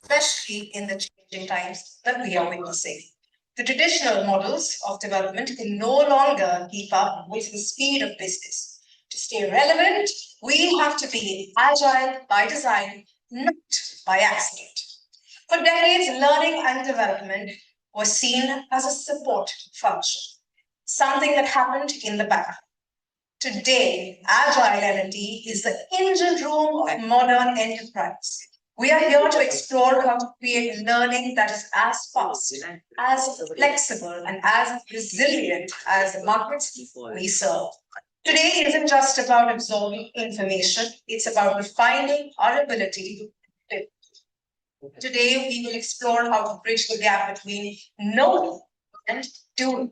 especially in the changing times that we are witnessing. The traditional models of development can no longer keep up with the speed of business. To stay relevant, we have to be agile by design, not by accident. For decades, learning and development was seen as a support function, something that happened in the background. Today, Agile L&D is the engine room of modern enterprise. We are here to explore how to create learning that is as fast, as flexible, and as resilient as the markets we serve. Today isn't just about absorbing information, it's about refining our ability to pivot. Today, we will explore how to bridge the gap between knowing and doing.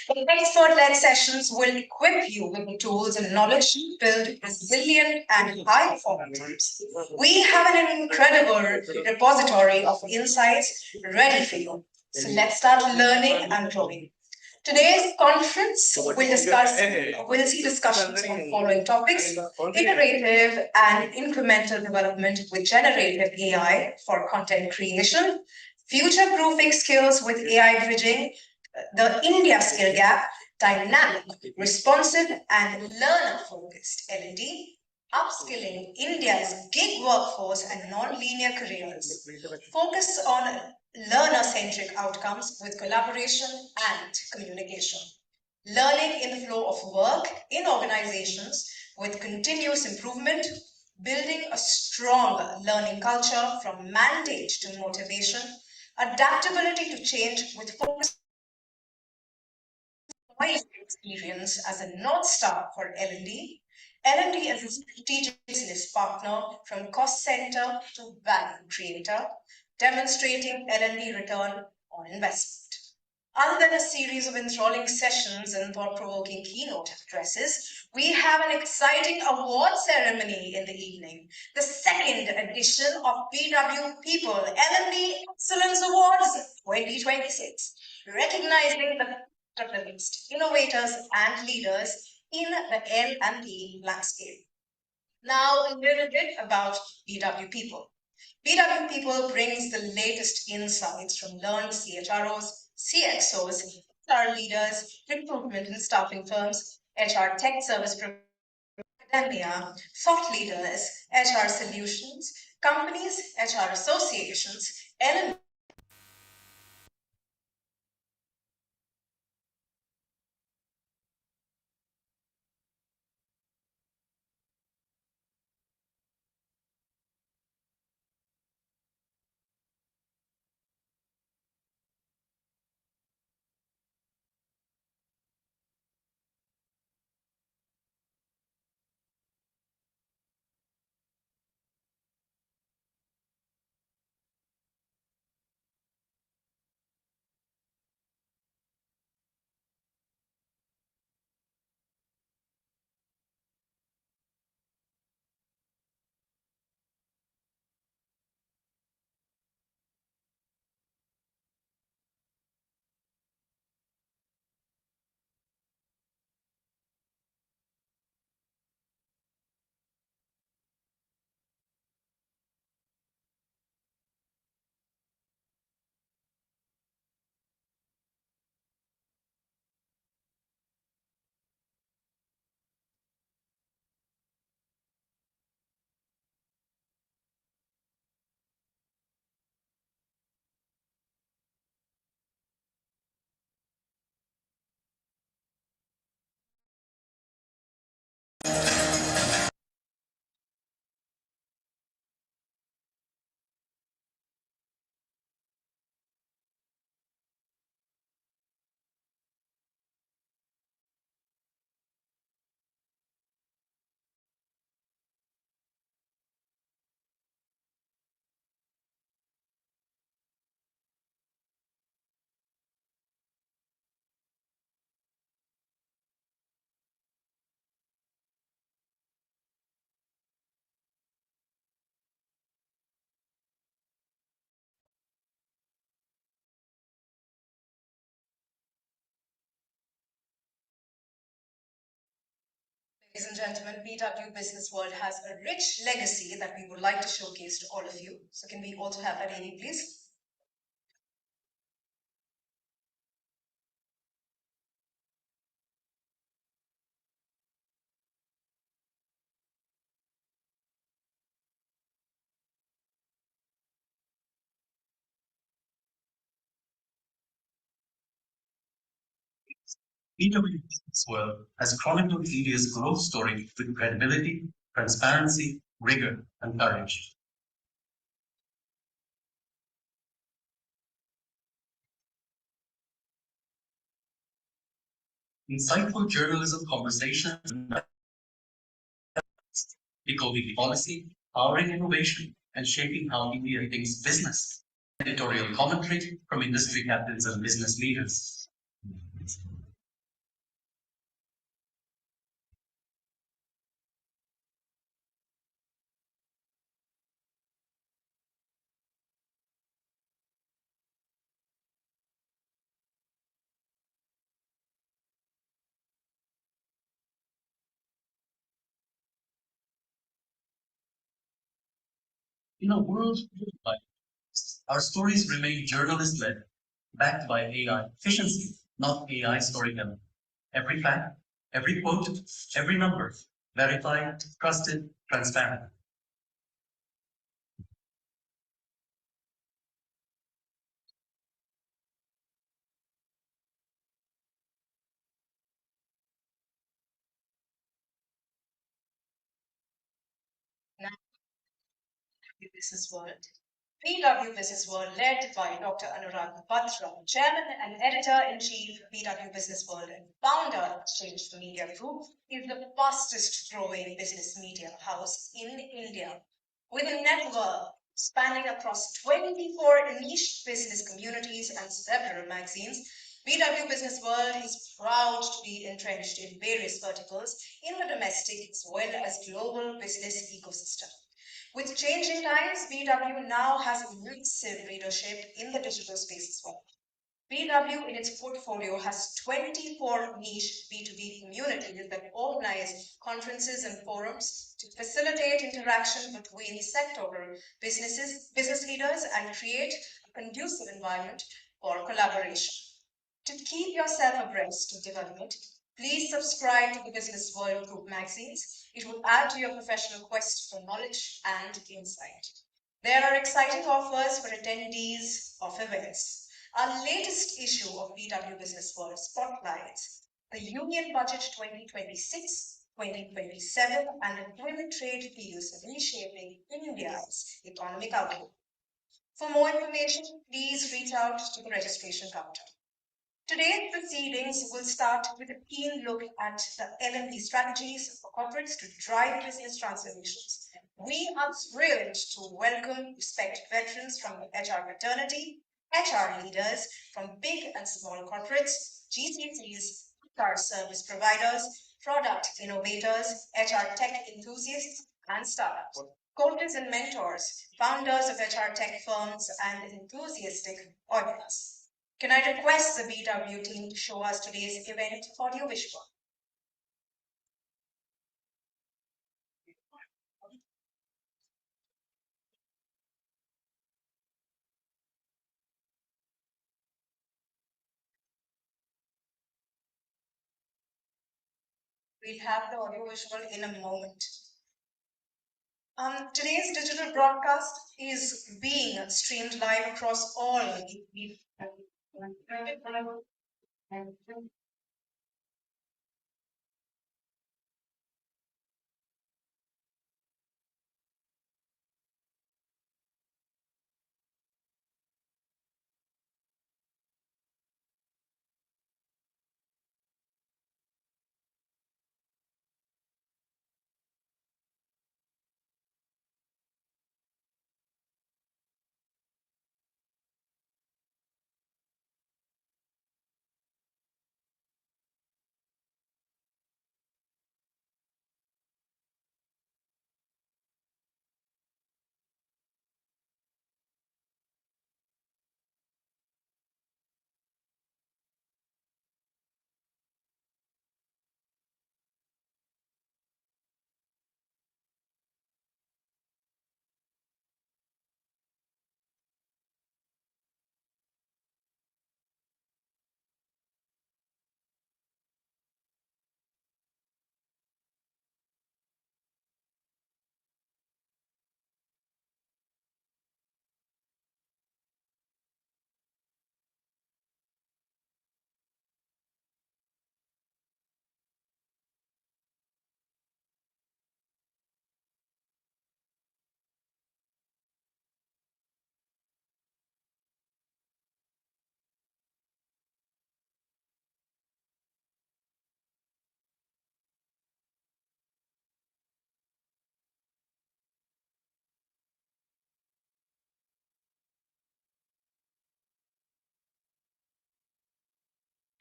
The expert led sessions will equip you with the tools and knowledge to build resilient and high performing teams. We have an incredible repository of insights ready for you. So let's start learning and growing. Today's conference will see discussions on following topics: iterative and incremental development with generative AI for content creation, future proofing skills with AI bridging, the India skill gap, dynamic, responsive, and learner focused L&D, upskilling India's gig workforce and non-linear careers. Focus on learner centric outcomes with collaboration and communication. Learning in the flow of work in organizations with continuous improvement, building a strong learning culture from mandate to motivation, adaptability to change with focus experience as a North Star for L&D. L&D as a strategic business partner from cost center to value creator, demonstrating L&D return on investment. Other than a series of enthralling sessions and thought provoking keynote addresses, we have an exciting award ceremony in the evening, the second edition of BW People L&D Excellence Awards 2026, recognizing the catalysts, innovators, and leaders in the L&D landscape. Now, a little bit about BW People. BW People brings the latest insights from learned CHROs, CXOs, HR leaders, recruitment and staffing firms, HR tech service providers, academia, thought leaders, HR solutions, companies, HR associations, L&D Ladies and gentlemen, BW Business World has a rich legacy that we would like to showcase to all of you. So can we also have that, Amy, please? PwC's world has chronicled India's growth story with credibility, transparency, rigor, and courage. Insightful journalism conversations decoding policy, powering innovation, and shaping how India thinks business. Editorial commentary from industry captains and business leaders. In a world driven by our stories remain journalist-led, backed by AI efficiency, not AI storytelling. Every fact, every quote, every number, verified, trusted, transparent. Now, Business World. BW Business World, led by Dr. Anurag Batra, Chairman and Editor-in-Chief, BW Business World, and founder of Exchange Media Group, is the fastest growing business media house in India. With a network spanning across 24 niche business communities and several magazines, BW Business World is proud to be entrenched in various verticals in the domestic as well as global business ecosystem. With changing times, BW now has massive readership in the digital space as well. BW in its portfolio has 24 niche B2B communities that organize conferences and forums to facilitate interaction between sectoral business leaders, and create a conducive environment for collaboration. To keep yourself abreast of development, please subscribe to the Business World Group magazines. It will add to your professional quest for knowledge and insight. There are exciting offers for attendees of events. Our latest issue of BW Business World spotlights the Union Budget 2026, 2027, and the twin trade deals reshaping India's economic outlook. For more information, please reach out to the registration counter. Today's proceedings will start with a keen look at the L&D strategies for corporates to drive business transformations. We are thrilled to welcome respected veterans from the HR fraternity, HR leaders from big and small corporates, GCCs, HR service providers, product innovators, HR tech enthusiasts, and startups. Coaches and mentors, founders of HR tech firms, and enthusiastic audience. Can I request the BW team to show us today's event audiovisual? We'll have the audiovisual in a moment. Today's digital broadcast is being streamed live across all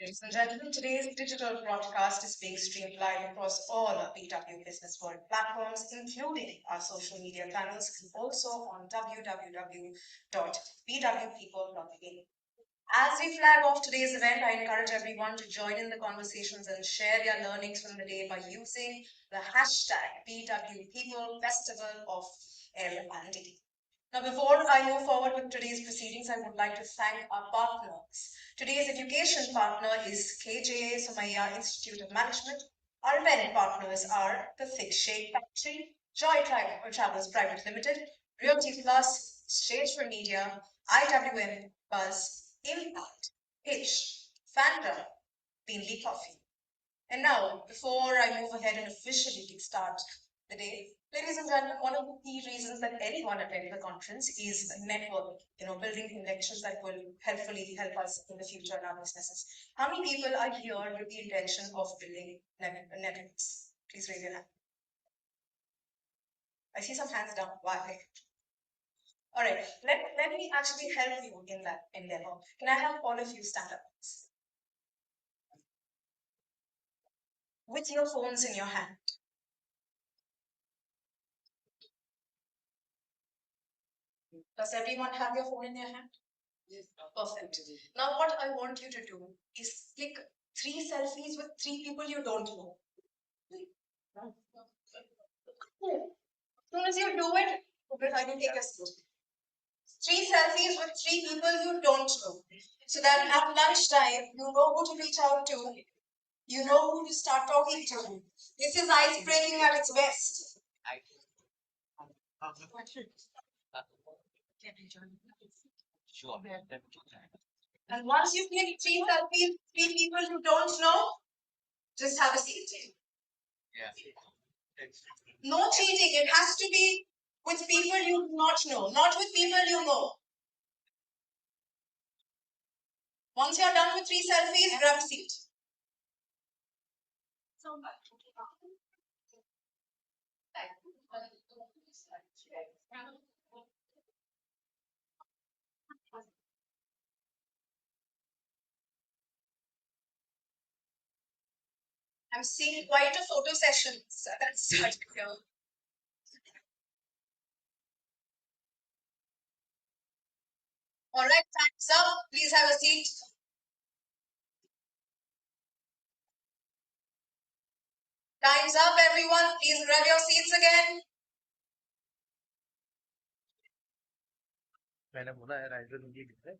Ladies and gentlemen, today's digital broadcast is being streamed live across all our BW Business World platforms, including our social media channels, and also on www.bwpeople.in. As we flag off today's event, I encourage everyone to join in the conversations and share their learnings from the day by using the hashtag BW People Festival of L&D. Now, before I move forward with today's proceedings, I would like to thank our partners. Today's education partner is KJA Somaiya Institute of Management. Our event partners are the Thick Shake Factory, Joy Travels Private Limited, Realty Plus, Stage for Media, IWM Buzz, Impact, Hitch, Fanta, Beanley Coffee. And now, before I move ahead and officially kickstart the day, ladies and gentlemen, one of the key reasons that anyone attend the conference is networking, building connections that will helpfully help us in the future in our businesses. How many people are here with the intention of building networks? Please raise your hand. I see some hands down. Why? All right, let me actually help you in that endeavor. Can I have all of you stand up? With your phones in your hand. Does everyone have your phone in their hand? Yes. Perfect. Now, what I want you to do is click 3 selfies with 3 people you don't know. As soon as you do it, I will take a seat. 3 selfies with 3 people you don't know. So that at lunchtime, you know who to reach out to, you know who to start talking to. This is ice breaking at its best. Sure. And once you click 3 selfies, 3 people you don't know, just have a seat. Yeah. No cheating. It has to be with people you do not know, not with people you know. Once you're done with 3 selfies, grab a seat. I'm seeing quite a photo session that's started here. All right, time's up. Please have a seat. Time's up, everyone. Please grab your seats again. मैंने बोला है writer ये है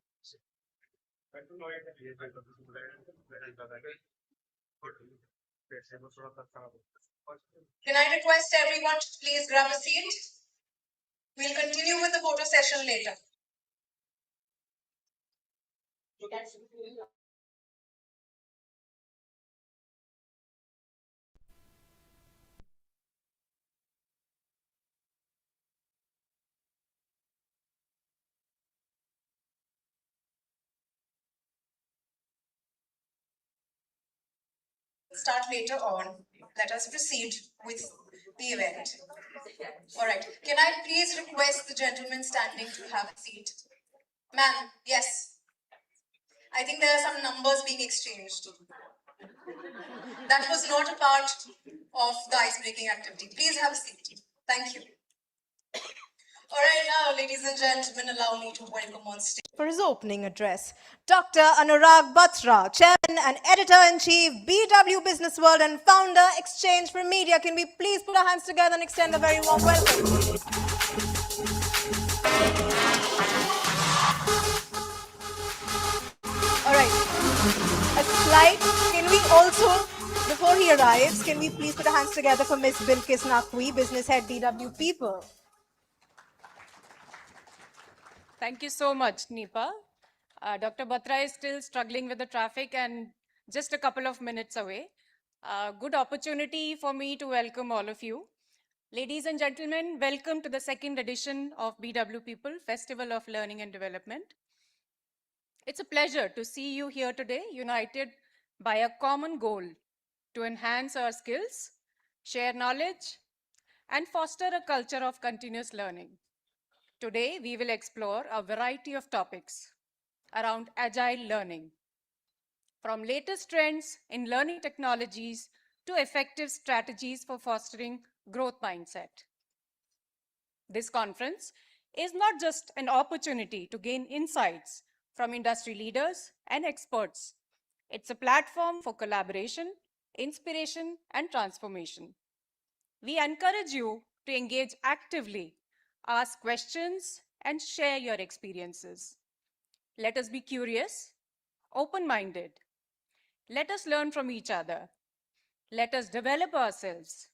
Can I request everyone to please grab a seat? We'll continue with the photo session later. Start later on. Let us proceed with the event. All right. Can I please request the gentleman standing to have a seat? Ma'am, yes. I think there are some numbers being exchanged. That was not a part of the ice-breaking activity. Please have a seat. Thank you. All right, now, ladies and gentlemen, allow me to welcome on stage for his opening address, Dr. Anurag Batra, Chairman and Editor-in-Chief, BW Business World and Founder, Exchange for Media. Can we please put our hands together and extend a very warm welcome? All right. A slight, can we also, before he arrives, can we please put our hands together for Ms. Bilkis Naqvi, Business Head, BW People. Thank you so much, Nipa. Dr. Batra is still struggling with the traffic and just a couple of minutes away. Good opportunity for me to welcome all of you. Ladies and gentlemen, welcome to the second edition of BW People, Festival of Learning and Development. It's a pleasure to see you here today, united by a common goal to enhance our skills, share knowledge, and foster a culture of continuous learning. Today, we will explore a variety of topics around agile learning. from latest trends in learning technologies to effective strategies for fostering growth mindset. This conference is not just an opportunity to gain insights from industry leaders and experts. It's a platform for collaboration, inspiration, and transformation. We encourage you to engage actively, ask questions, and share your experiences. Let us be curious, open-minded. Let us learn from each other. Let us develop ourselves.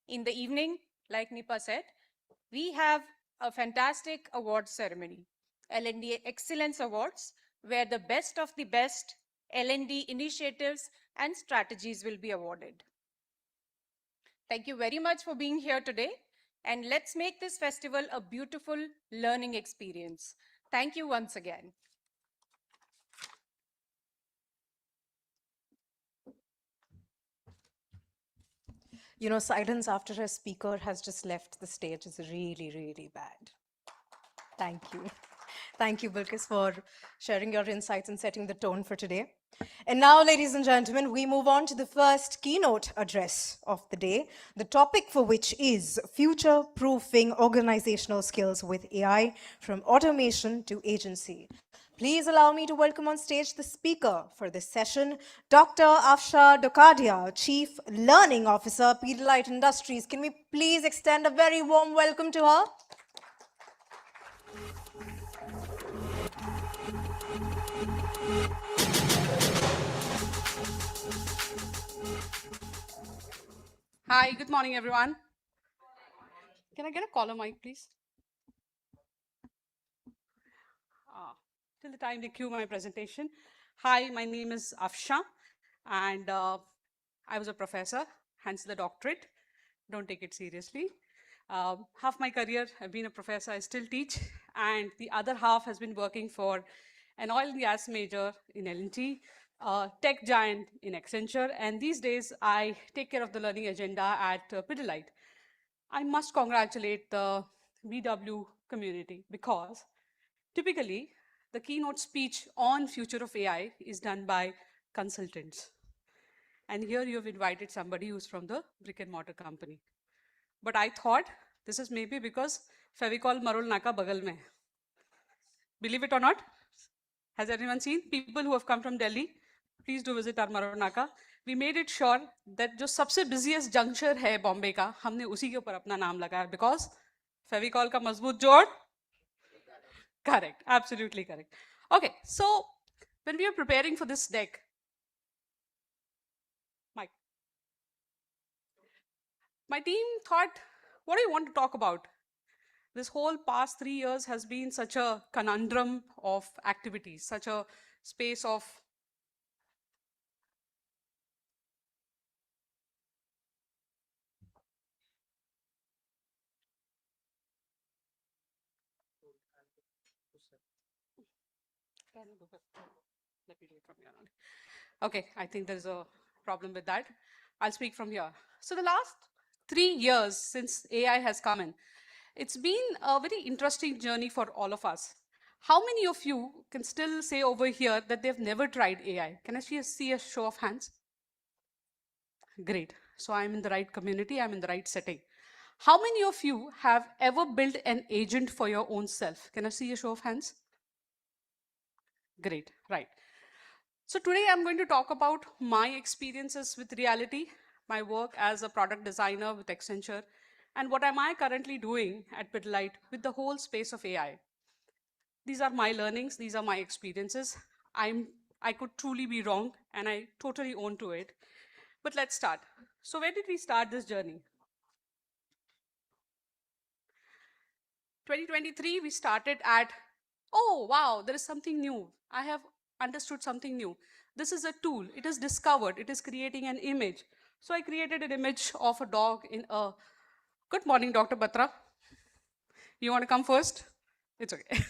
In the evening, like Nipa said, we have a fantastic award ceremony, L&D Excellence Awards, where the best of the best L&D initiatives and strategies will be awarded. Thank you very much for being here today, and let's make this festival a beautiful learning experience. Thank you once again. You know, silence after a speaker has just left the stage is really, really bad. Thank you. Thank you, Bilkis, for sharing your insights and setting the tone for today. And now, ladies and gentlemen, we move on to the first keynote address of the day, the topic for which is future-proofing organizational skills with AI from automation to agency. Please allow me to welcome on stage the speaker for this session, Dr. Afsha Dokadia, Chief Learning Officer, Pidilite Industries. Can we please extend a very warm welcome to her? Hi, good morning, everyone. Can I get a caller mic, please? Till the time they cue my presentation. Hi, my name is Afsha, and I was a professor, hence the doctorate. Don't take it seriously. Half my career, I've been a professor, I still teach, and the other half has been working for an oil and gas major in L&T, tech giant in Accenture, and these days I take care of the learning agenda at Pidilite. I must congratulate the BW community because typically the keynote speech on future of AI is done by consultants. And here you have invited somebody who's from the brick and mortar company. But I thought this is maybe because Fevicol Marul Naka Bagal mein. Believe it or not? Has anyone seen? People who have come from Delhi, please do visit our Marul Naka. We made it sure that जो सबसे busiest juncture है बॉम्बे का, हमने उसी के ऊपर अपना नाम लगाया because Fevicol का मजबूत जोड़. Correct, absolutely correct. Okay, so when we are preparing for this deck, Mike, my team thought, what do you want to talk about? This whole past 3 years has been such a conundrum of activities, such a space of let me do it from here on. Okay, I think there's a problem with that. I'll speak from here. So the last 3 years since AI has come in, it's been a very interesting journey for all of us. How many of you can still say over here that they've never tried AI? Can I see a show of hands? Great. So I'm in the right community, I'm in the right setting. How many of you have ever built an agent for your own self? Can I see a show of hands? Great, right. So today I'm going to talk about my experiences with reality, my work as a product designer with Accenture, and what am I currently doing at Pidilite with the whole space of AI. These are my learnings, these are my experiences. I could truly be wrong, and I totally own to it. But let's start. So where did we start this journey? 2023, we started at, oh, wow, there is something new. I have understood something new. This is a tool. It is discovered. It is creating an image. So I created an image of a dog in a, good morning, Dr. Batra. You want to come first? It's okay.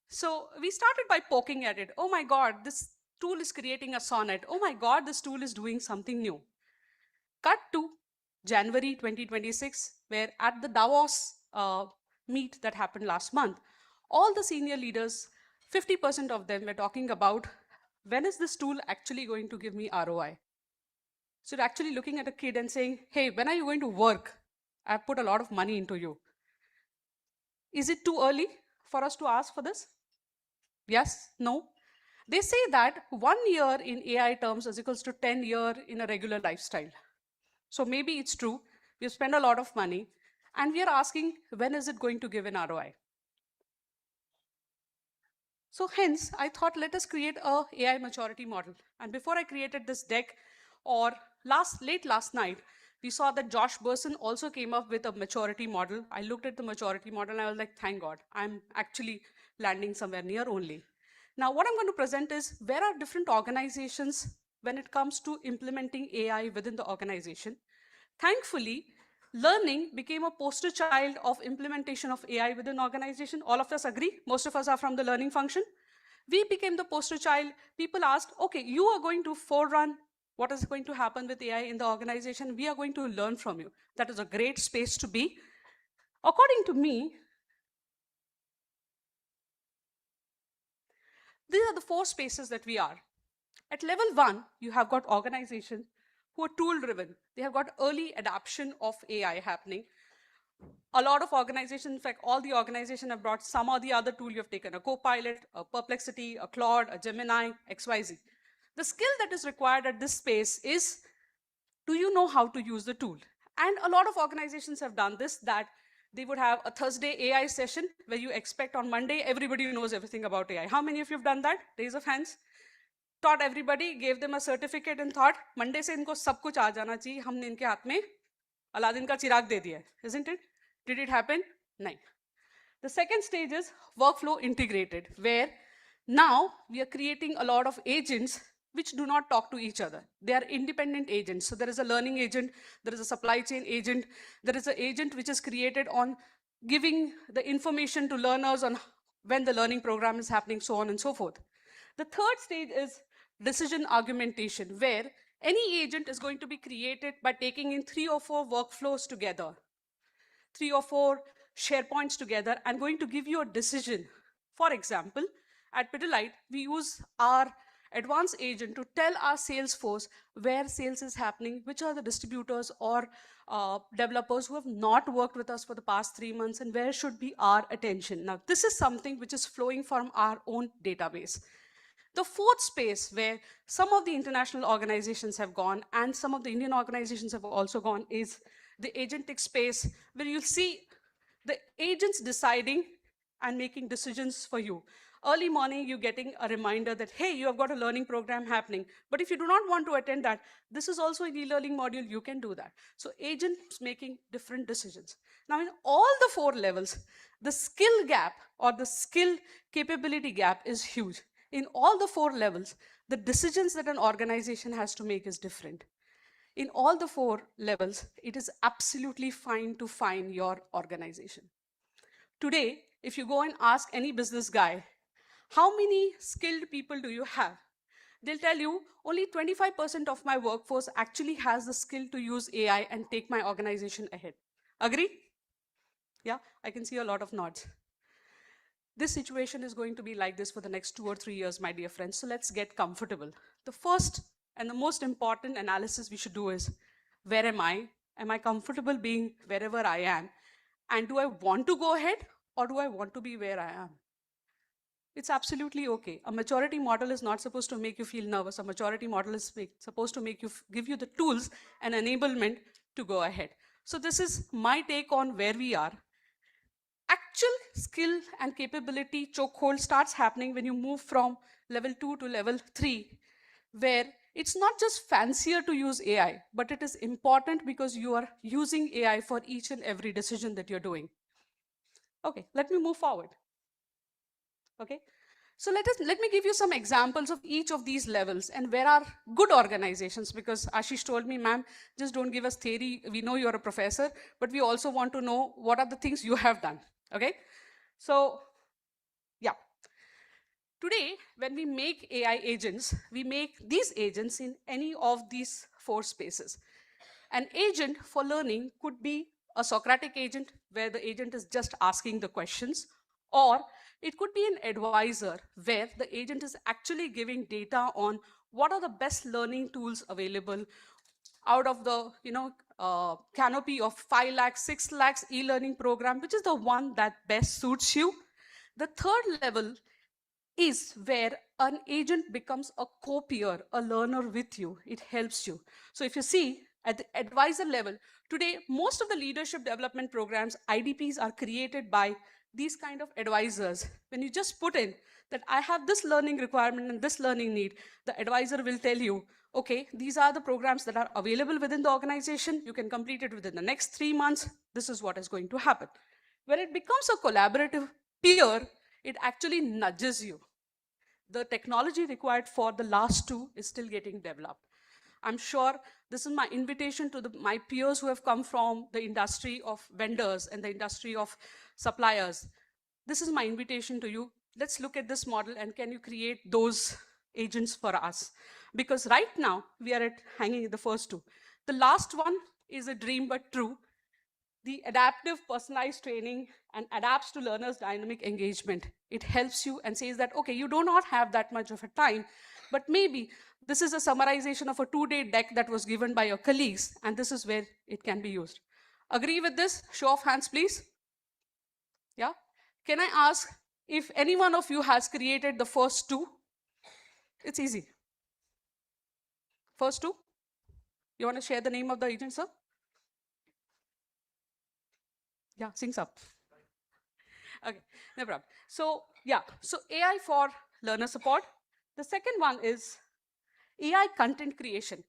So we started by poking at it. Oh my God, this tool is creating a sonnet. Oh my God, this tool is doing something new. Cut to January 2026, where at the Davos meet that happened last month, all the senior leaders, 50% of them were talking about when is this tool actually going to give me ROI? So you're actually looking at a kid and saying, hey, when are you going to work? I've put a lot of money into you. Is it too early for us to ask for this? Yes? No? They say that 1 year in AI terms is equals to 10 years in a regular lifestyle. So maybe it's true. We spend a lot of money and we are asking, when is it going to give an ROI? So hence, I thought let us create a AI maturity model. And before I created this deck, or late last night, we saw that Josh Bersin also came up with a maturity model. I looked at the maturity model and I was like, thank God, I'm actually landing somewhere near only. Now, what I'm going to present is where are different organizations when it comes to implementing AI within the organization. Thankfully, learning became a poster child of implementation of AI within organization. All of us agree? Most of us are from the learning function. We became the poster child. People asked, okay, you are going to forerun what is going to happen with AI in the organization. We are going to learn from you. That is a great space to be. According to me, these are the 4 spaces that we are. At level 1, you have got organizations who are tool-driven. They have got early adoption of AI happening. A lot of organizations, in fact, all the organizations have brought some or the other tool you have taken, a Copilot, a Perplexity, a Claude, a Gemini, XYZ. The skill that is required at this space is, do you know how to use the tool? And a lot of organizations have done this, that they would have a Thursday AI session where you expect on Monday, everybody knows everything about AI. How many of you have done that? Raise of hands. Taught everybody, gave them a certificate and thought, Monday se inko sab kuch aa jana chahiye, humne inke haath mein Aladdin ka chirag de diya, isn't it? Did it happen? No. The second stage is workflow integrated, where now we are creating a lot of agents which do not talk to each other. They are independent agents. So there is a learning agent, there is a supply chain agent, there is an agent which is created on giving the information to learners on when the learning program is happening, so on and so forth. The third stage is decision argumentation, where any agent is going to be created by taking in 3 or 4 workflows together, 3 or 4 SharePoints together, and going to give you a decision. For example, at Pidilite, we use our advanced agent to tell our sales force where sales is happening, which are the distributors or developers who have not worked with us for the past 3 months, and where should be our attention. Now, this is something which is flowing from our own database. The fourth space where some of the international organizations have gone and some of the Indian organizations have also gone is the agentic space, where you'll see the agents deciding and making decisions for you. Early morning, you're getting a reminder that, hey, you have got a learning program happening. But if you do not want to attend that, this is also an e-learning module, you can do that. So agents making different decisions. Now, in all the 4 levels, the skill gap or the skill capability gap is huge. In all the 4 levels, the decisions that an organization has to make is different. In all the 4 levels, it is absolutely fine to find your organization. Today, if you go and ask any business guy, how many skilled people do you have? They'll tell you only 25% of my workforce actually has the skill to use AI and take my organization ahead. Agree? Yeah, I can see a lot of nods. This situation is going to be like this for the next 2 or 3 years, my dear friends. So let's get comfortable. The first and the most important analysis we should do is, where am I? Am I comfortable being wherever I am? And do I want to go ahead, or do I want to be where I am? It's absolutely okay. A maturity model is not supposed to make you feel nervous. A maturity model is supposed to give you the tools and enablement to go ahead. So this is my take on where we are. Actual skill and capability chokehold starts happening when you move from level 2 to level 3, where it's not just fancier to use AI, but it is important because you are using AI for each and every decision that you're doing. Okay, let me move forward. Okay, so let me give you some examples of each of these levels and where are good organizations, because Ashish told me, ma'am, just don't give us theory. We know you're a professor, but we also want to know what are the things you have done. Okay, so yeah. Today, when we make AI agents, we make these agents in any of these 4 spaces. An agent for learning could be a Socratic agent, where the agent is just asking the questions, or It could be an advisor where the agent is actually giving data on what are the best learning tools available out of the canopy of 5 lakhs, 6 lakhs e-learning program, which is the one that best suits you. The third level is where an agent becomes a co-peer, a learner with you. It helps you. So if you see at the advisor level, today, most of the leadership development programs, IDPs, are created by these kind of advisors. When you just put in that I have this learning requirement and this learning need, the advisor will tell you, okay, these are the programs that are available within the organization. You can complete it within the next 3 months. This is what is going to happen. When it becomes a collaborative peer, it actually nudges you. The technology required for the last two is still getting developed. I'm sure this is my invitation to my peers who have come from the industry of vendors and the industry of suppliers. This is my invitation to you. Let's look at this model and can you create those agents for us? Because right now we are hanging in the first two. The last one is a dream but true. The adaptive personalized training and adapts to learners' dynamic engagement. It helps you and says that, okay, you do not have that much of a time, but maybe this is a summarization of a 2-day deck that was given by your colleagues, and this is where it can be used. Agree with this? Show of hands, please. Yeah? Can I ask if any one of you has created the first two? It's easy. First two? You want to share the name of the agent, sir? Yeah, syncs up. Okay, no problem. So yeah, so AI for learner support. The second one is AI content creation.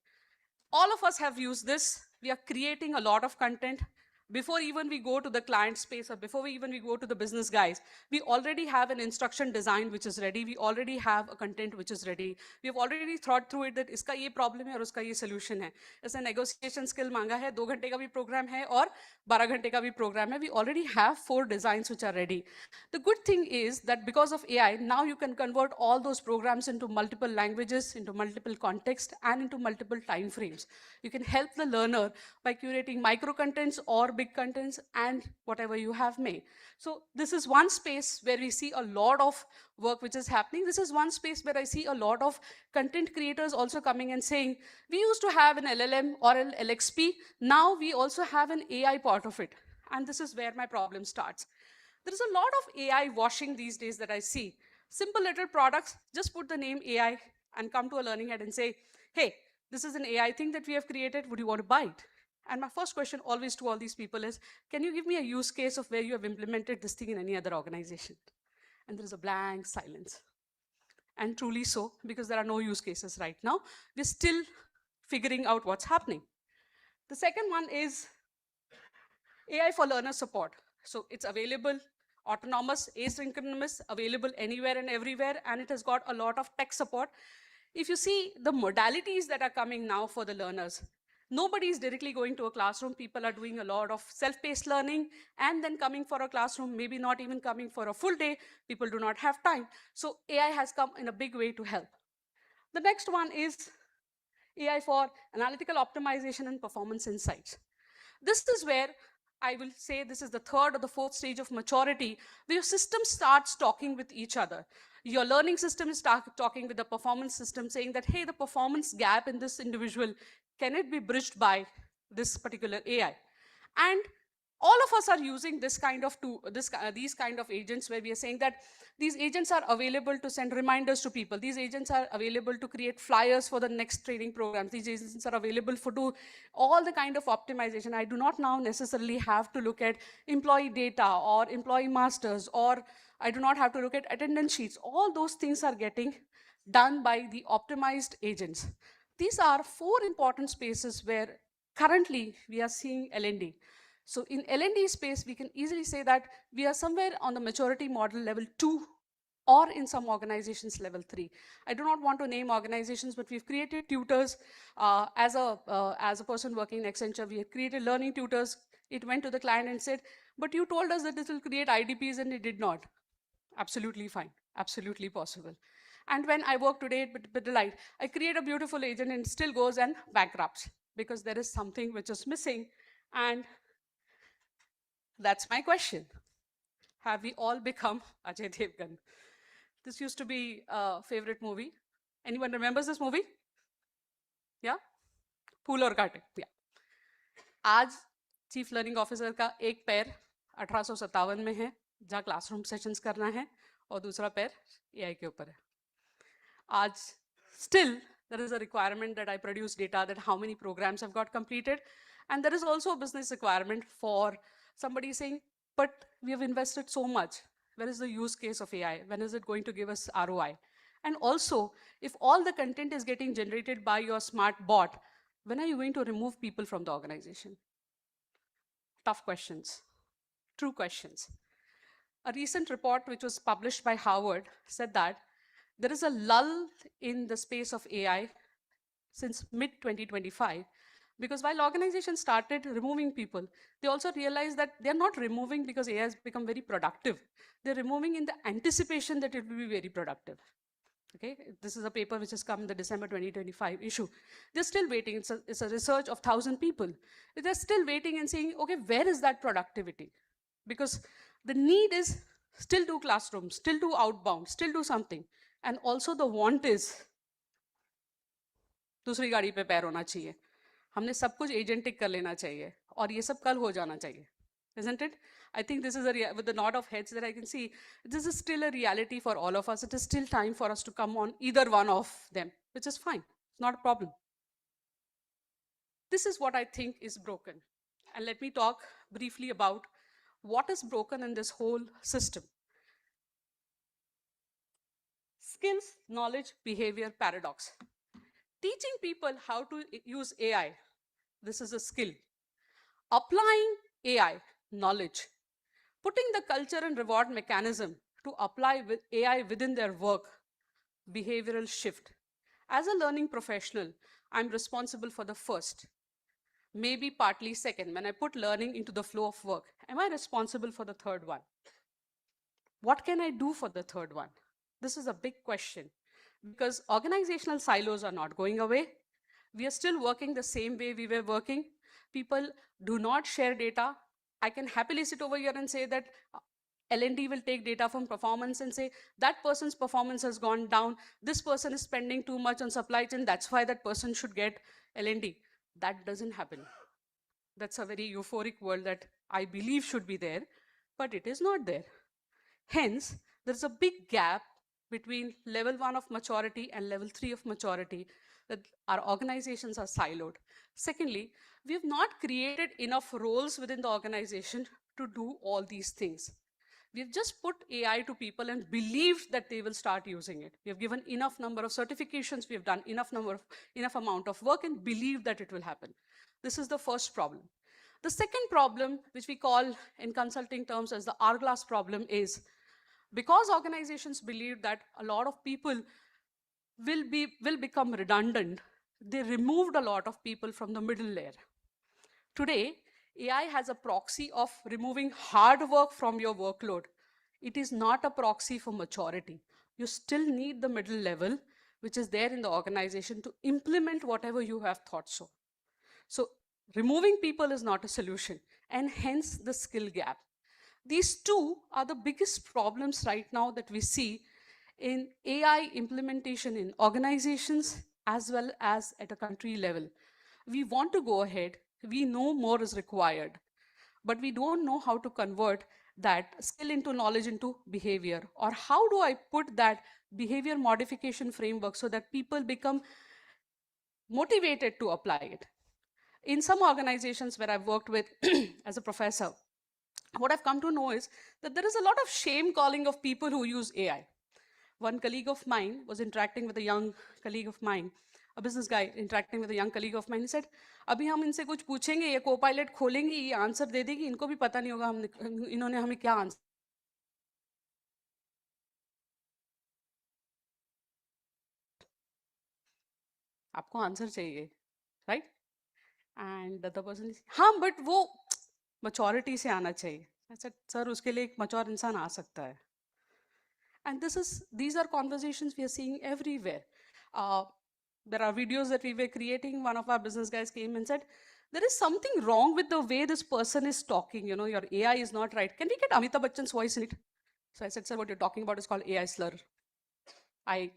All of us have used this. We are creating a lot of content. Before even we go to the client space or before we go to the business guys, we already have an instruction design which is ready. We already have a content which is ready. We have already thought through it that iska ye problem hai aur uska ye solution hai. Aisa negotiation skill manga hai, 2 घंटे का भी program hai aur 12 घंटे का भी program hai. We already have 4 designs which are ready. The good thing is that because of AI, now you can convert all those programs into multiple languages, into multiple contexts, and into multiple time frames. You can help the learner by curating micro contents or big contents and whatever you have made. So this is one space where we see a lot of work which is happening. This is one space where I see a lot of content creators also coming and saying, we used to have an LLM or an LXP, now we also have an AI part of it. And this is where my problem starts. There is a lot of AI washing these days that I see. Simple little products, just put the name AI and come to a learning head and say, hey, this is an AI thing that we have created, would you want to buy it? And my first question always to all these people is, can you give me a use case of where you have implemented this thing in any other organization? And there is a blank silence. And truly so, because there are no use cases right now. We're still figuring out what's happening. The second one is AI for learner support. So it's available, autonomous, asynchronous, available anywhere and everywhere, and it has got a lot of tech support. If you see the modalities that are coming now for the learners, nobody is directly going to a classroom. People are doing a lot of self-paced learning and then coming for a classroom, maybe not even coming for a full day. People do not have time. So AI has come in a big way to help. The next one is AI for analytical optimization and performance insights. This is where I will say this is the third or the fourth stage of maturity, where your system starts talking with each other. Your learning system is talking with the performance system, saying that, hey, the performance gap in this individual, can it be bridged by this particular AI? And all of us are using this kind of these kind of agents where we are saying that these agents are available to send reminders to people. These agents are available to create flyers for the next training programs. These agents are available for do all the kind of optimization. I do not now necessarily have to look at employee data or employee masters, or I do not have to look at attendance sheets. All those things are getting done by the optimized agents. These are 4 important spaces where currently we are seeing L&D. So in L&D space, we can easily say that we are somewhere on the maturity model level 2, or in some organizations level 3. I do not want to name organizations, but we've created tutors. As a person working in Accenture, we have created learning tutors. It went to the client and said, but you told us that this will create IDPs, and it did not. Absolutely fine, absolutely possible. And when I work today with Delight, I create a beautiful agent and it still goes and bankrupts because there is something which is missing. And that's my question. have we all become Ajay Devgan? This used to be a favorite movie. Anyone remembers this movie? Yeah? फूल और कांटे. Yeah. आज chief learning officer का एक पैर 1857 में है जहाँ classroom sessions करना है और दूसरा पैर एआई के ऊपर है. आज still there is a requirement that I produce data that how many programs have got completed, and there is also a business requirement for somebody saying, but we have invested so much. Where is the use case of AI? When is it going to give us ROI? And also, if all the content is getting generated by your smart bot, when are you going to remove people from the organization? Tough questions, true questions. A recent report which was published by Harvard said that there is a lull in the space of AI since mid-2025, because while organizations started removing people, they also realized that they're not removing because AI has become very productive. They're removing in the anticipation that it will be very productive. Okay, this is a paper which has come in the December 2025 issue. They're still waiting. It's a research of 1,000 people. They're still waiting and saying, okay, where is that productivity? Because the need is still do classrooms, still do outbound, still do something. And also the want is दूसरी गाड़ी पे पैर होना चाहिए. हमने सब कुछ agentic कर लेना चाहिए और ये सब कल हो जाना चाहिए. Isn't it? I think this is with the nod of heads that I can see, this is still a reality for all of us. It is still time for us to come on either one of them, which is fine. It's not a problem. This is what I think is broken. And let me talk briefly about what is broken in this whole system. Skills, knowledge, behavior paradox. Teaching people how to use AI, this is a skill. Applying AI, knowledge. Putting the culture and reward mechanism to apply with AI within their work, behavioral shift. As a learning professional, I'm responsible for the first, maybe partly second. When I put learning into the flow of work, am I responsible for the third one? What can I do for the third one? This is a big question because organizational silos are not going away. We are still working the same way we were working. People do not share data. I can happily sit over here and say that L&D will take data from performance and say that person's performance has gone down. This person is spending too much on supply chain. That's why that person should get L&D. That doesn't happen. That's a very euphoric world that I believe should be there, but it is not there. Hence, there's a big gap between level 1 of maturity and level 3 of maturity, that our organizations are siloed. Secondly, we have not created enough roles within the organization to do all these things. We've just put AI to people and believed that they will start using it. We have given enough number of certifications, we have done enough amount of work and believed that it will happen. This is the first problem. The second problem, which we call in consulting terms as the hourglass problem, is because organizations believe that a lot of people will become redundant, they removed a lot of people from the middle layer. Today, AI has a proxy of removing hard work from your workload. It is not a proxy for maturity. You still need the middle level, which is there in the organization to implement whatever you have thought so. So removing people is not a solution, and hence the skill gap. These two are the biggest problems right now that we see in AI implementation in organizations as well as at a country level. We want to go ahead, we know more is required, but we don't know how to convert that skill into knowledge into behavior, or how do I put that behavior modification framework so that people become motivated to apply it. In some organizations where I've worked with as a professor, what I've come to know is that there is a lot of shame calling of people who use AI. One colleague of mine was interacting with a young colleague of mine, a business guy interacting with a young colleague of mine. He said, अभी हम इनसे कुछ पूछेंगे, ये co-pilot खोलेंगे, ये answer दे देगी, इनको भी पता नहीं होगा इन्होंने हमें क्या आंसर. आपको आंसर चाहिए, right? And the other person is, हाँ, but वो maturity से आना चाहिए. I said, sir, उसके लिए एक mature इंसान आ सकता है. And these are conversations we are seeing everywhere. There are videos that we were creating. One of our business guys came and said, there is something wrong with the way this person is talking. You know, your AI is not right. Can we get Amitabh Bachchan's voice in it? So I said, sir, what you're talking about is called AI slur. I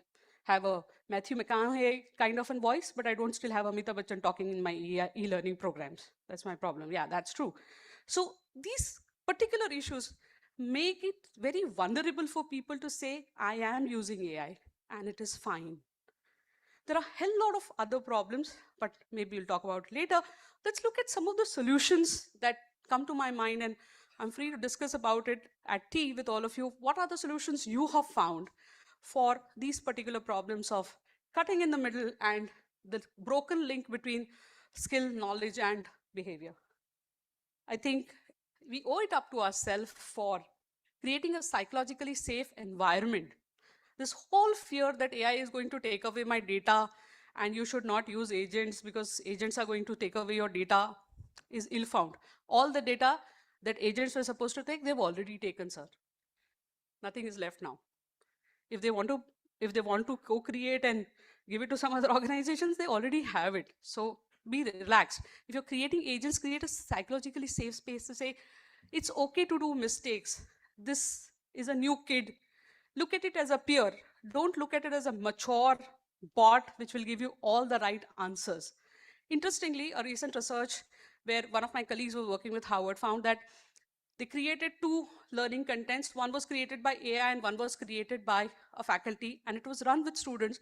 have a Matthew McConaughey kind of a voice, but I don't still have Amitabh Bachchan talking in my e-learning programs. That's my problem. Yeah, that's true. So these particular issues make it very vulnerable for people to say, I am using AI and it is fine. There are a hell lot of other problems, but maybe we'll talk about it later. Let's look at some of the solutions that come to my mind, and I'm free to discuss about it at tea with all of you. What are the solutions you have found for these particular problems of cutting in the middle and the broken link between skill, knowledge, and behavior? I think we owe it up to ourselves for creating a psychologically safe environment. This whole fear that AI is going to take away my data and you should not use agents because agents are going to take away your data is ill-found. All the data that agents were supposed to take, they've already taken, sir. Nothing is left now. If they want to co-create and give it to some other organizations, they already have it. So be relaxed. If you're creating agents, create a psychologically safe space to say, it's okay to do mistakes. This is a new kid. Look at it as a peer. Don't look at it as a mature bot which will give you all the right answers. Interestingly, a recent research where one of my colleagues was working with Harvard found that they created two learning contents. One was created by AI and one was created by a faculty, and it was run with students.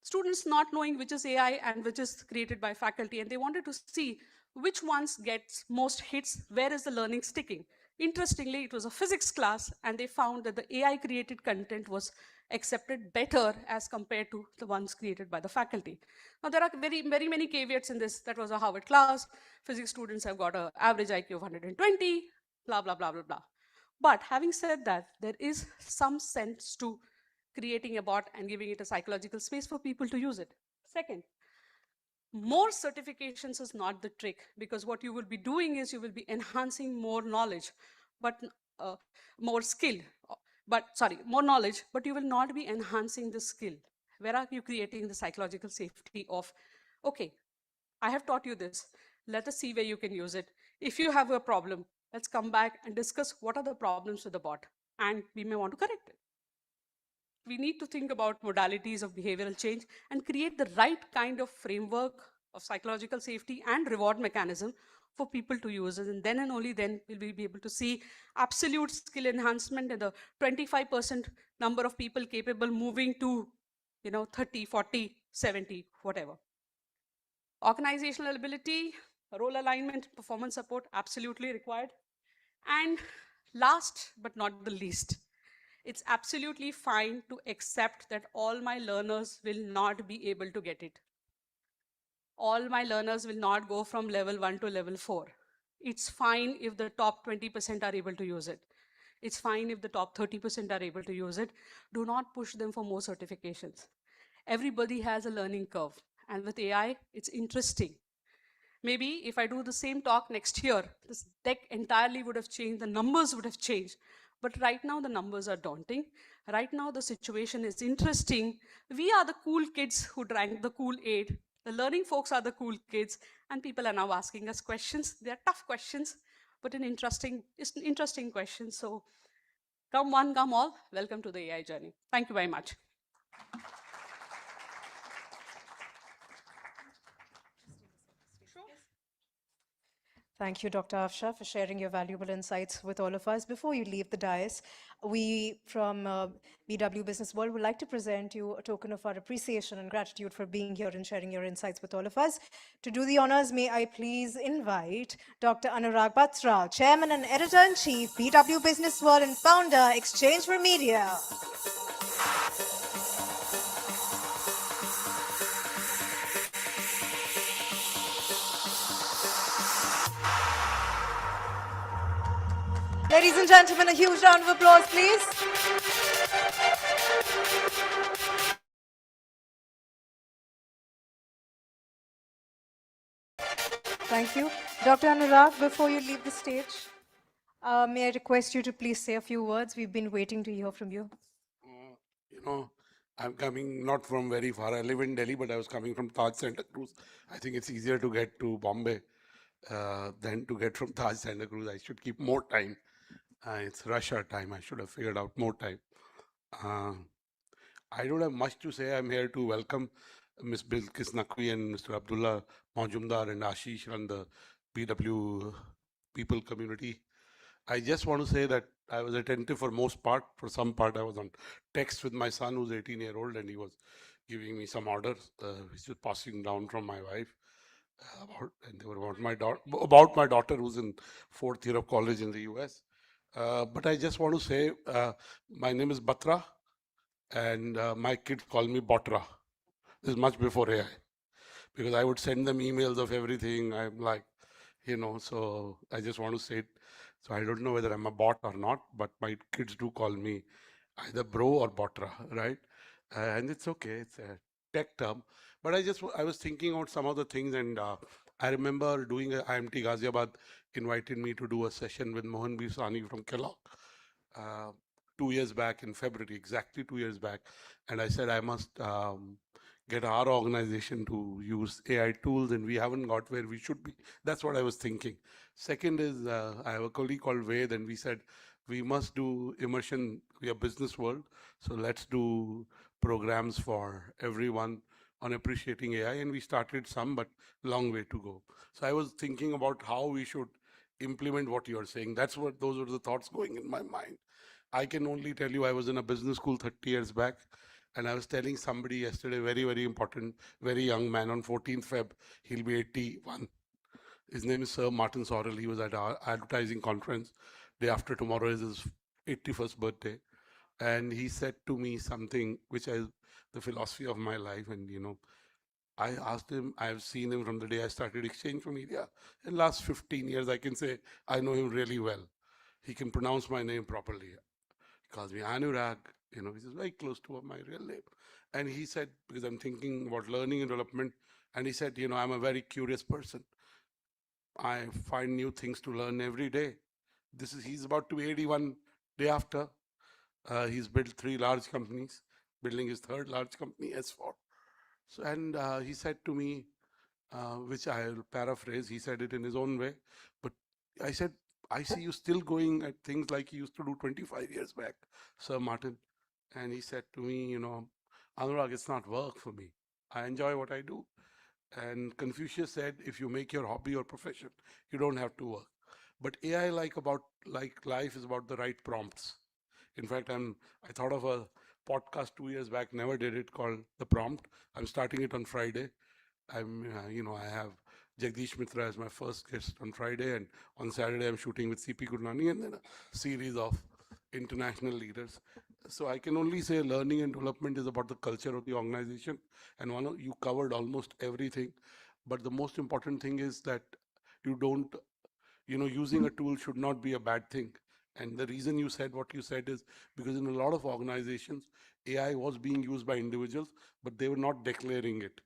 Students not knowing which is AI and which is created by faculty, and they wanted to see which ones gets most hits, where is the learning sticking. Interestingly, it was a physics class, and they found that the AI created content was accepted better as compared to the ones created by the faculty. Now, there are very many caveats in this. That was a Harvard class. Physics students have got an average IQ of 120, blah, blah, blah, blah, blah. But having said that, there is some sense to creating a bot and giving it a psychological space for people to use it. Second, more certifications is not the trick, because what you will be doing is you will be enhancing more knowledge, but more skill, more knowledge, but you will not be enhancing the skill. Where are you creating the psychological safety of, okay, I have taught you this, let us see where you can use it. If you have a problem, let's come back and discuss what are the problems with the bot, and we may want to correct it. We need to think about modalities of behavioral change and create the right kind of framework of psychological safety and reward mechanism for people to use it. And then and only then will we be able to see absolute skill enhancement and the 25% number of people capable moving to 30, 40, 70, whatever. Organizational ability, role alignment, performance support, absolutely required. And last but not the least, it's absolutely fine to accept that all my learners will not be able to get it. All my learners will not go from level 1 to level 4. It's fine if the top 20% are able to use it. It's fine if the top 30% are able to use it. Do not push them for more certifications. Everybody has a learning curve. And with AI, it's interesting. Maybe if I do the same talk next year, this deck entirely would have changed, the numbers would have changed. But right now the numbers are daunting. Right now the situation is interesting. We are the cool kids who drank the Kool-Aid. The learning folks are the cool kids, and people are now asking us questions. They are tough questions, but it's an interesting question. So come one, come all, welcome to the AI journey. Thank you very much. Thank you, Dr. Afsha, for sharing your valuable insights with all of us. Before you leave the dais, we from BW Business World would like to present you a token of our appreciation and gratitude for being here and sharing your insights with all of us. To do the honors, may I please invite Dr. Anurag Batra, Chairman and Editor-in-Chief, BW Business World and founder, Exchange for Media. Ladies and gentlemen, a huge round of applause, please. Thank you. Dr. Anurag, before you leave the stage, may I request you to please say a few words? We've been waiting to hear from you. I'm coming not from very far. I live in Delhi, but I was coming from Taj Santa Cruz. I think it's easier to get to Bombay. then to get from Taj Santa Cruz, I should keep more time. It's rush hour time. I should have figured out more time. Uh, I don't have much to say. I'm here to welcome Ms. Bilkis Naqvi and Mr. Abdullah Maujumdar and Ashish on the PW people community. I just want to say that I was attentive for most part. For some part, I was on text with my son, who's 18-year-old, and he was giving me some orders, which was passing down from my wife. And they were about my daughter, who's in fourth year of college in the US. But I just want to say, my name is Batra, and my kids call me Botra. This is much before AI, because I would send them emails of everything. I'm like, so I just want to say it. So I don't know whether I'm a bot or not, but my kids do call me either bro or botra, right? And it's okay. It's a tech term. But I was thinking about some of the things, and I remember doing IMT Ghaziabad invited me to do a session with Mohan B. Sani from Kellogg. Uh, 2 years back in February, exactly 2 years back, and I said I must get our organization to use AI tools, and we haven't got where we should be. That's what I was thinking. Second is I have a colleague called Ved, and we said we must do immersion. We are business world, so let's do programs for everyone on appreciating AI, and we started some, but long way to go. So I was thinking about how we should implement what you're saying. Those were the thoughts going in my mind. I can only tell you I was in a business school 30 years back, and I was telling somebody yesterday, very, very important, very young man on 14th Feb, he'll be 81. His name is Sir Martin Sorrell. He was at our advertising conference. Day after tomorrow is his 81st birthday. And he said to me something which is the philosophy of my life. And, I asked him, I have seen him from the day I started Exchange for Media. In last 15 years, I can say I know him really well. He can pronounce my name properly. He calls me Anurag, which is very close to my real name. And he said, because I'm thinking about learning and development, and he said, I'm a very curious person. I find new things to learn every day. He's about to be 81 day after. He's built 3 large companies, building his 3rd large company, S4. So, and he said to me, which I'll paraphrase, he said it in his own way, but I said, I see you still going at things like you used to do 25 years back, Sir Martin. And he said to me, Anurag, it's not work for me. I enjoy what I do. And Confucius said, if you make your hobby your profession, you don't have to work. But AI, like life, is about the right prompts. In fact, I thought of a podcast 2 years back, never did it, called The Prompt. I'm starting it on Friday. I have Jagdish Mitra as my first guest on Friday, and on Saturday I'm shooting with CP Gurnani, and then a series of international leaders. So I can only say learning and development is about the culture of the organization, and you covered almost everything. But the most important thing is that you don't, using a tool should not be a bad thing. And the reason you said what you said is because in a lot of organizations, AI was being used by individuals, but they were not declaring it.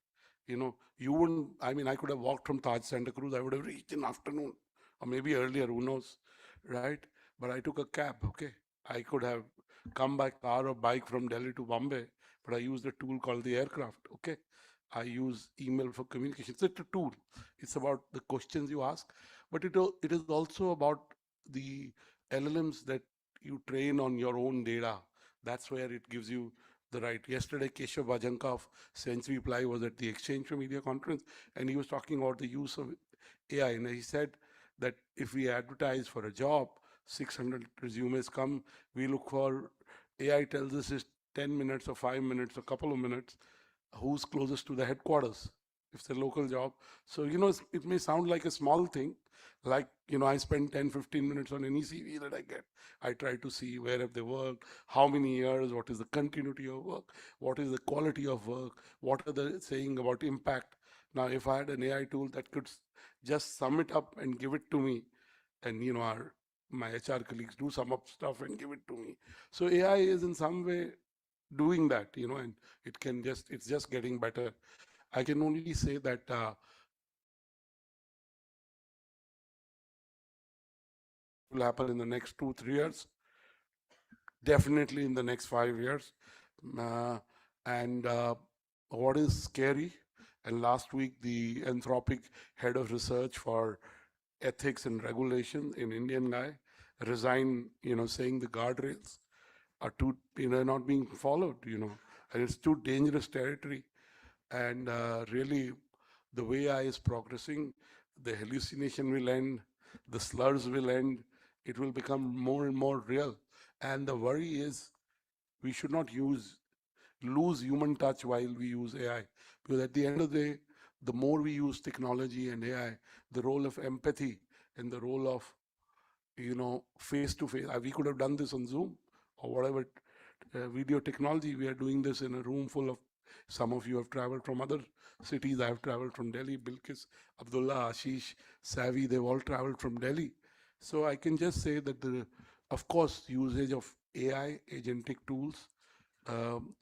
You wouldn't, I could have walked from Taj Santa Cruz, I would have reached in afternoon, or maybe earlier, who knows, right? But I took a cab, okay? I could have come by car or bike from Delhi to Bombay, but I used a tool called the aircraft, okay? I use email for communication. It's a tool. It's about the questions you ask, but it is also about the LLMs that you train on your own data. That's where it gives you the right. Yesterday, Keshav Bhajanka of Sense Reply was at the Exchange for Media conference, and he was talking about the use of AI, and he said that if we advertise for a job, 600 resumes come, we look for, AI tells us it's 10 minutes or 5 minutes, a couple of minutes, who's closest to the headquarters, if it's a local job. So, it may sound like a small thing, like, I spend 10, 15 minutes on any CV that I get. I try to see where have they worked, how many years, what is the continuity of work, what is the quality of work, what are they saying about impact. Now, if I had an AI tool that could just sum it up and give it to me, and, my HR colleagues do sum up stuff and give it to me. So AI is in some way doing that, and it's just getting better. I can only say that will happen in the next 2-3 years, definitely in the next 5 years. Uh, and what is scary, and last week the Anthropic head of research for ethics and regulation in Indian guy resign, saying the guardrails are too, not being followed, and it's too dangerous territory. And really, the way AI is progressing, the hallucination will end, the slurs will end, it will become more and more real. And the worry is we should not lose human touch while we use AI. Because at the end of the day, the more we use technology and AI, the role of empathy and the role of, face to face. We could have done this on Zoom or whatever video technology. We are doing this in a room full of, some of you have traveled from other cities. I have traveled from Delhi. Bilkis, Abdullah, Ashish, Savi, they've all traveled from Delhi. So I can just say that of course, usage of AI, agentic tools, um,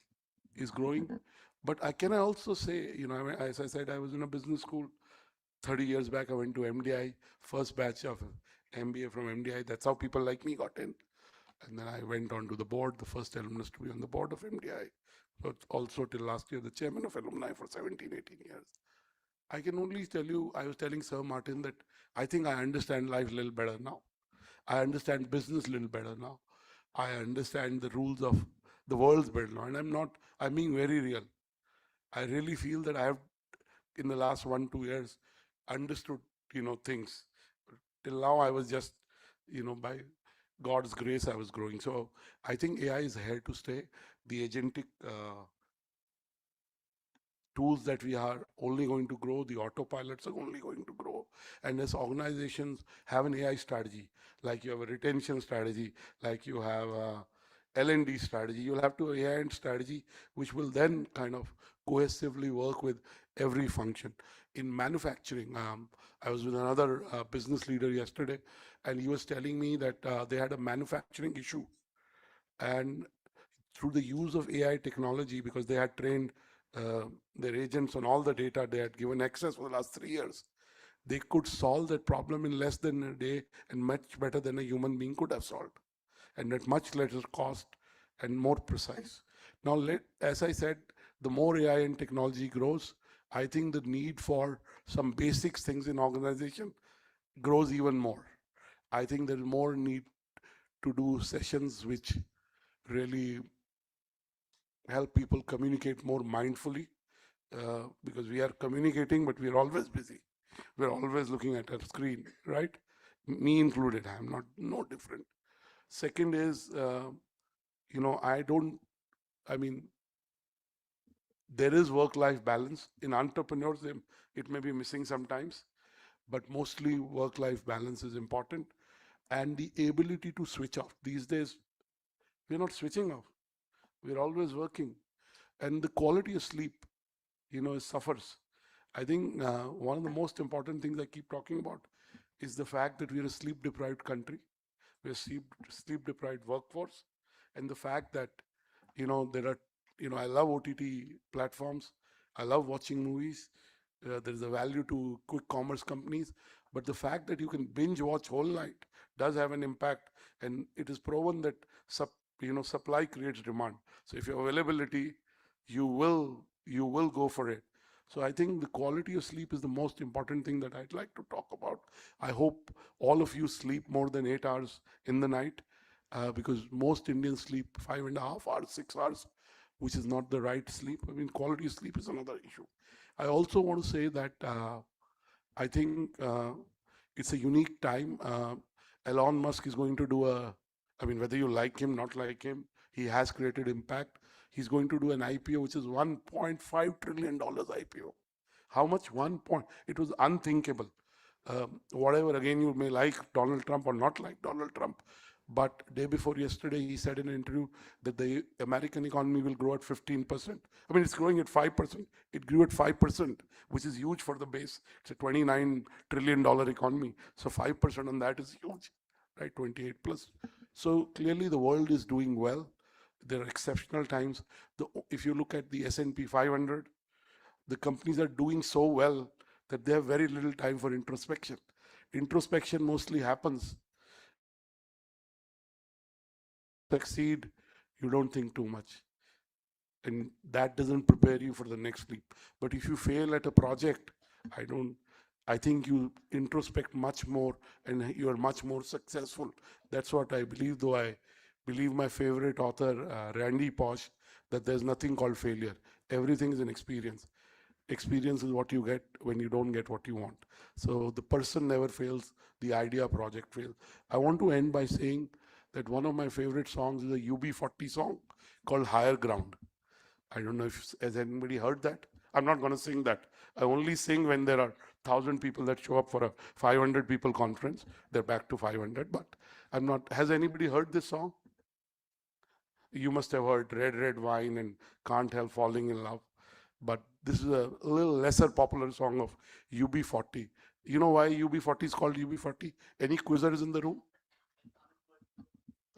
is growing. But I can also say, as I said, I was in a business school 30 years back. I went to MDI, first batch of MBA from MDI. That's how people like me got in. And then I went on to the board, the first alumnus to be on the board of MDI. But also till last year, the chairman of alumni for 17, 18 years. I can only tell you, I was telling Sir Martin that I think I understand life a little better now. I understand business a little better now. I understand the rules of the world's better now. And I'm being very real. I really feel that I have, in the last 1-2 years, understood, things. Till now, I was just, by God's grace, I was growing. So I think AI is here to stay. The agentic tools that we are only going to grow, the autopilots are only going to grow. And as organizations have an AI strategy, like you have a retention strategy, like you have a L&D strategy, you'll have to AI strategy, which will then kind of cohesively work with every function. In manufacturing, I was with another business leader yesterday, and he was telling me that they had a manufacturing issue. And through the use of AI technology, because they had trained their agents on all the data, they had given access for the last 3 years, they could solve that problem in less than a day and much better than a human being could have solved, and at much lesser cost and more precise. Now, as I said, the more AI and technology grows, I think the need for some basic things in organization grows even more. I think there is more need to do sessions which really help people communicate more mindfully, because we are communicating, but we are always busy. We're always looking at a screen, right? Me included, I'm not no different. Second is, there is work-life balance. In entrepreneurs, it may be missing sometimes, but mostly work-life balance is important. And the ability to switch off. These days, we're not switching off. We're always working. And the quality of sleep, suffers. I think one of the most important things I keep talking about is the fact that we're a sleep-deprived country. We're a sleep-deprived workforce. And the fact that, there are, I love OTT platforms. I love watching movies. There's a value to quick commerce companies. But the fact that you can binge watch whole night does have an impact. And it is proven that supply creates demand. So if your availability, you will go for it. So I think the quality of sleep is the most important thing that I'd like to talk about. I hope all of you sleep more than 8 hours in the night, because most Indians sleep 5.5 hours, 6 hours, which is not the right sleep. I mean, quality of sleep is another issue. I also want to say that I think it's a unique time. Elon Musk is going to do whether you like him, not like him, he has created impact. He's going to do an IPO, which is $1.5 trillion IPO. How much? It was unthinkable. Whatever, again, you may like Donald Trump or not like Donald Trump, but day before yesterday, he said in an interview that the American economy will grow at 15%. I mean, it's growing at 5%. It grew at 5%, which is huge for the base. It's a $29 trillion economy. So 5% on that is huge, right? 28 plus. So clearly the world is doing well. There are exceptional times. If you look at the S&P 500, the companies are doing so well that they have very little time for introspection. Introspection mostly happens. Succeed, you don't think too much. And that doesn't prepare you for the next leap. But if you fail at a project, I think you introspect much more and you are much more successful. That's what I believe, though I believe my favorite author, Randy Pausch, that there's nothing called failure. Everything is an experience. Experience is what you get when you don't get what you want. So the person never fails, the idea project fails. I want to end by saying that one of my favorite songs is a UB40 song called Higher Ground. I don't know if has anybody heard that. I'm not going to sing that. I only sing when there are 1,000 people that show up for a 500 people conference. They're back to 500, but I'm not. Has anybody heard this song? You must have heard Red Red Wine and Can't Help Falling in Love. But this is a little lesser popular song of UB40. You know why UB40 is called UB40? Any quizzers in the room?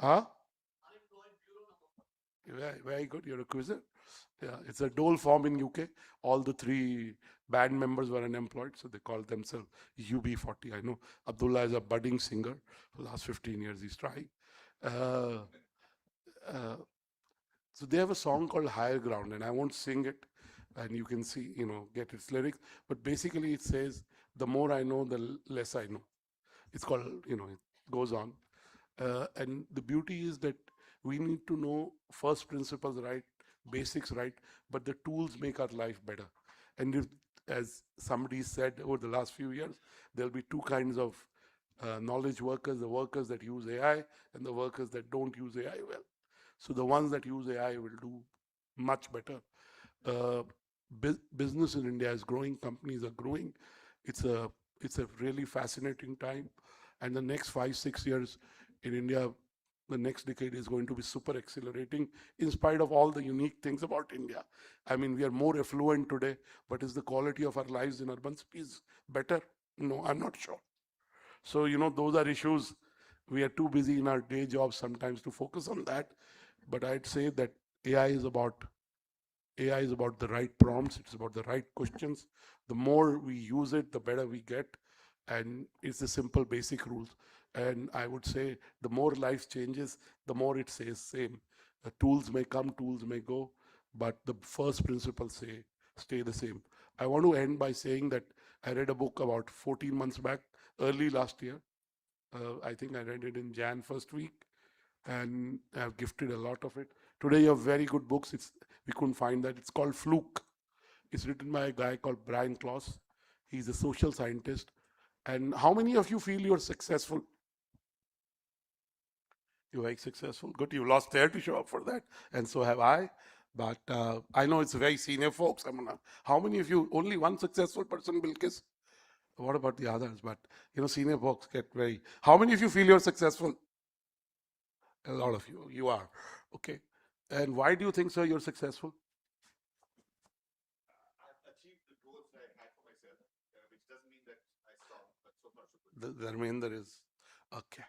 Huh? Very, very good. You're a quizzer. Yeah, it's a dole form in UK. All the three band members were unemployed, so they called themselves UB40. I know Abdullah is a budding singer. For the last 15 years, he's trying. Uh, uh, so they have a song called Higher Ground, and I won't sing it, and you can see, get its lyrics. But basically, it says, the more I know, the less I know. It's called, it goes on. And the beauty is that we need to know first principles right, basics right, but the tools make our life better. And if, as somebody said over the last few years, there'll be two kinds of knowledge workers, the workers that use AI and the workers that don't use AI well. So the ones that use AI will do much better. Business in India is growing, companies are growing. It's a really fascinating time. And the next 5-6 years in India, the next decade is going to be super accelerating in spite of all the unique things about India. I mean, we are more affluent today, but is the quality of our lives in urban cities better? No, I'm not sure. So, those are issues. We are too busy in our day jobs sometimes to focus on that. But I'd say that AI is about the right prompts. It's about the right questions. The more we use it, the better we get. And it's the simple basic rules. And I would say the more life changes, the more it says same. Tools may come, tools may go, but the first principles stay the same. I want to end by saying that I read a book about 14 months back, early last year. I think I read it in Jan first week, and I've gifted a lot of it. Today you have very good books. We couldn't find that. It's called Fluke. It's written by a guy called Brian Klaus. He's a social scientist. And how many of you feel you're successful? You're very successful. Good. You lost there to show up for that. And so have I. But I know it's very senior folks. How many of you, only one successful person, Bilkis? What about the others? But, senior folks get very... How many of you feel you're successful? A lot of you. You are. Okay. And why do you think, sir, you're successful? I've achieved the goals I had for myself, which doesn't mean that I stop, but so far so good. The remainder is okay.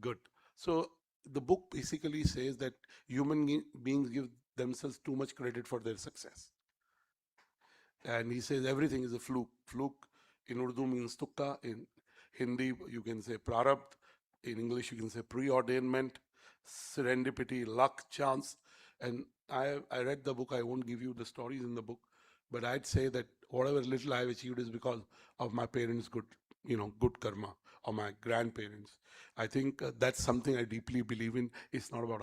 Good. So the book basically says that human beings give themselves too much credit for their success. And he says everything is a fluke. Fluke in Urdu means tukka. In Hindi, you can say prarabdh. In English, you can say preordainment, serendipity, luck, chance. And I read the book. I won't give you the stories in the book, but I'd say that whatever little I've achieved is because of my parents' good karma, or my grandparents. I think that's something I deeply believe in. It's not about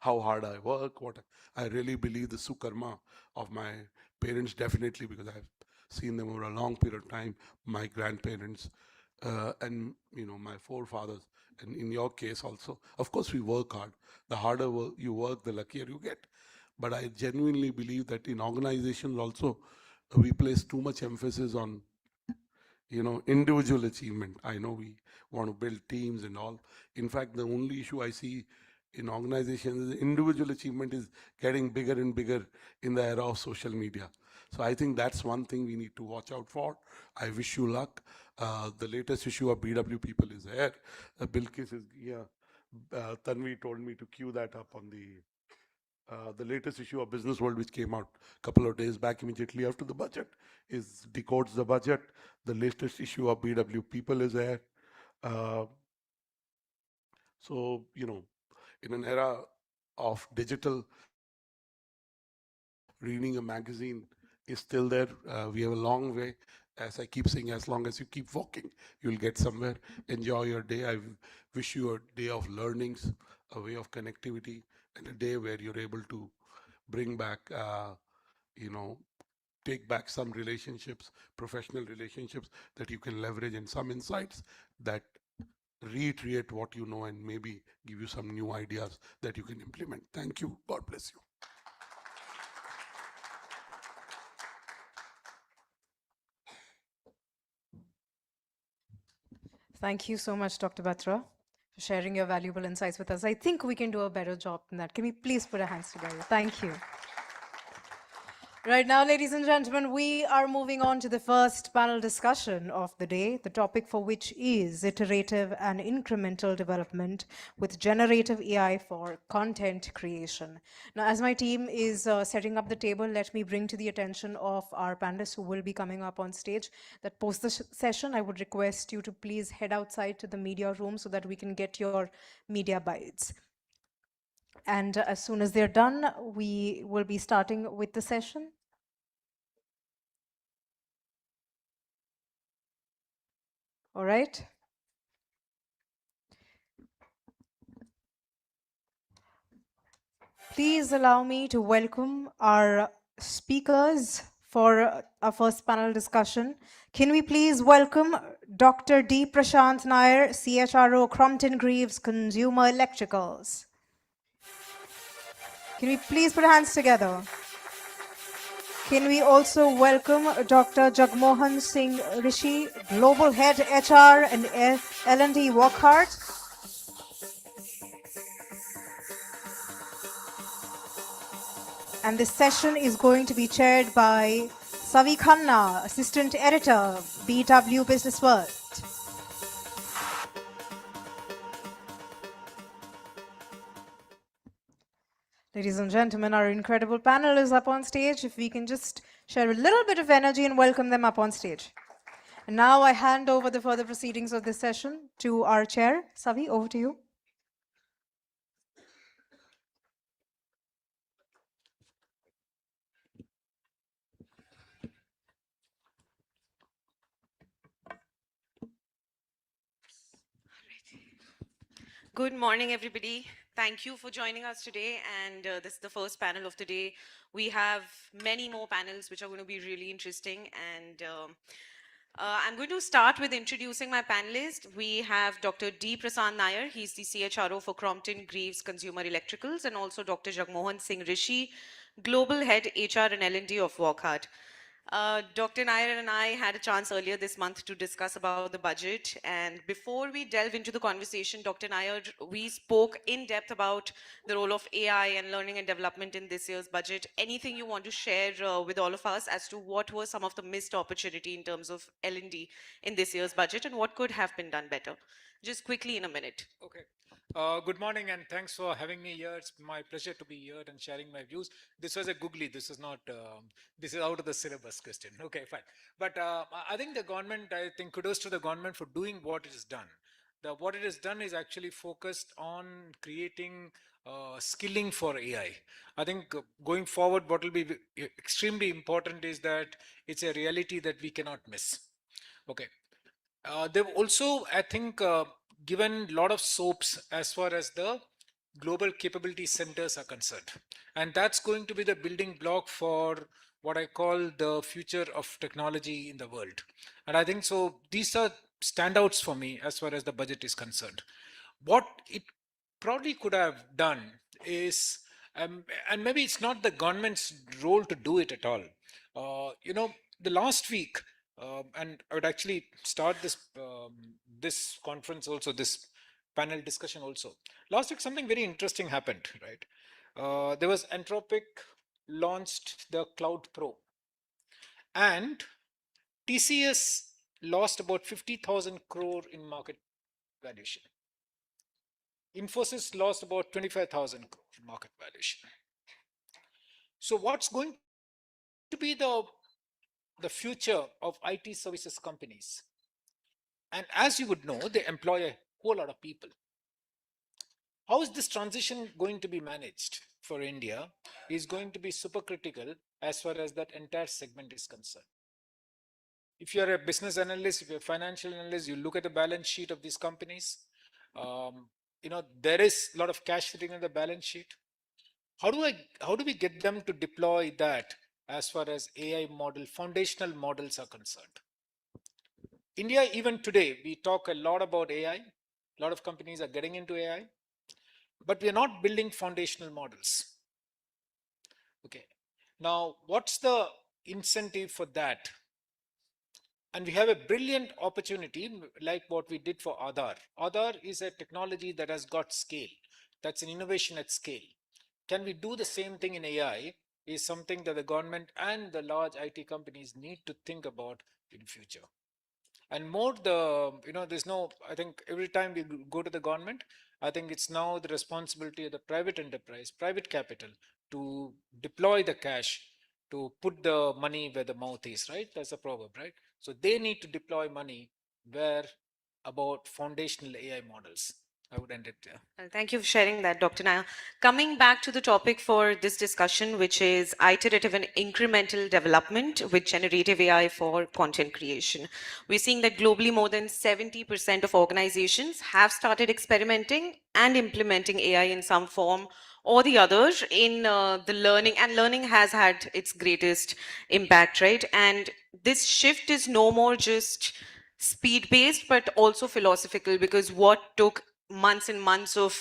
how hard I work. What I really believe, the sukarma of my parents, definitely, because I've seen them over a long period of time. My grandparents, and my forefathers, and in your case also. Of course, we work hard. The harder you work, the luckier you get. But I genuinely believe that in organizations also, we place too much emphasis on individual achievement. I know we want to build teams and all. In fact, the only issue I see in organizations is individual achievement is getting bigger and bigger in the era of social media. So I think that's one thing we need to watch out for. I wish you luck. The latest issue of BW People is here. Bilkis is here. Tanvi told me to cue that up on the latest issue of Business World, which came out a couple of days back immediately after the budget, is decodes the budget. The latest issue of BW People is there. So, in an era of digital, reading a magazine is still there. We have a long way. as I keep saying, as long as you keep walking, you'll get somewhere. Enjoy your day. I wish you a day of learnings, a way of connectivity, and a day where you're able to bring back, you know, take back some relationships, professional relationships that you can leverage, and some insights that reiterate what you know and maybe give you some new ideas that you can implement. Thank you. God bless you. Thank you so much, Dr. Batra, for sharing your valuable insights with us. I think we can do a better job than that. Can we please put our hands together? Thank you. Right now, ladies and gentlemen, we are moving on to the first panel discussion of the day, the topic for which is iterative and incremental development with generative AI for content creation. Now, as my team is setting up the table, let me bring to the attention of our panelists who will be coming up on stage that post the session, I would request you to please head outside to the media room so that we can get your media bites. And as soon as they're done, we will be starting with the session. All right. Please allow me to welcome our speakers for our first panel discussion. Can we please welcome Dr. D. Prashant Nair, CHRO, Crompton Greaves Consumer Electricals. Can we please put our hands together? Can we also welcome Dr. Jagmohan Singh Rishi, Global Head HR and L&D Wockhardt. And this session is going to be chaired by Savi Khanna, Assistant Editor, BW Business World. Ladies and gentlemen, our incredible panel is up on stage. If we can just share a little bit of energy and welcome them up on stage. And now I hand over the further proceedings of this session to our chair. Savi, over to you. Good morning, everybody. Thank you for joining us today. And this is the first panel of the day. We have many more panels which are going to be really interesting. And I'm going to start with introducing my panelists. We have Dr. D. Prasad Nair. He's the CHRO for Crompton Greaves Consumer Electricals, and also Dr. Jagmohan Singh Rishi, Global Head HR and L&D of Wockhardt. Dr. Nair and I had a chance earlier this month to discuss about the budget. And before we delve into the conversation, Dr. Nair, we spoke in depth about the role of AI and learning and development in this year's budget. Anything you want to share with all of us as to what were some of the missed opportunity in terms of L&D in this year's budget and what could have been done better? Just quickly in a minute. Okay. Good morning and thanks for having me here. It's my pleasure to be here and sharing my views. This was a googly. This is not. This is out of the syllabus question. Okay, fine. But I think the government. I think kudos to the government for doing what it has done. What it has done is actually focused on creating skilling for AI. I think going forward, what will be extremely important is that it's a reality that we cannot miss. Okay. They've also, I think, given a lot of soaps as far as the global capability centers are concerned. And that's going to be the building block for what I call the future of technology in the world. And I think so these are standouts for me as far as the budget is concerned. What it probably could have done is, and maybe it's not the government's role to do it at all. The last week, and I would actually start this conference also, this panel discussion also. Last week, something very interesting happened, right? There was Anthropic launched the Cloud Pro, and TCS lost about 50,000 crore in market valuation. Infosys lost about 25,000 crore in market valuation. So what's going to be the future of IT services companies? And as you would know, they employ a whole lot of people. How is this transition going to be managed for India is going to be super critical as far as that entire segment is concerned. If you're a business analyst, if you're a financial analyst, you look at the balance sheet of these companies. There is a lot of cash sitting in the balance sheet. How do we get them to deploy that as far as AI model, foundational models are concerned? India, even today, we talk a lot about AI. A lot of companies are getting into AI, but we are not building foundational models. Okay. Now, what's the incentive for that? And we have a brilliant opportunity like what we did for Aadhaar. Aadhaar is a technology that has got scale. That's an innovation at scale. Can we do the same thing in AI is something that the government and the large IT companies need to think about in future. And more there's no, I think every time we go to the government, I think it's now the responsibility of the private enterprise, private capital to deploy the cash, to put the money where the mouth is, right? That's a proverb, right? So they need to deploy money where about foundational AI models. I would end it there. Well, thank you for sharing that, Dr. Nair. Coming back to the topic for this discussion, which is iterative and incremental development with generative AI for content creation. We're seeing that globally more than 70% of organizations have started experimenting and implementing AI in some form or the other in the learning, and learning has had its greatest impact, right? And this shift is no more just speed based but also philosophical, because what took months and months of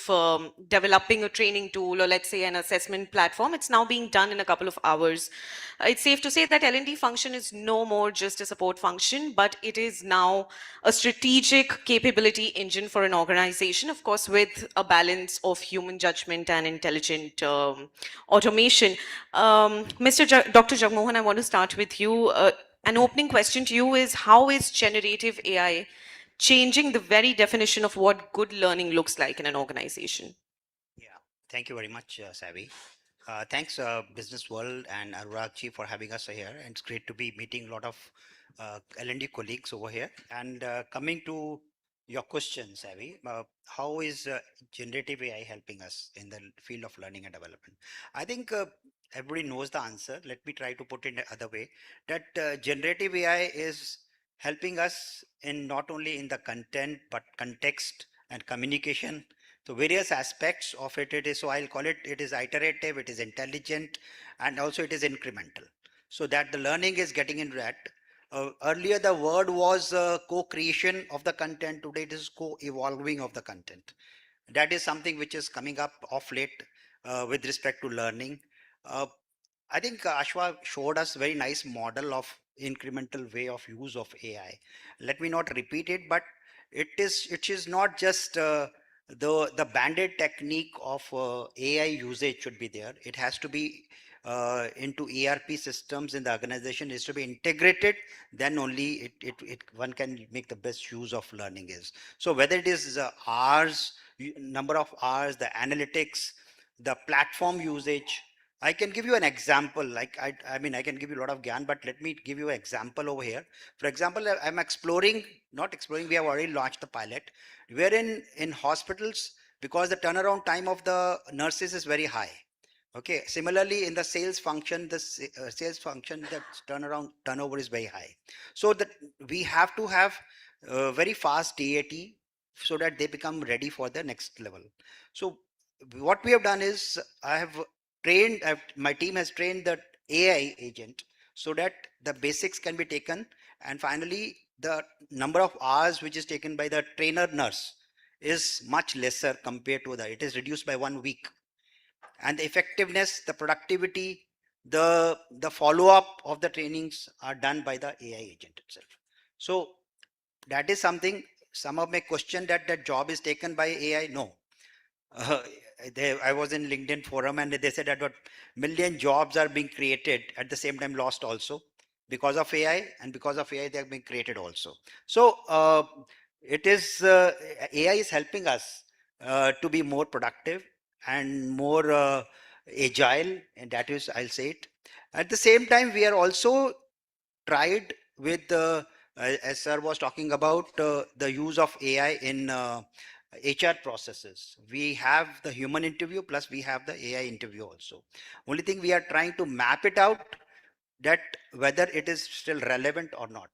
developing a training tool, or let's say an assessment platform, it's now being done in a couple of hours. It's safe to say that L&D function is no more just a support function, but it is now a strategic capability engine for an organization, of course with a balance of human judgment and intelligent automation. Dr. Jagmohan, I want to start with you. An opening question to you is, how is generative AI changing the very definition of what good learning looks like in an organization? Yeah, thank you very much, Savi. Thanks, Business World and Anurag for having us here. And it's great to be meeting a lot of L&D colleagues over here. And coming to your question, Savi, how is generative AI helping us in the field of learning and development? I think everybody knows the answer. Let me try to put it in other way, that generative AI is helping us in not only in the content, but context and communication. So various aspects of it is, so I'll call it, it is iterative, it is intelligent, and also it is incremental. So that the learning is getting into that. Earlier the word was co-creation of the content, today it is co-evolving of the content. That is something which is coming up of late with respect to learning. I think Ashwa showed us very nice model of incremental way of use of AI. Let me not repeat it, but it is not just the banded technique of AI usage should be there. It has to be into ERP systems in the organization, is to be integrated. Then only one can make the best use of learning is. So whether it is hours, number of hours, the analytics, the platform usage. I can give you an example. Like I mean, I can give you a lot of gyan, but let me give you an example over here. For example, I'm exploring, not exploring. We have already launched the pilot. Wherein in hospitals, because the turnaround time of the nurses is very high. Okay. Similarly, in the sales function, the sales function, the turnover is very high. So that we have to have very fast DAT so that they become ready for the next level. So what we have done is I have trained, my team has trained the AI agent so that the basics can be taken, and finally the number of hours which is taken by the trainer nurse is much lesser compared to it is reduced by 1 week, and the effectiveness, the productivity, the follow-up of the trainings are done by the AI agent itself. So that is something. Some of my question that job is taken by AI. No, uh, I was in LinkedIn forum and they said that what million jobs are being created at the same time lost also because of AI, and because of AI they are being created also. So it is AI is helping us to be more productive and more agile, and that is, I'll say it. At the same time, we are also tried with as sir was talking about the use of AI in HR processes. We have the human interview plus we have the AI interview also. Only thing we are trying to map it out, that whether it is still relevant or not.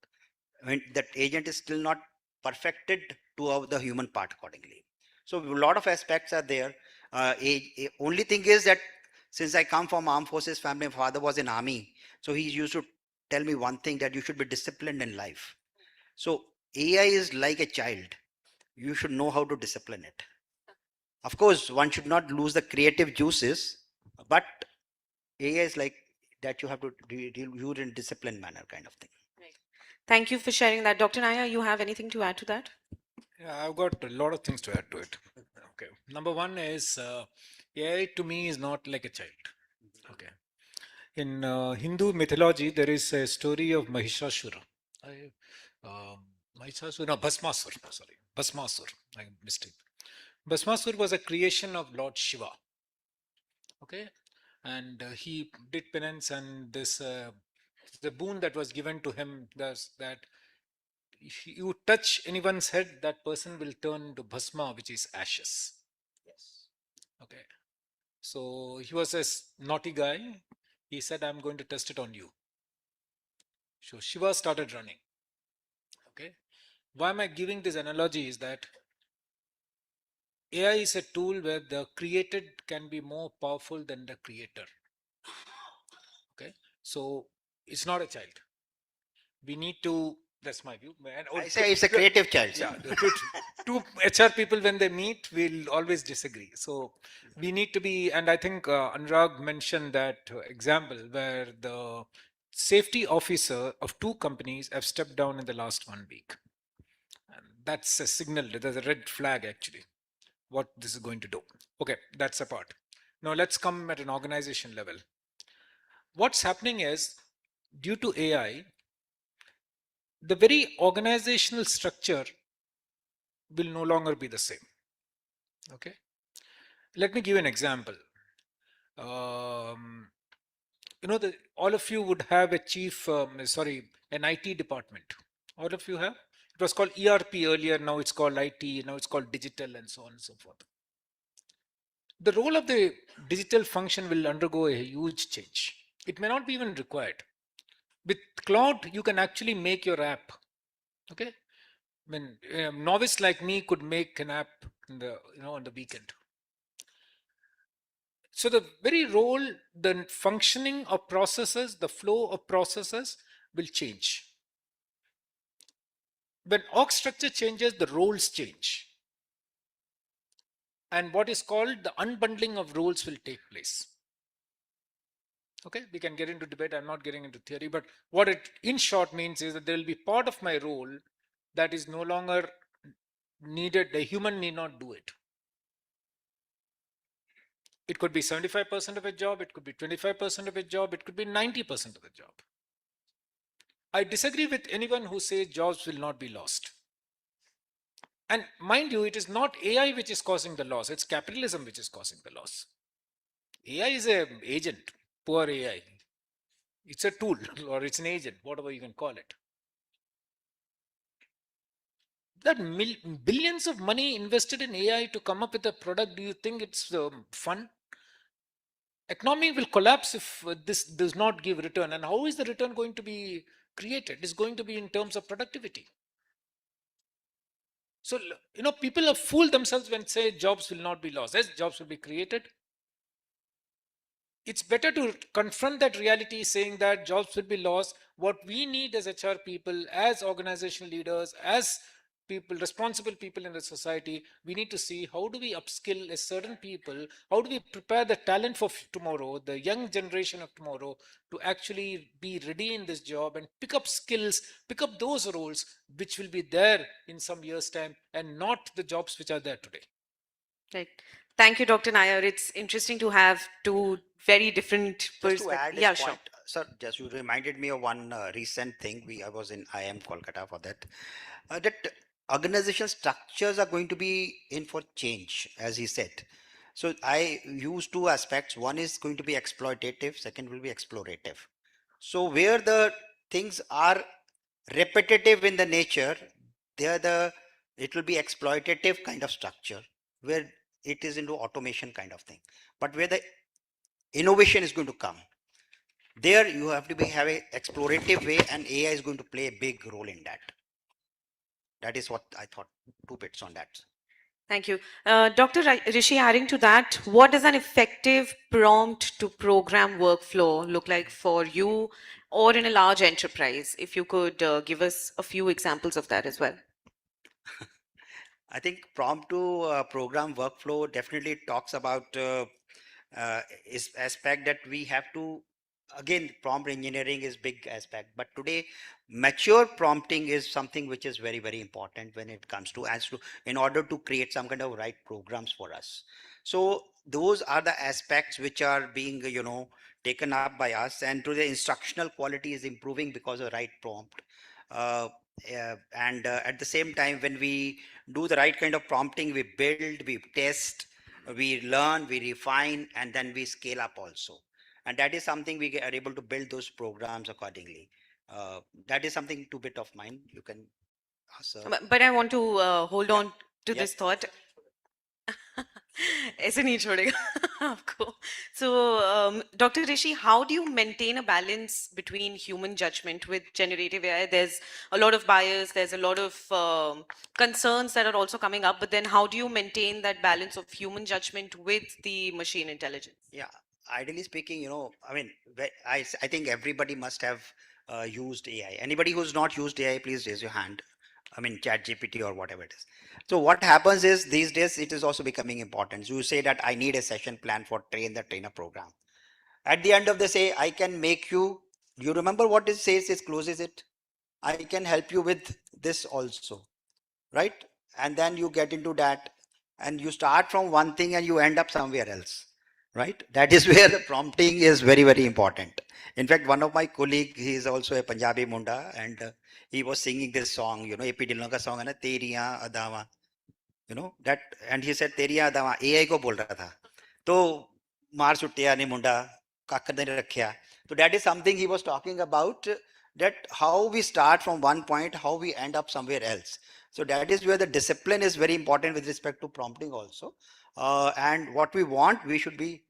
when that agent is still not perfected to the human part accordingly. So a lot of aspects are there. Only thing is that since I come from armed forces family, my father was in army, so he used to tell me one thing, that you should be disciplined in life. So AI is like a child. You should know how to discipline it. Of course, one should not lose the creative juices, but AI is like that. You have to use in disciplined manner, kind of thing. Thank you for sharing that. Dr. Naya, you have anything to add to that? Yeah, I've got a lot of things to add to it. Okay. Number one is AI to me is not like a child. Okay. In Hindu mythology, there is a story of Mahishasura. I, Mahishasura, no, Bhasmasur. Sorry, Bhasmasur. I mistake. Bhasmasur was a creation of Lord Shiva. Okay, and he did penance, and this the boon that was given to him was that if you touch anyone's head, that person will turn into bhasma, which is ashes. Yes. Okay, so he was a naughty guy. He said, "I'm going to test it on you." So Shiva started running. Okay, why am I giving this analogy? Is that AI is a tool where the created can be more powerful than the creator. Okay, so it's not a child. We need to, that's my view. I say it's a creative child. Yeah, two HR people, when they meet, will always disagree. So we need to be, and I think Anurag mentioned that example where the safety officer of two companies have stepped down in the last 1 week. And that's a signal, there's a red flag actually, what this is going to do. Okay, that's a part. Now let's come at an organization level. What's happening is, due to AI, the very organizational structure will no longer be the same. Okay, let me give you an example. All of you would have a an IT department. All of you have. It was called ERP earlier. Now it's called IT. Now it's called digital, and so on and so forth. The role of the digital function will undergo a huge change. It may not be even required. With cloud, you can actually make your app. Okay, I mean, a novice like me could make an app on the weekend. So the very role, the functioning of processes, the flow of processes will change. When org structure changes, the roles change. And what is called the unbundling of roles will take place. Okay, we can get into debate. I'm not getting into theory, but what it in short means is that there will be part of my role that is no longer needed. The human need not do it. It could be 75% of a job, it could be 25% of a job, it could be 90% of the job. I disagree with anyone who says jobs will not be lost. And mind you, it is not AI which is causing the loss, it's capitalism which is causing the loss. AI is an agent, poor AI. It's a tool or it's an agent, whatever you can call it. That billions of money invested in AI to come up with a product, do you think it's fun? Economy will collapse if this does not give return. And how is the return going to be created? It's going to be in terms of productivity. So, people have fooled themselves when say jobs will not be lost. Yes, jobs will be created. It's better to confront that reality, saying that jobs will be lost. What we need as HR people, as organizational leaders, as people, responsible people in the society, we need to see how do we upskill a certain people, how do we prepare the talent for tomorrow, the young generation of tomorrow, to actually be ready in this job and pick up skills, pick up those roles which will be there in some years' time and not the jobs which are there today. Right. Thank you, Dr. Nair. It's interesting to have two very different Just to add perspectives. this Yeah, point, sure. sir, just you reminded me of one recent thing. I was in IIM Kolkata for that. That organizational structures are going to be in for change, as he said. So I use two aspects. One is going to be exploitative. Second will be explorative. So where the things are repetitive in the nature, it will be exploitative kind of structure where it is into automation kind of thing. But where the innovation is going to come, There you have to have a explorative way, and AI is going to play a big role in that. That is what I thought. 2 bits on that. Thank you. Dr. Rishi, adding to that, what does an effective prompt to program workflow look like for you or in a large enterprise? If you could give us a few examples of that as well. I think prompt to program workflow definitely talks about is aspect that we have to, again, prompt engineering is big aspect, but today mature prompting is something which is very, very important when it comes to in order to create some kind of right programs for us. So those are the aspects which are being, taken up by us, and to the instructional quality is improving because of right prompt. uh, and at the same time, when we do the right kind of prompting, we build, we test, we learn, we refine, and then we scale up also. And that is something we are able to build those programs accordingly. That is something to bit of mine. You can ask. But I want to hold on to Yeah. this thought. ऐसे नहीं छोड़ेगा आपको. So, Dr. Rishi, how do you maintain a balance between human judgment with generative AI? There's a lot of bias, there's a lot of concerns that are also coming up, but then how do you maintain that balance of human judgment with the machine intelligence? Yeah, ideally speaking, I mean, I think everybody must have used AI. Anybody who's not used AI, please raise your hand. I mean, chat GPT or whatever it is. So what happens is these days it is also becoming important. You say that I need a session plan for train the trainer program. At the end of the say, I can make you, you remember what it says, it closes it. I can help you with this also, right? And then you get into that and you start from one thing and you end up somewhere else, right? That is where the prompting is very, very important. In fact, one of my colleague, he is also a Punjabi Munda, and he was singing this song, AP Dillon ka song, hai na, Teriyan Adawa, that, and he said, Teriyan Adawa, AI ko bol raha tha. To maar suttiya ne munda, kakka ne rakhya. So that is something he was talking about, that how we start from one point, how we end up somewhere else. So that is where the discipline is very important with respect to prompting also. And what we want, we should be.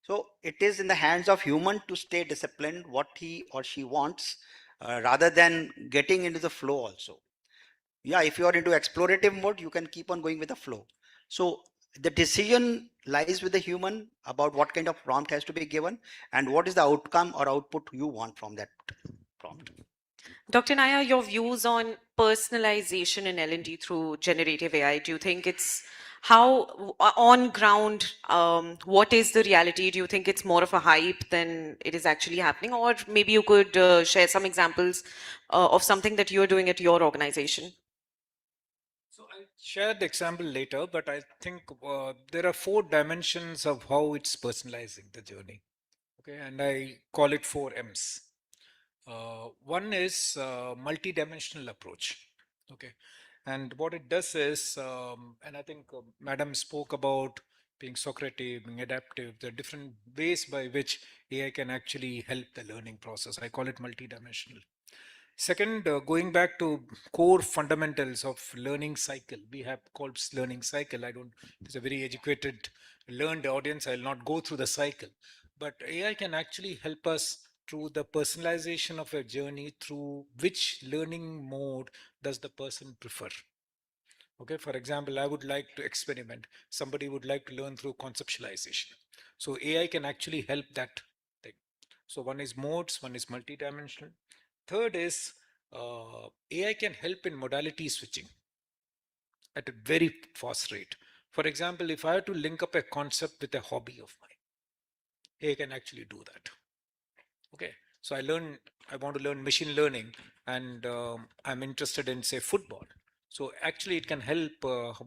So it is in the hands of human to stay disciplined what he or she wants, rather than getting into the flow also. Yeah, if you are into explorative mode, you can keep on going with the flow. So the decision lies with the human about what kind of prompt has to be given and what is the outcome or output you want from that prompt. Dr. Naya, your views on personalization in L&D through generative AI, do you think it's how on ground, what is the reality? Do you think it's more of a hype than it is actually happening? Or maybe you could share some examples of something that you're doing at your organization. So I'll share the example later, but I think there are 4 dimensions of how it's personalizing the journey. Okay, and I call it 4 M's. One is multi-dimensional approach. Okay, and what it does is, and I think Madam spoke about being Socrative, being adaptive, the different ways by which AI can actually help the learning process. I call it multi-dimensional. Second, going back to core fundamentals of learning cycle, we have called learning cycle. I don't, it's a very educated, learned audience. I'll not go through the cycle, but AI can actually help us through the personalization of a journey through which learning mode does the person prefer. Okay, for example, I would like to experiment. Somebody would like to learn through conceptualization. So AI can actually help that thing. So one is modes, one is multidimensional. Third is AI can help in modality switching at a very fast rate. For example, if I have to link up a concept with a hobby of mine, AI can actually do that. Okay, so I want to learn machine learning, and I'm interested in, say, football. So actually, it can help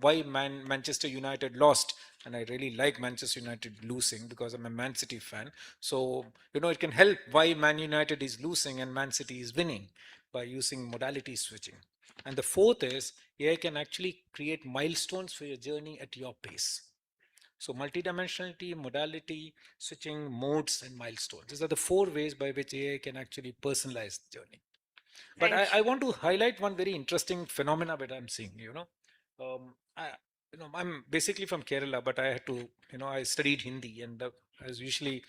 why Manchester United lost, and I really like Manchester United losing because I'm a Man City fan. So it can help why Man United is losing and Man City is winning by using modality switching. And the fourth is AI can actually create milestones for your journey at your pace. So multidimensionality, modality, switching, modes, and milestones. These are the 4 ways by which AI can actually personalize the journey. But I want to highlight one very interesting phenomena that I'm seeing. I'm basically from Kerala, but I had to, I studied Hindi, and I was usually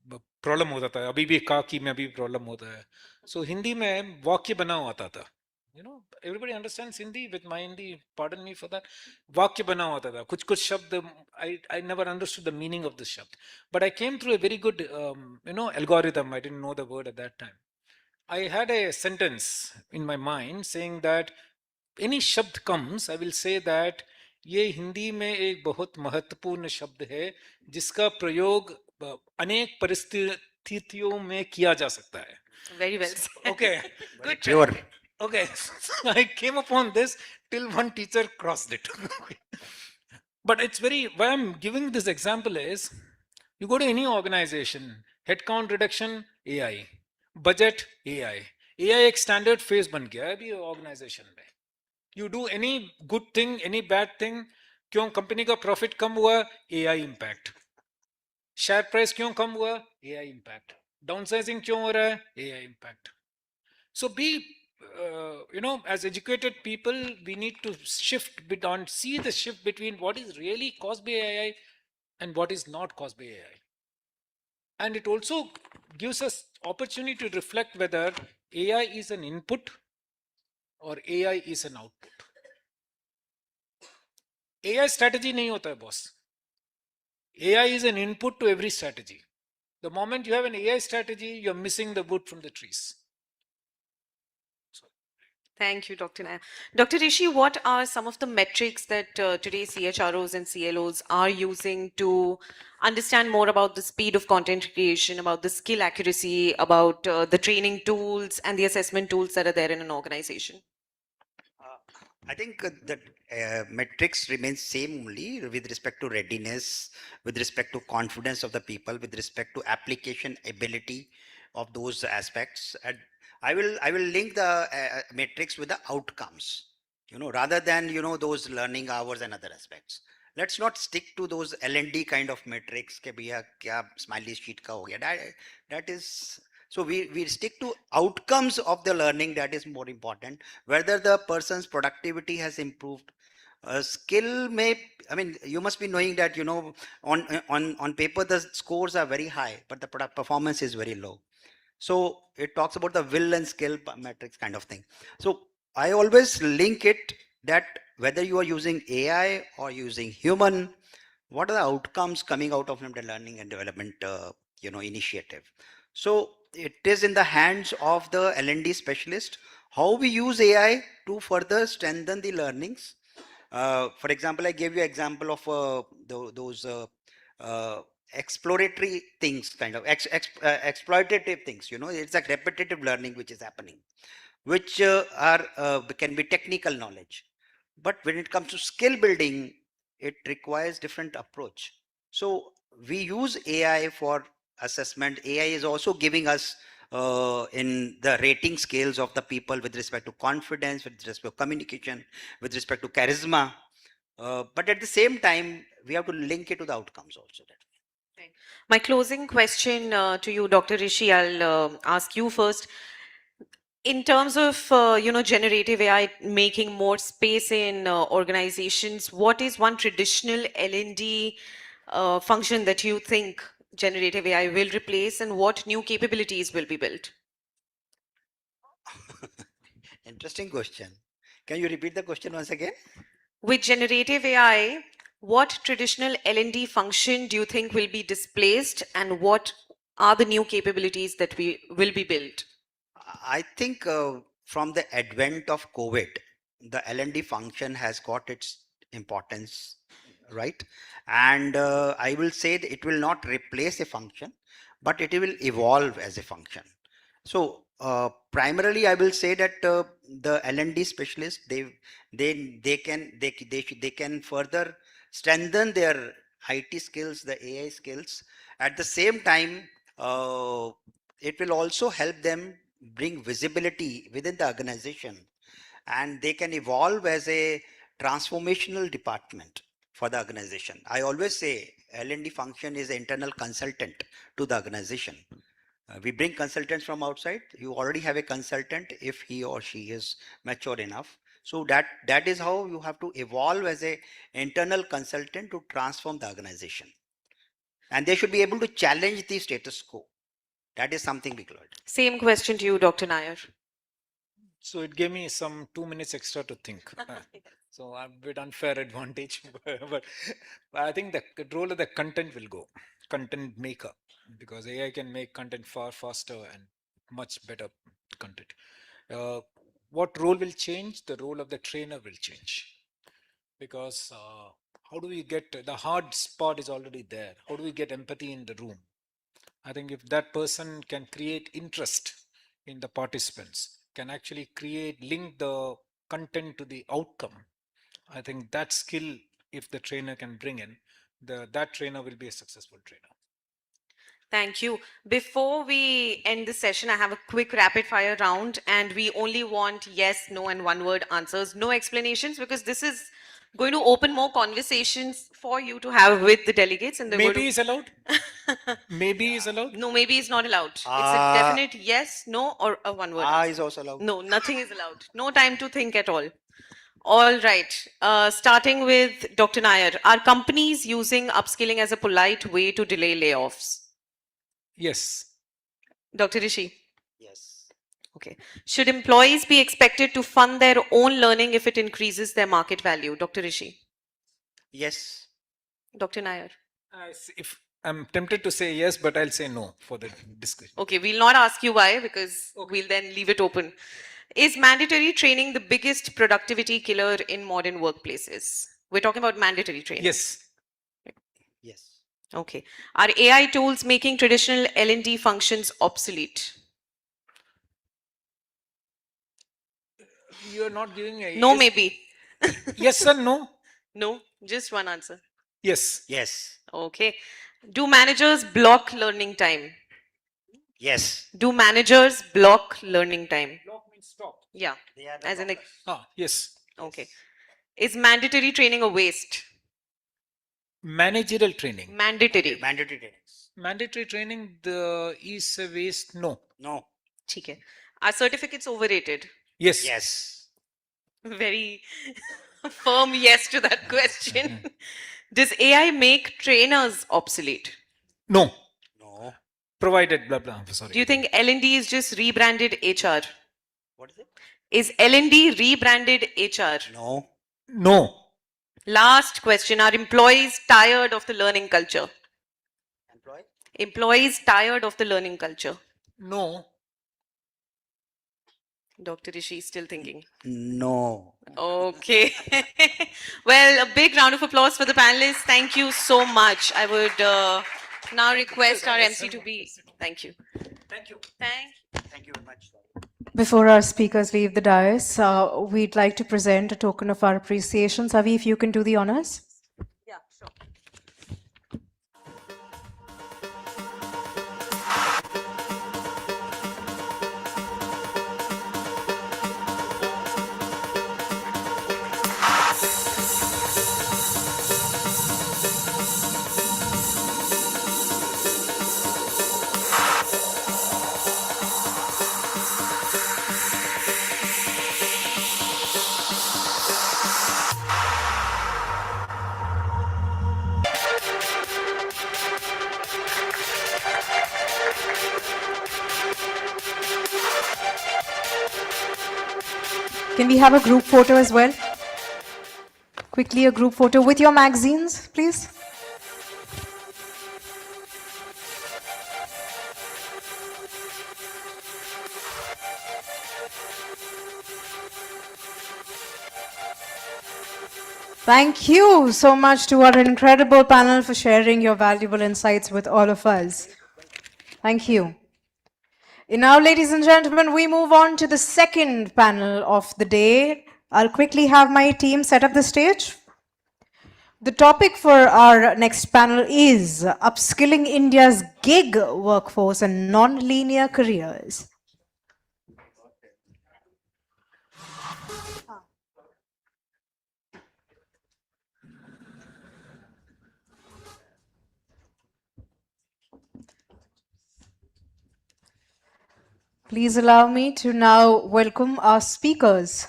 problem होता था, अभी भी काकी में अभी problem होता है. सो हिंदी में वाक्य बनाओ आता था. Everybody understands Hindi with my Hindi, pardon me for that. वाक्य बना होता था, कुछ शब्द, I never understood the meaning of this shabd, but I came through a very good algorithm. I didn't know the word at that time. I had a sentence in my mind saying that any शब्द comes, I will say that ये हिंदी में एक बहुत महत्वपूर्ण शब्द है जिसका प्रयोग अनेक परिस्थितियों में किया जा सकता है. Very well said. Okay. Good Pure. try. Okay, so I came upon this till one teacher crossed it. But it's why I'm giving this example is, you go to any organization, headcount reduction, AI, budget, AI. AI एक standard phase बन गया है अभी organization में. You do any good thing, any bad thing, क्यों company का profit कम हुआ, AI impact. Share price क्यों कम हुआ, AI impact. डाउनसाइजिंग क्यों हो रहा है, AI impact. So as educated people, we need to see the shift between what is really caused by AI and what is not caused by AI. And it also gives us opportunity to reflect whether AI is an input or AI is an output. AI strategy nahi hota hai, boss. AI is an input to every strategy. The moment you have an AI strategy, you're missing the wood from the trees. Thank you, Dr. Nair. Dr. Rishi, what are some of the metrics that today's CHROs and CLOs are using to understand more about the speed of content creation, about the skill accuracy, about the training tools and the assessment tools that are there in an organization? I think that metrics remain same only with respect to readiness, with respect to confidence of the people, with respect to application ability of those aspects. And I will link the metrics with the outcomes, rather than those learning hours and other aspects. Let's not stick to those L&D kind of metrics ke bhaiya kya smiley sheet ka ho gaya. That is, so we stick to outcomes of the learning. That is more important. Whether the person's productivity has improved, skill may, I mean, you must be knowing that, on paper, the scores are very high, but the product performance is very low. So it talks about the will and skill metrics kind of thing. So I always link it that whether you are using AI or using human, what are the outcomes coming out of the learning and development initiative. So it is in the hands of the L&D specialist how we use AI to further strengthen the learnings. For example, I gave you example of those exploratory things, kind of exploitative things. It's like repetitive learning which is happening, which can be technical knowledge. But when it comes to skill building, it requires different approach. So we use AI for assessment. AI is also giving us in the rating scales of the people with respect to confidence, with respect to communication, with respect to charisma. But at the same time, we have to link it to the outcomes also. My closing question to you, Dr. Rishi, I'll ask you first. In terms of generative AI making more space in organizations, what is one traditional L&D function that you think generative AI will replace, and what new capabilities will be built? Interesting question. Can you repeat the question once again? With generative AI, what traditional L&D function do you think will be displaced, and what are the new capabilities that will be built? I think from the advent of COVID, the L&D function has got its importance, right? And I will say that it will not replace a function, but it will evolve as a function. So primarily, I will say that the L&D specialists, they can further strengthen their IT skills, the AI skills. At the same time, it will also help them bring visibility within the organization, and they can evolve as a transformational department for the organization. I always say L&D function is an internal consultant to the organization. We bring consultants from outside. You already have a consultant if he or she is mature enough. So that is how you have to evolve as a internal consultant to transform the organization. And they should be able to challenge the status quo. That is something we learned. Same question to you, Dr. Nair. So it gave me some 2 minutes extra to think. So I'm a bit unfair advantage, but I think the role of the content will go, content maker, because AI can make content far faster and much better content. What role will change? The role of the trainer will change, because how do we get the hard spot is already there? How do we get empathy in the room? I think if that person can create interest in the participants, can actually link the content to the outcome, I think that skill, if the trainer can bring in, that trainer will be a successful trainer. Thank you. Before we end the session, I have a quick rapid fire round, and we only want yes, no, and one word answers, no explanations, because this is going to open more conversations for you to have with the delegates. And Maybe is allowed? Maybe is allowed? No, maybe is not allowed. It's a definite yes, no, or a one word. Is also allowed. No, nothing is allowed. No time to think at all. All right. Starting with Dr. Nair, are companies using upskilling as a polite way to delay layoffs? Yes. Dr. Rishi? Yes. Okay. Should employees be expected to fund their own learning if it increases their market value? Dr. Rishi? Yes. Dr. Nair? If I'm tempted to say yes, but I'll say no for the discussion. Okay, we'll not ask you why, because we'll then leave it open. Is mandatory training the biggest productivity killer in modern workplaces? We're talking about mandatory training. Yes. Yes. Okay. Are AI tools making traditional L&D functions obsolete? You're not giving a No, yes. maybe. Yes or no? No, just one answer. Yes. Yes. Okay. Do managers block learning time? Yes. Do managers block learning time? Block means stop. Yeah. They are As in the, Yes. okay. Is mandatory training a waste? Managerial training. Mandatory. Mandatory trainings. Mandatory training is a waste. No. No. Okay. Are certificates overrated? Yes. Yes. Very firm yes to that question. Does AI make trainers obsolete? No. No. Provided blah blah. Sorry. Do you think L&D is just rebranded HR? What is it? Is L&D rebranded HR? No. No. Last question. Are employees tired of the learning culture? Employee? Employees tired of the learning culture? No. Dr. Rishi is still thinking. No. Okay. Well, a big round of applause for the panelists. Thank you so much. I would now request our MC to be. Thank you. Thank you. Thank you very much. Before our speakers leave the dais, we'd like to present a token of our appreciation. Savi, if you can do the honors. Yeah, sure. Can we have a group photo as well? Quickly, a group photo with your magazines, please. Thank you so much to our incredible panel for sharing your valuable insights with all of us. Thank you. And now, ladies and gentlemen, we move on to the second panel of the day. I'll quickly have my team set up the stage. The topic for our next panel is upskilling India's gig workforce and non-linear careers. Please allow me to now welcome our speakers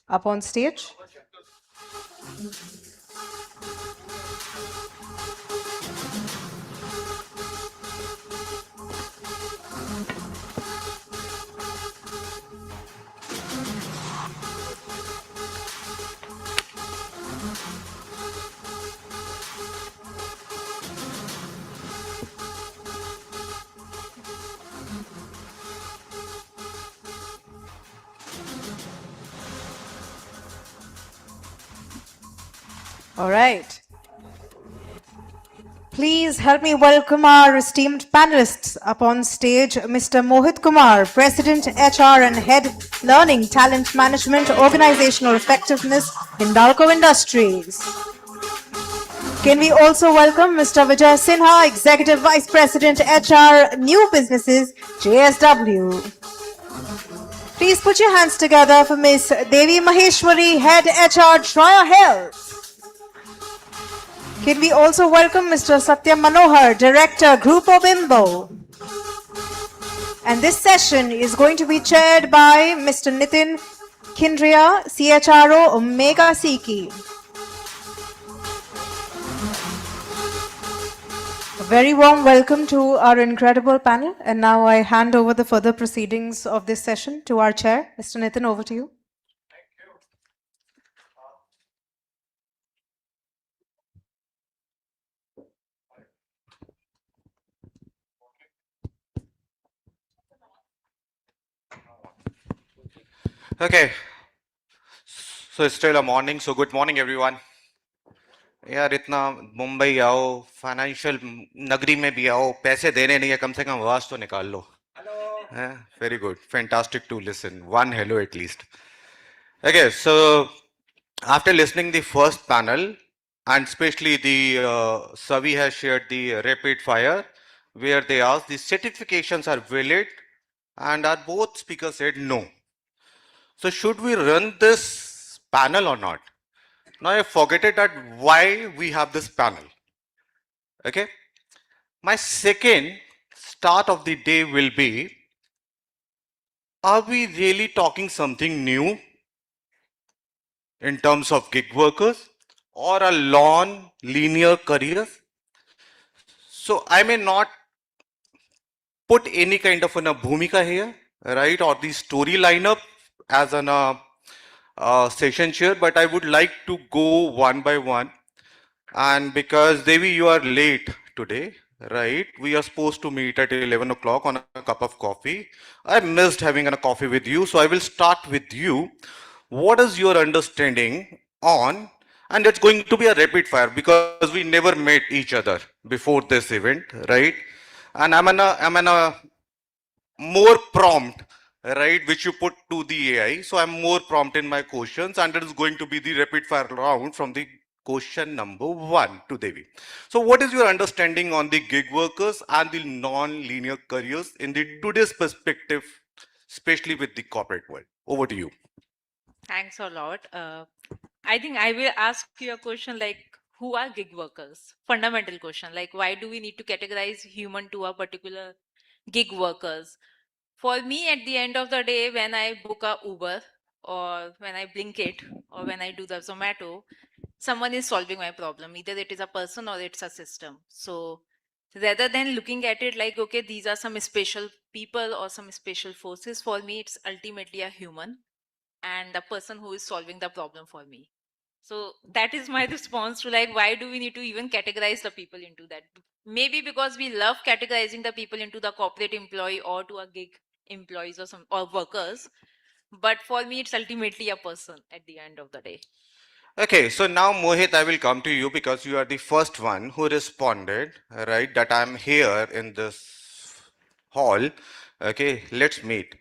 up on stage. All right. Please help me welcome our esteemed panelists up on stage. Mr. Mohit Kumar, President HR and Head Learning, Talent Management, Organizational Effectiveness, Hindalco Industries. Can we also welcome Mr. Vijay Sinha, Executive Vice President HR New Businesses, JSW. Please put your hands together for Ms. Devi Maheshwari, Head HR Troya Health. Can we also welcome Mr. Satya Manohar, Director, Group of Bimbo. And this session is going to be chaired by Mr. Nitin Kindria, CHRO, Omega Siki. A very warm welcome to our incredible panel. And now I hand over the further proceedings of this session to our chair. Mr. Nitin, over to you. Okay, so it's still a morning, so good morning everyone. यार इतना मुंबई आओ financial नगरी में भी आओ पैसे देने नहीं है कम से कम आवाज तो निकाल लो very good fantastic to listen one hello at least okay so after listening the first panel and especially the Savi has shared the rapid fire where they asked the certifications are valid and our both speakers said no. So should we run this panel or not? Now I forget it that why we have this panel. Okay. My second start of the day will be, are we really talking something new in terms of gig workers or a long linear career? So I may not put any kind of a bhumika here, right, or the story lineup as an session chair, but I would like to go one by one. And because Devi, you are late today, right? We are supposed to meet at 11 o'clock on a cup of coffee. I missed having a coffee with you, so I will start with you. What is your understanding on, and it's going to be a rapid fire because we never met each other before this event, right? And I'm in a more prompt, right, which you put to the AI. So I'm more prompt in my questions, and it is going to be the rapid fire round from the question number 1 to Devi. So what is your understanding on the gig workers and the non-linear careers in the today's perspective, especially with the corporate world? Over to you. Thanks a lot. I think I will ask you a question like, who are gig workers? Fundamental question, like, why do we need to categorize human to a particular gig workers? For me, at the end of the day, when I book a Uber or when I Blinkit or when I do the Zomato, someone is solving my problem. Either it is a person or it's a system. So rather than looking at it like, okay, these are some special people or some special forces, for me, it's ultimately a human and the person who is solving the problem for me. So that is my response to like, why do we need to even categorize the people into that? Maybe because we love categorizing the people into the corporate employee or to a gig employees or some or workers. But for me, it's ultimately a person at the end of the day. Okay, so now Mohit, I will come to you because you are the first one who responded, right, that I'm here in this hall. Okay, let's meet.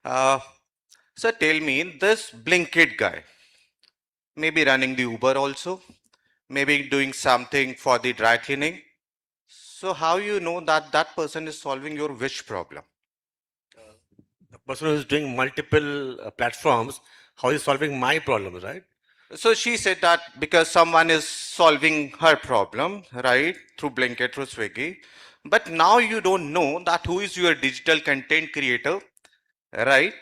So tell me, this Blinkit guy, maybe running the Uber also, maybe doing something for the dry cleaning. So how you know that that person is solving your which problem? The person who is doing multiple platforms, how is solving my problems, right? So she said that because someone is solving her problem, right, through Blinkit, through Swiggy, but now you don't know that who is your digital content creator, right?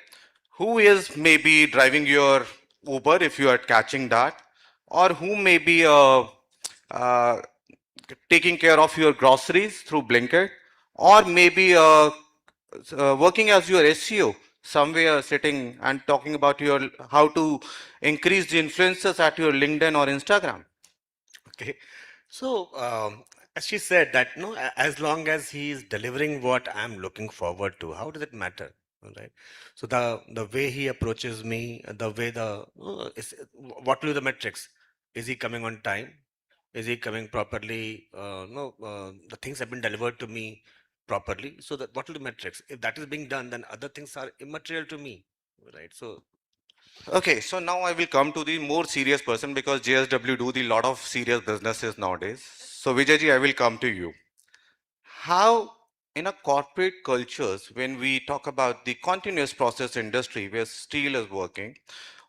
Who is maybe driving your Uber if you are catching that, or who may be uh, taking care of your groceries through Blinkit, or maybe working as your SEO somewhere sitting and talking about your how to increase the influencers at your LinkedIn or Instagram. Okay. So, as she said that, no, as long as he is delivering what I'm looking forward to, how does it matter? Right. So the way he approaches me, the way what will be the metrics? Is he coming on time? Is he coming properly? No, the things have been delivered to me properly. So that what will the metrics? If that is being done, then other things are immaterial to me, right? So Okay, so now I will come to the more serious person because JSW do the lot of serious businesses nowadays. So Vijayji, I will come to you. How in a corporate cultures, when we talk about the continuous process industry where steel is working,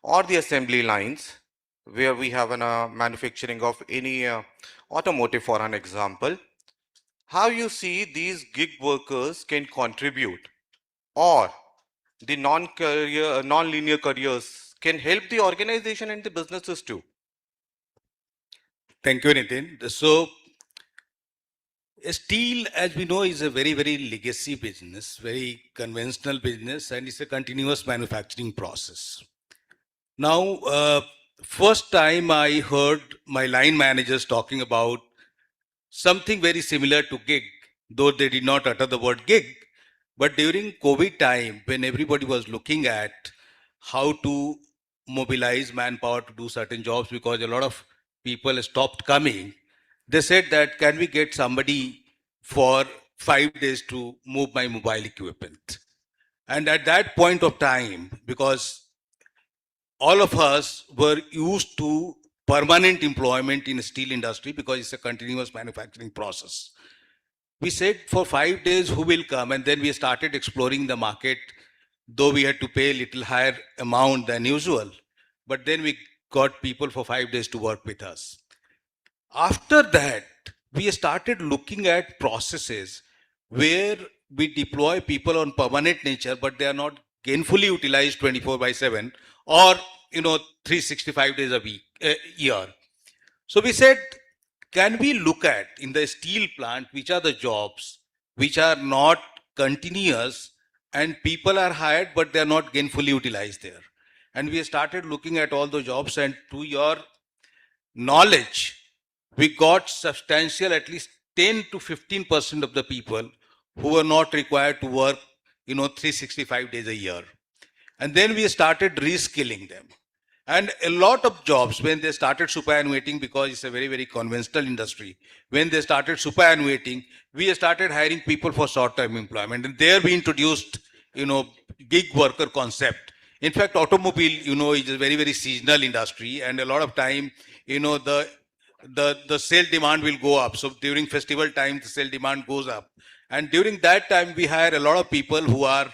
or the assembly lines where we have a manufacturing of any automotive for an example, how you see these gig workers can contribute, or the non-linear careers can help the organization and the businesses too. Thank you, Nitin. So, steel, as we know, is a very, very legacy business, very conventional business, and it's a continuous manufacturing process. Now, first time I heard my line managers talking about something very similar to gig, though they did not utter the word gig. But during COVID time, when everybody was looking at how to mobilize manpower to do certain jobs because a lot of people stopped coming, they said that can we get somebody for 5 days to move my mobile equipment? And at that point of time, because all of us were used to permanent employment in steel industry because it's a continuous manufacturing process. We said for 5 days who will come, and then we started exploring the market, though we had to pay a little higher amount than usual. But then we got people for 5 days to work with us. After that, we started looking at processes where we deploy people on permanent nature, but they are not gainfully utilized 24/7 or 365 days a week, a year. So we said, can we look at in the steel plant which are the jobs which are not continuous and people are hired but they are not gainfully utilized there? And we started looking at all the jobs, and to your knowledge, we got substantial, at least 10 to 15% of the people who were not required to work 365 days a year. And then we started reskilling them. And a lot of jobs, when they started superannuating, because it's a very, very conventional industry, when they started superannuating, we started hiring people for short-term employment. And there we introduced, gig worker concept. In fact, automobile, is a very, very seasonal industry. And a lot of time, the sale demand will go up. So during festival time, the sale demand goes up. And during that time, we hire a lot of people who are,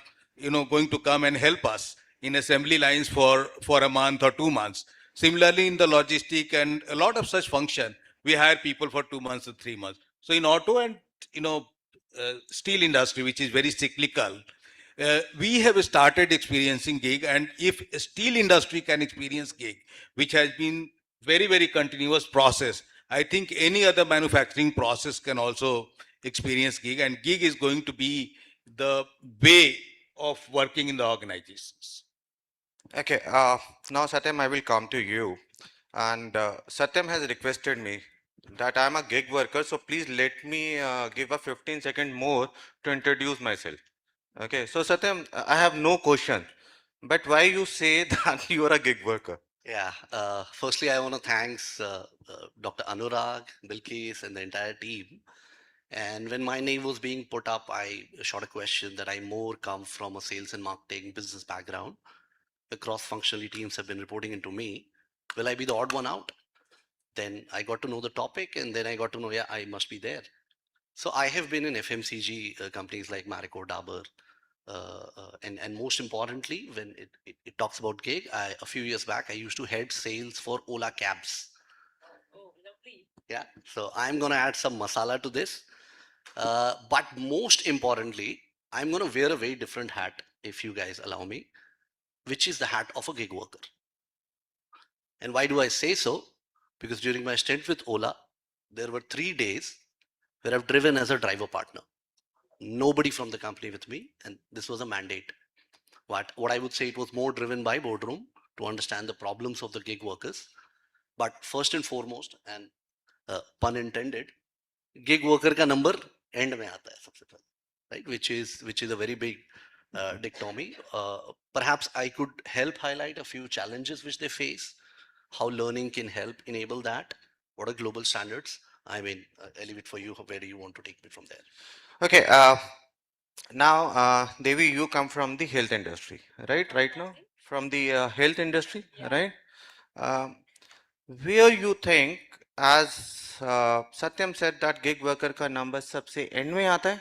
going to come and help us in assembly lines for a month or 2 months. Similarly, in the logistic and a lot of such function, we hire people for 2 months or 3 months. So in auto and steel industry, which is very cyclical, we have started experiencing gig. And if steel industry can experience gig, which has been very, very continuous process, I think any other manufacturing process can also experience gig, and gig is going to be the way of working in the organizations. Okay, now Satyam, I will come to you. And Satyam has requested me that I'm a gig worker, so please let me give a 15-second more to introduce myself. Okay, so Satyam, I have no question, but why you say that you are a gig worker? Yeah, firstly, I want to thanks Dr. Anurag, Bilkis, and the entire team. And when my name was being put up, I shot a question that I more come from a sales and marketing business background. The cross-functionally teams have been reporting into me. Will I be the odd one out? Then I got to know the topic, and then I got to know, yeah, I must be there. So I have been in FMCG companies like Marico, Dabur, and most importantly, when it talks about gig, a few years back, I used to head sales for Ola cabs. Yeah, so I'm going to add some masala to this. But most importantly, I'm going to wear a very different hat, if you guys allow me, which is the hat of a gig worker. And why do I say so? Because during my stint with Ola, there were 3 days where I've driven as a driver partner. Nobody from the company with me, and this was a mandate. What I would say, it was more driven by boardroom to understand the problems of the gig workers. But first and foremost, and pun intended, gig worker ka number end mein aata hai sabse pehle, right? Which is a very big dichotomy. Perhaps I could help highlight a few challenges which they face. how learning can help enable that. What are global standards? I mean, I leave it for you. Where do you want to take me from there? Okay. Now, Devi, you come from the health industry, right? Right now, from the health industry, right? Um, where you think, as Satyam said, that gig worker का number सबसे end में आता है.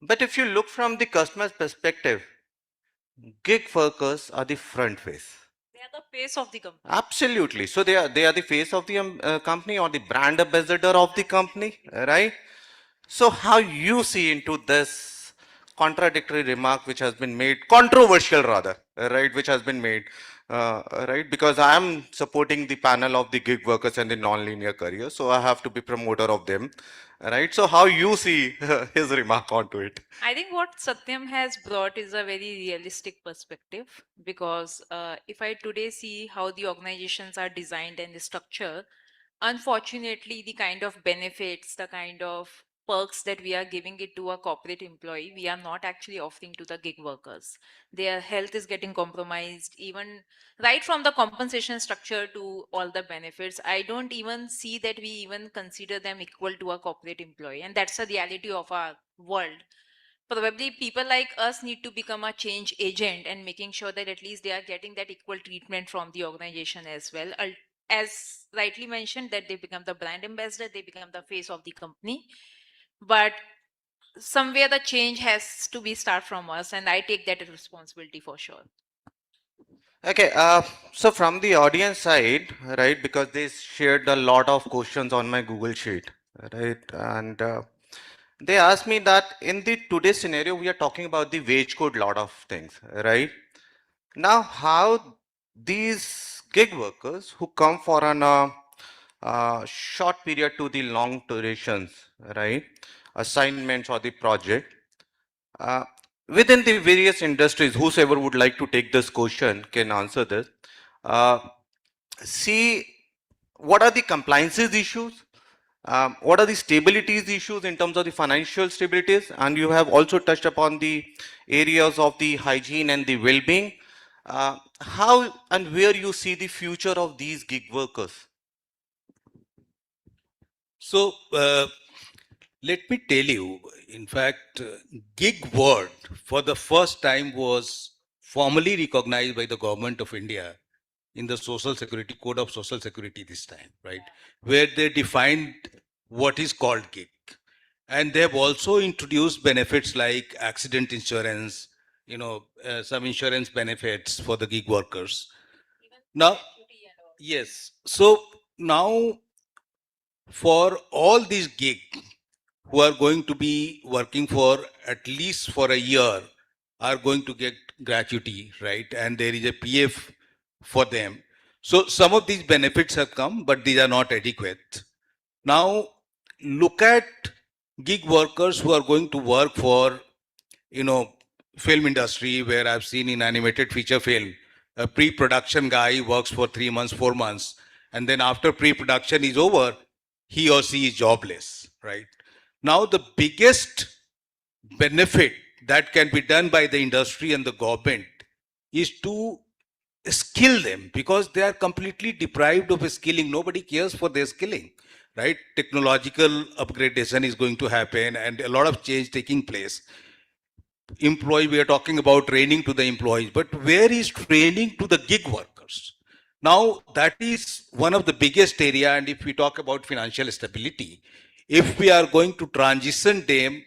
But if you look from the customer's perspective, gig workers are the front face. They are the face of the company. Absolutely. So they are the face of the company or the brand ambassador of the company, right? So how you see into this contradictory remark which has been made, controversial rather, right, which has been made, right? Because I am supporting the panel of the gig workers and the non-linear career, so I have to be promoter of them, right? So how you see his remark onto it? I think what Satyam has brought is a very realistic perspective because if I today see how the organizations are designed and the structure, unfortunately, the kind of benefits, the kind of perks that we are giving it to a corporate employee, we are not actually offering to the gig workers. Their health is getting compromised, even right from the compensation structure to all the benefits. I don't even see that we even consider them equal to a corporate employee. And that's the reality of our world. Probably people like us need to become a change agent and making sure that at least they are getting that equal treatment from the organization as well. As rightly mentioned, that they become the brand ambassador, they become the face of the company. But somewhere the change has to be start from us, and I take that responsibility for sure. Okay, so from the audience side, right, because they shared a lot of questions on my Google Sheet, right, and they asked me that in the today's scenario, we are talking about the wage code, lot of things, right? Now, how these gig workers who come for an short period to the long durations, right, assignments or the project, uh, within the various industries, whosoever would like to take this question can answer this. Uh, see, what are the compliances issues? What are the stabilities issues in terms of the financial stabilities? And you have also touched upon the areas of the hygiene and the well-being. How and where you see the future of these gig workers? So, let me tell you, in fact, gig word for the first time was formally recognized by the government of India in the Social Security Code of Social Security this time, right? Where they defined what is called gig. And they have also introduced benefits like accident insurance, some insurance benefits for the gig workers. Now, yes. So now for all these gig who are going to be working for at least for a year are going to get gratuity, right? And there is a PF for them. So some of these benefits have come, but these are not adequate. Now, look at gig workers who are going to work for, film industry, where I've seen in animated feature film, a pre-production guy works for 3 months, 4 months, and then after pre-production is over, he or she is jobless, right? Now, the biggest benefit that can be done by the industry and the government is to skill them, because they are completely deprived of skilling. Nobody cares for their skilling, right? Technological upgradation is going to happen and a lot of change taking place. We are talking about training to the employees, but where is training to the gig workers? Now, that is one of the biggest area. And if we talk about financial stability, if we are going to transition them,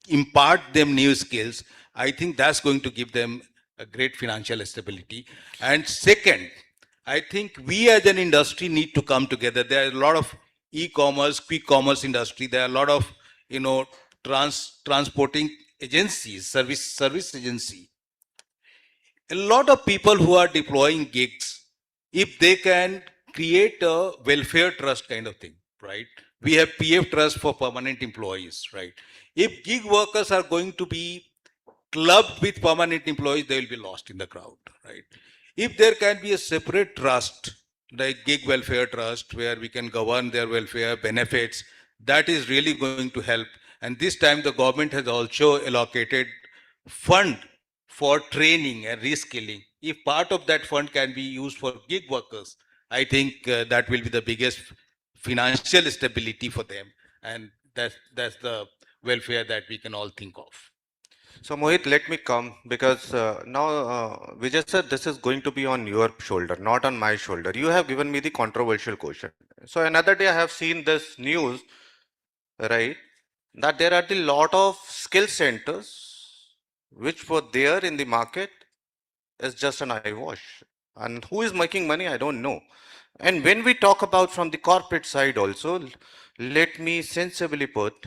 impart them new skills, I think that's going to give them a great financial stability. And second, I think we as an industry need to come together. There are a lot of e-commerce, quick commerce industry. There are a lot of, transporting agencies, service agency. A lot of people who are deploying gigs, if they can create a welfare trust kind of thing, right? We have PF trust for permanent employees, right? If gig workers are going to be clubbed with permanent employees, they will be lost in the crowd, right? If there can be a separate trust, like gig welfare trust, where we can govern their welfare benefits, that is really going to help. And this time the government has also allocated fund for training and reskilling. If part of that fund can be used for gig workers, I think that will be the biggest financial stability for them, and that's the welfare that we can all think of. So Mohit, let me come because now Vijay sir, this is going to be on your shoulder, not on my shoulder. You have given me the controversial question. So another day I have seen this news, right, that there are the lot of skill centers which were there in the market is just an eyewash. And who is making money, I don't know. And when we talk about from the corporate side also, let me sensibly put,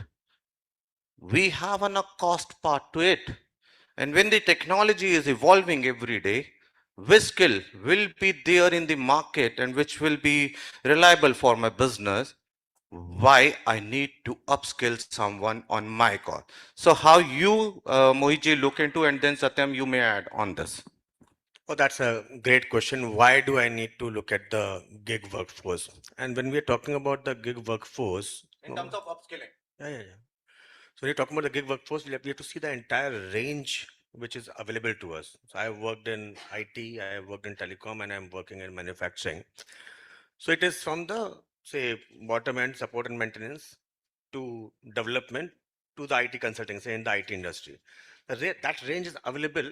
we have a cost part to it. And when the technology is evolving every day, which skill will be there in the market and which will be reliable for my business, why I need to upskill someone on my call. So how you, Mohiji, look into, and then Satyam, you may add on this. Oh, that's a great question. Why do I need to look at the gig workforce? And when we're talking about the gig workforce, In terms of upskilling. yeah. So when you're talking about the gig workforce, we have to see the entire range which is available to us. So I have worked in IT, I have worked in telecom, and I'm working in manufacturing. So it is from the, say, bottom end support and maintenance to development to the IT consulting, say in the IT industry. That range is available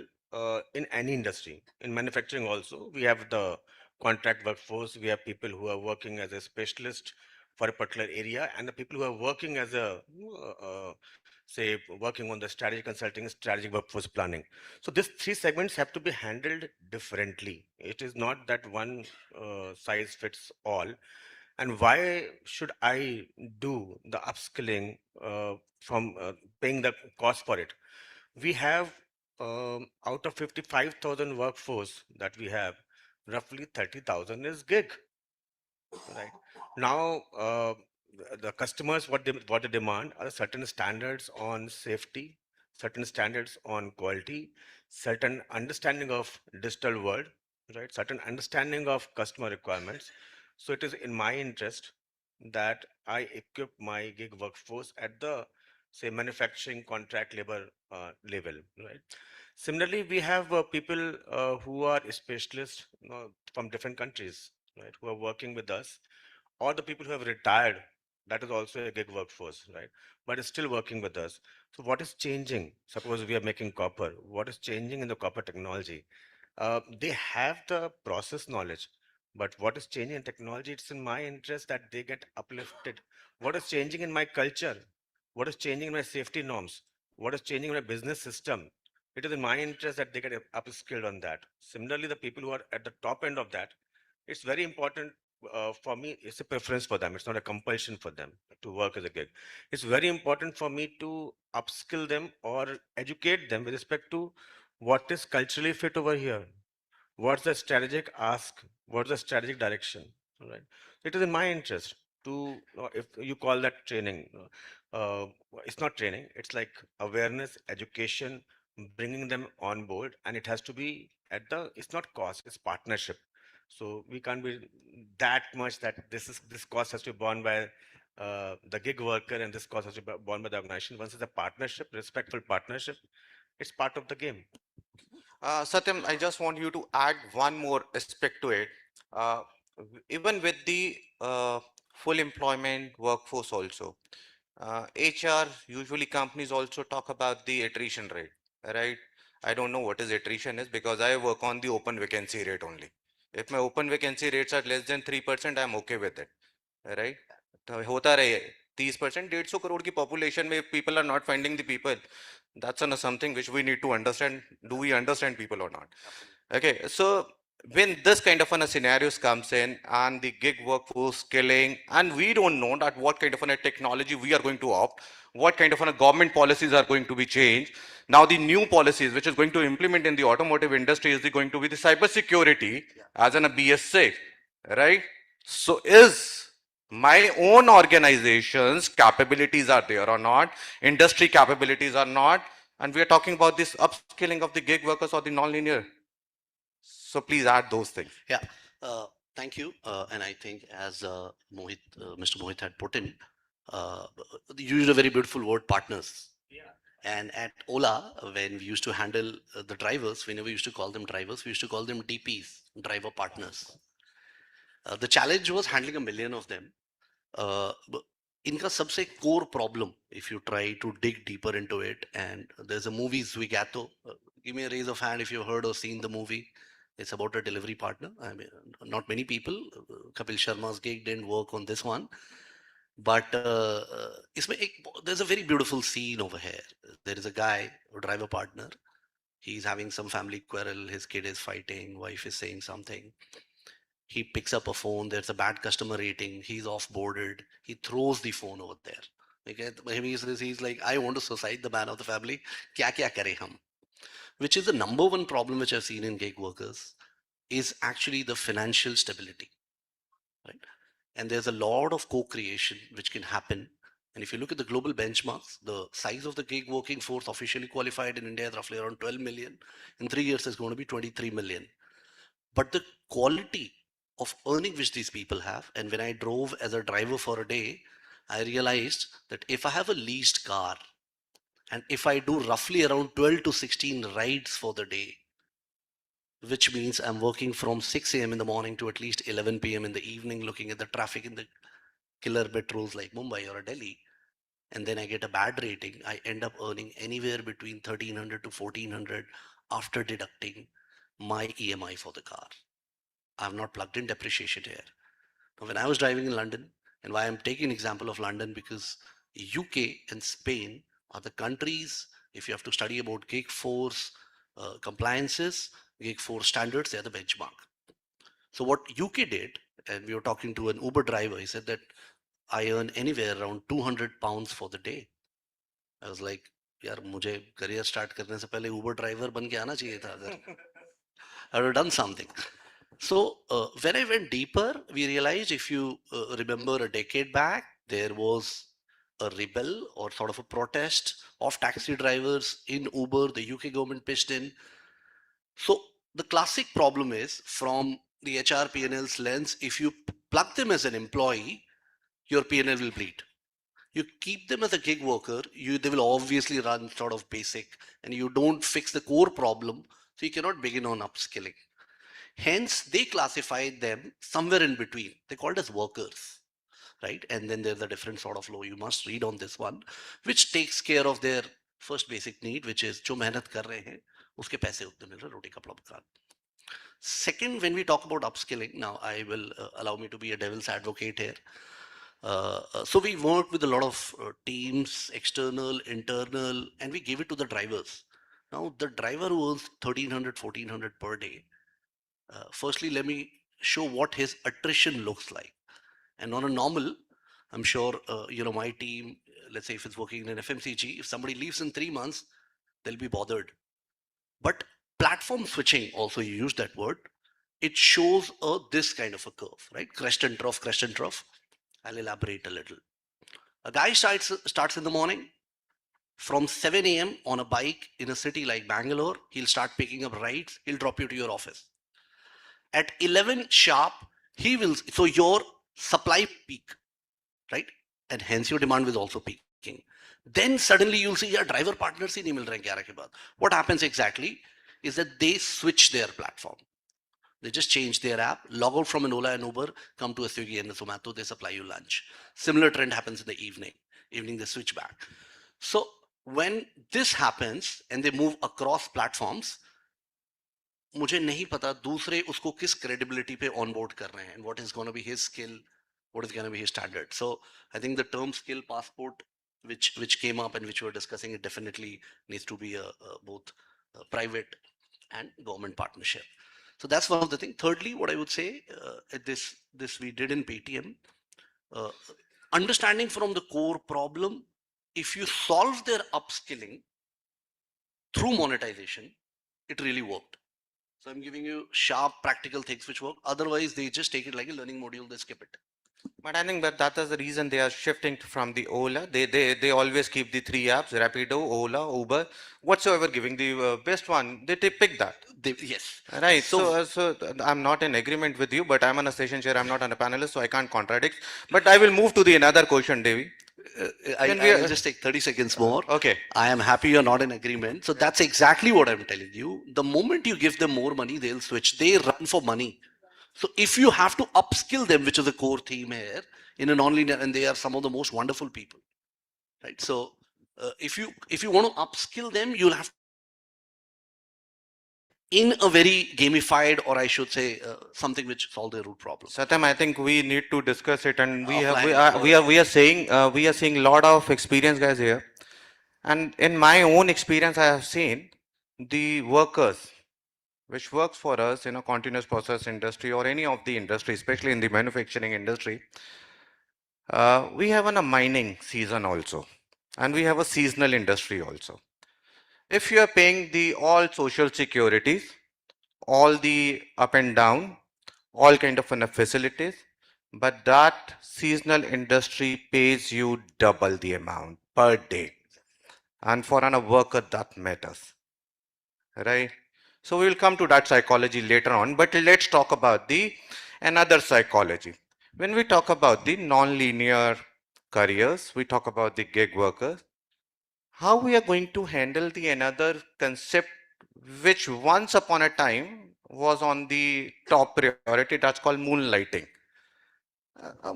in any industry. In manufacturing also, we have the contract workforce, we have people who are working as a specialist for a particular area, and the people who are working as a, say, working on the strategy consulting, strategic workforce planning. So these three segments have to be handled differently. It is not that one size fits all. And why should I do the upskilling from paying the cost for it? We have out of 55,000 workforce that we have, roughly 30,000 is gig. Right. Now, the customers, what they demand are certain standards on safety, certain standards on quality, certain understanding of digital world, right? Certain understanding of customer requirements. So it is in my interest that I equip my gig workforce at the, say, manufacturing contract labor level, right? Similarly, we have people who are specialists, from different countries, right, who are working with us, or the people who have retired. That is also a gig workforce, right? But is still working with us. So what is changing? Suppose we are making copper. What is changing in the copper technology? They have the process knowledge, but what is changing in technology? It's in my interest that they get uplifted. What is changing in my culture? What is changing in my safety norms? What is changing in my business system? It is in my interest that they get upskilled on that. Similarly, the people who are at the top end of that, it's very important for me. It's a preference for them. It's not a compulsion for them to work as a gig. It's very important for me to upskill them or educate them with respect to what is culturally fit over here. What's the strategic ask? What's the strategic direction? Right. It is in my interest to, if you call that training, uh, it's not training. It's like awareness, education, bringing them on board, and it has to be at the. It's not cost. It's partnership. So we can't be that much that this cost has to be borne by the gig worker, and this cost has to be borne by the organization. Once it's a partnership, respectful partnership, it's part of the game. Satyam, I just want you to add one more aspect to it. Uh, Even with the full employment workforce also, HR, usually companies also talk about the attrition rate, right? I don't know what is attrition is because I work on the open vacancy rate only. If my open vacancy rates are less than 3%, I'm okay with it, right? तो होता रहे 30%, 150 crore की population में if people are not finding the people, that's something which we need to understand. Do we understand people or not? Okay, so when this kind of scenarios comes in and the gig workforce skilling, and we don't know that what kind of a technology we are going to opt, what kind of government policies are going to be changed. Now the new policies which is going to implement in the automotive industry is going to be the cyber security as a BS6, right? So is my own organization's capabilities are there or not, industry capabilities are not, and we are talking about this upskilling of the gig workers or the non-linear. So please add those things. Yeah, thank you. And I think as Mr. Mohit had put in, you used a very beautiful word, partners. Yeah. And at Ola, when we used to handle the drivers, we never used to call them drivers, we used to call them DPs, driver partners. The challenge was handling 1 million of them. इनका सबसे core problem, if you try to dig deeper into it, and there's a movie Zwigato. Give me a raise of hand if you've heard or seen the movie. It's about a delivery partner. I mean, not many people. Kapil Sharma's gig didn't work on this one, but there's a very beautiful scene over here. There is a guy, a driver partner. He's having some family quarrel. His kid is fighting. Wife is saying something. He picks up a phone. There's a bad customer rating. He's off-boarded. He throws the phone over there. Okay, he's like, I want to suicide the man of the family. Kya kare hum? Which is the number one problem which I've seen in gig workers is actually the financial stability, right? And there's a lot of co-creation which can happen. And if you look at the global benchmarks, the size of the gig working force officially qualified in India is roughly around 12 million. In 3 years, it's going to be 23 million. But the quality of earning which these people have, and when I drove as a driver for a day, I realized that if I have a leased car, and if I do roughly around 12 to 16 rides for the day, which means I'm working from 6 a.m. in the morning to at least 11 p.m. in the evening, looking at the traffic in the killer metros like Mumbai or Delhi, and then I get a bad rating, I end up earning anywhere between 1300 to 1400 after deducting my EMI for the car. I've not plugged in depreciation here. Now, when I was driving in London, and why I'm taking an example of London, because UK and Spain are the countries, if you have to study about gig force compliances, gig force standards, they're the benchmark. So what UK did, and we were talking to an Uber driver, he said that I earn anywhere around 200 pounds for the day. I was like, यार मुझे career start करने से पहले Uber driver बन के आना चाहिए था अगर I would have done something. So when I went deeper, we realized, if you remember a decade back, there was a rebel or sort of a protest of taxi drivers in Uber. The UK government pitched in. So the classic problem is, from the HR P&L's lens, if you plug them as an employee, your P&L will bleed. You keep them as a gig worker, they will obviously run sort of basic, and you don't fix the core problem, so you cannot begin on upskilling. Hence, they classified them somewhere in between. They called as workers, right? And then there's a different sort of law. You must read on this one, which takes care of their first basic need, which is जो मेहनत कर रहे हैं, उसके पैसे उतने मिल रहे, रोटी कपड़ा मकान. Second, when we talk about upskilling, now I will allow me to be a devil's advocate here. So we worked with a lot of teams, external, internal, and we gave it to the drivers. Now, the driver who earns 1300, 1400 per day, firstly, let me show what his attrition looks like. And on a normal, I'm sure, my team, let's say if it's working in an FMCG, if somebody leaves in 3 months, they'll be bothered. But platform switching, also you use that word, it shows this kind of a curve, right? Crest and trough, crest and trough. I'll elaborate a little. A guy starts in the morning. From 7 a.m. on a bike in a city like Bangalore, he'll start picking up rides. He'll drop you to your office. At 11 sharp, so your supply peak, right? And hence your demand will also peaking. Then suddenly you'll see your driver partners ही नहीं मिल रहे हैं 11 के बाद. What happens exactly is that they switch their platform. They just change their app, log out from an Ola and Uber, come to a Swiggy and a Zomato, they supply you lunch. Similar trend happens in the evening. Evening they switch back. So when this happens and they move across platforms, मुझे नहीं पता दूसरे उसको किस credibility पे onboard कर रहे हैं, and what is going to be his skill, what is going to be his standard. So I think the term skill passport, which came up and which we're discussing, it definitely needs to be both private and government partnership. So that's one of the things. Thirdly, what I would say, this we did in Paytm, understanding from the core problem, if you solve their upskilling through monetization, it really worked. So I'm giving you sharp practical things which work. Otherwise, they just take it like a learning module, they skip it. But I think that is the reason they are shifting from the Ola. They always keep the 3 apps: Rapido, Ola, Uber, whatsoever giving the best one. They pick that. Yes. Right. So I'm not in agreement with you, but I'm on a session chair. I'm not on a panelist, so I can't contradict. But I will move to the another question, Devi. I'll just take 30 seconds more. Okay. I am happy you're not in agreement. So that's exactly what I'm telling you. The moment you give them more money, they'll switch. They run for money. So if you have to upskill them, which is a core theme here, in a non-linear, and they are some of the most wonderful people, right? So if you want to upskill them, you'll have in a very gamified, or I should say, something which solve their root problem. Satyam, I think we need to discuss it, and Offline, we are seeing a lot of experienced guys here, and in my own experience, I have seen the workers which works for us in a continuous process industry or any of the industry, especially in the manufacturing industry. We have a mining season also, and we have a seasonal industry also. If you are paying the all social securities, all the up and down, all kind of facilities, but that seasonal industry pays you double the amount per day. And for a worker, that matters, right? So we will come to that psychology later on, but let's talk about the another psychology. When we talk about the non-linear careers, we talk about the gig workers, how we are going to handle the another concept which once upon a time was on the top priority, that's called moonlighting.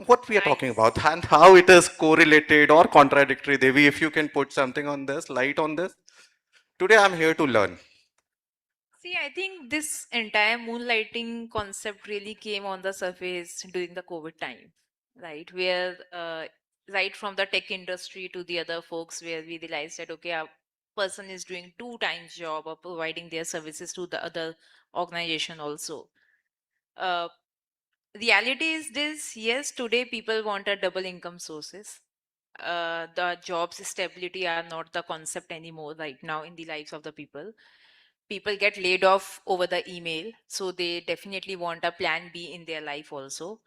What we are talking about and how it is correlated or contradictory, Devi, if you can put something on this, light on this. Today I'm here to learn. See, I think this entire moonlighting concept really came on the surface during the COVID time, right? Where right from the tech industry to the other folks, where we realized that okay, a person is doing two times job of providing their services to the other organization also. Uh, Reality is this: yes, today people want a double income sources. The jobs stability are not the concept anymore right now in the lives of the people. People get laid off over the email, so they definitely want a plan B in their life also.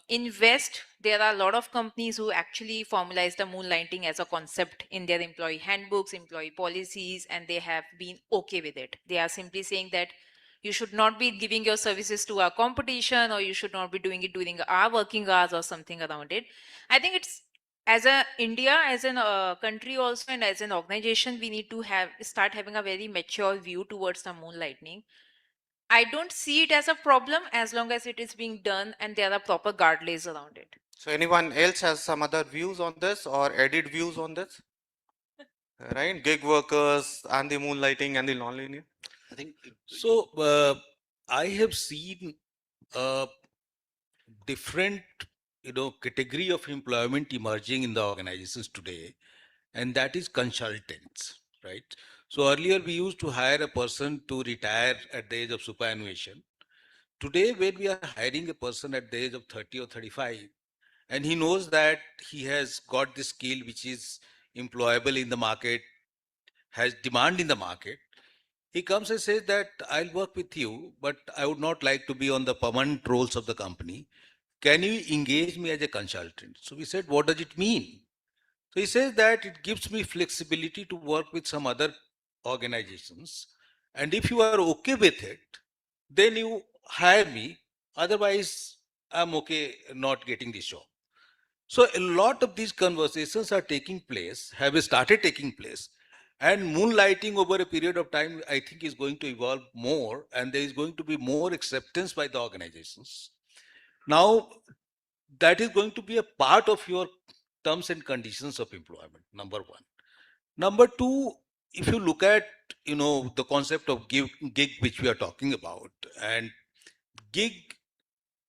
In West, there are a lot of companies who actually formalize the moonlighting as a concept in their employee handbooks, employee policies, and they have been okay with it. They are simply saying that you should not be giving your services to our competition, or you should not be doing it during our working hours or something around it. I think it's as a India, as a country also, and as an organization, we need to have start having a very mature view towards the moonlighting. I don't see it as a problem as long as it is being done and there are proper guardrails around it. So anyone else has some other views on this or added views on this? Right? Gig workers and the moonlighting and the non-linear? I think so. I have seen a different, category of employment emerging in the organizations today, and that is consultants, right? So earlier we used to hire a person to retire at the age of superannuation. Today, when we are hiring a person at the age of 30 or 35, and he knows that he has got the skill which is employable in the market, has demand in the market, he comes and says that I'll work with you, but I would not like to be on the permanent roles of the company. Can you engage me as a consultant? So we said, what does it mean? So he says that it gives me flexibility to work with some other organizations. And if you are okay with it, then you hire me. Otherwise, I'm okay not getting this job. So a lot of these conversations are taking place, have started taking place. And moonlighting over a period of time, I think, is going to evolve more, and there is going to be more acceptance by the organizations. Now, that is going to be a part of your terms and conditions of employment, number one. Number two, if you look at the concept of gig which we are talking about, and gig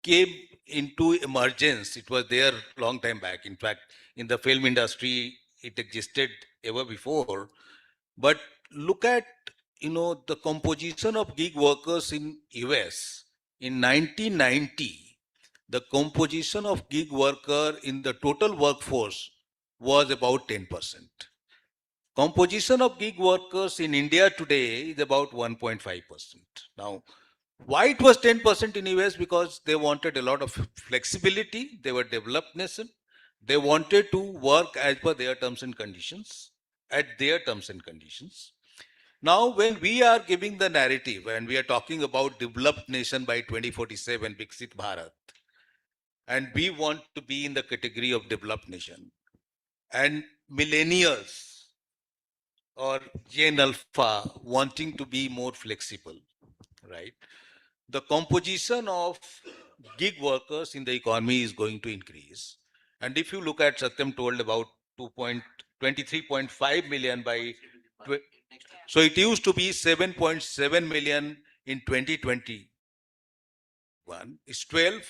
came into emergence. It was there long time back. In fact, in the film industry, it existed ever before. But look at the composition of gig workers in US in 1990. The composition of gig worker in the total workforce was about 10%. Composition of gig workers in India today is about 1.5%. Now, why it was 10% in US? Because they wanted a lot of flexibility. They were developed nation. They wanted to work as per their terms and conditions, at their terms and conditions. Now, when we are giving the narrative and we are talking about developed nation by 2047, Viksit Bharat, and we want to be in the category of developed nation, and millennials or Gen Alpha wanting to be more flexible, right? the composition of gig workers in the economy is going to increase. And if you look at Satyam told about 2.23.5 million by, so it used to be 7.7 million in 2021. It's 12,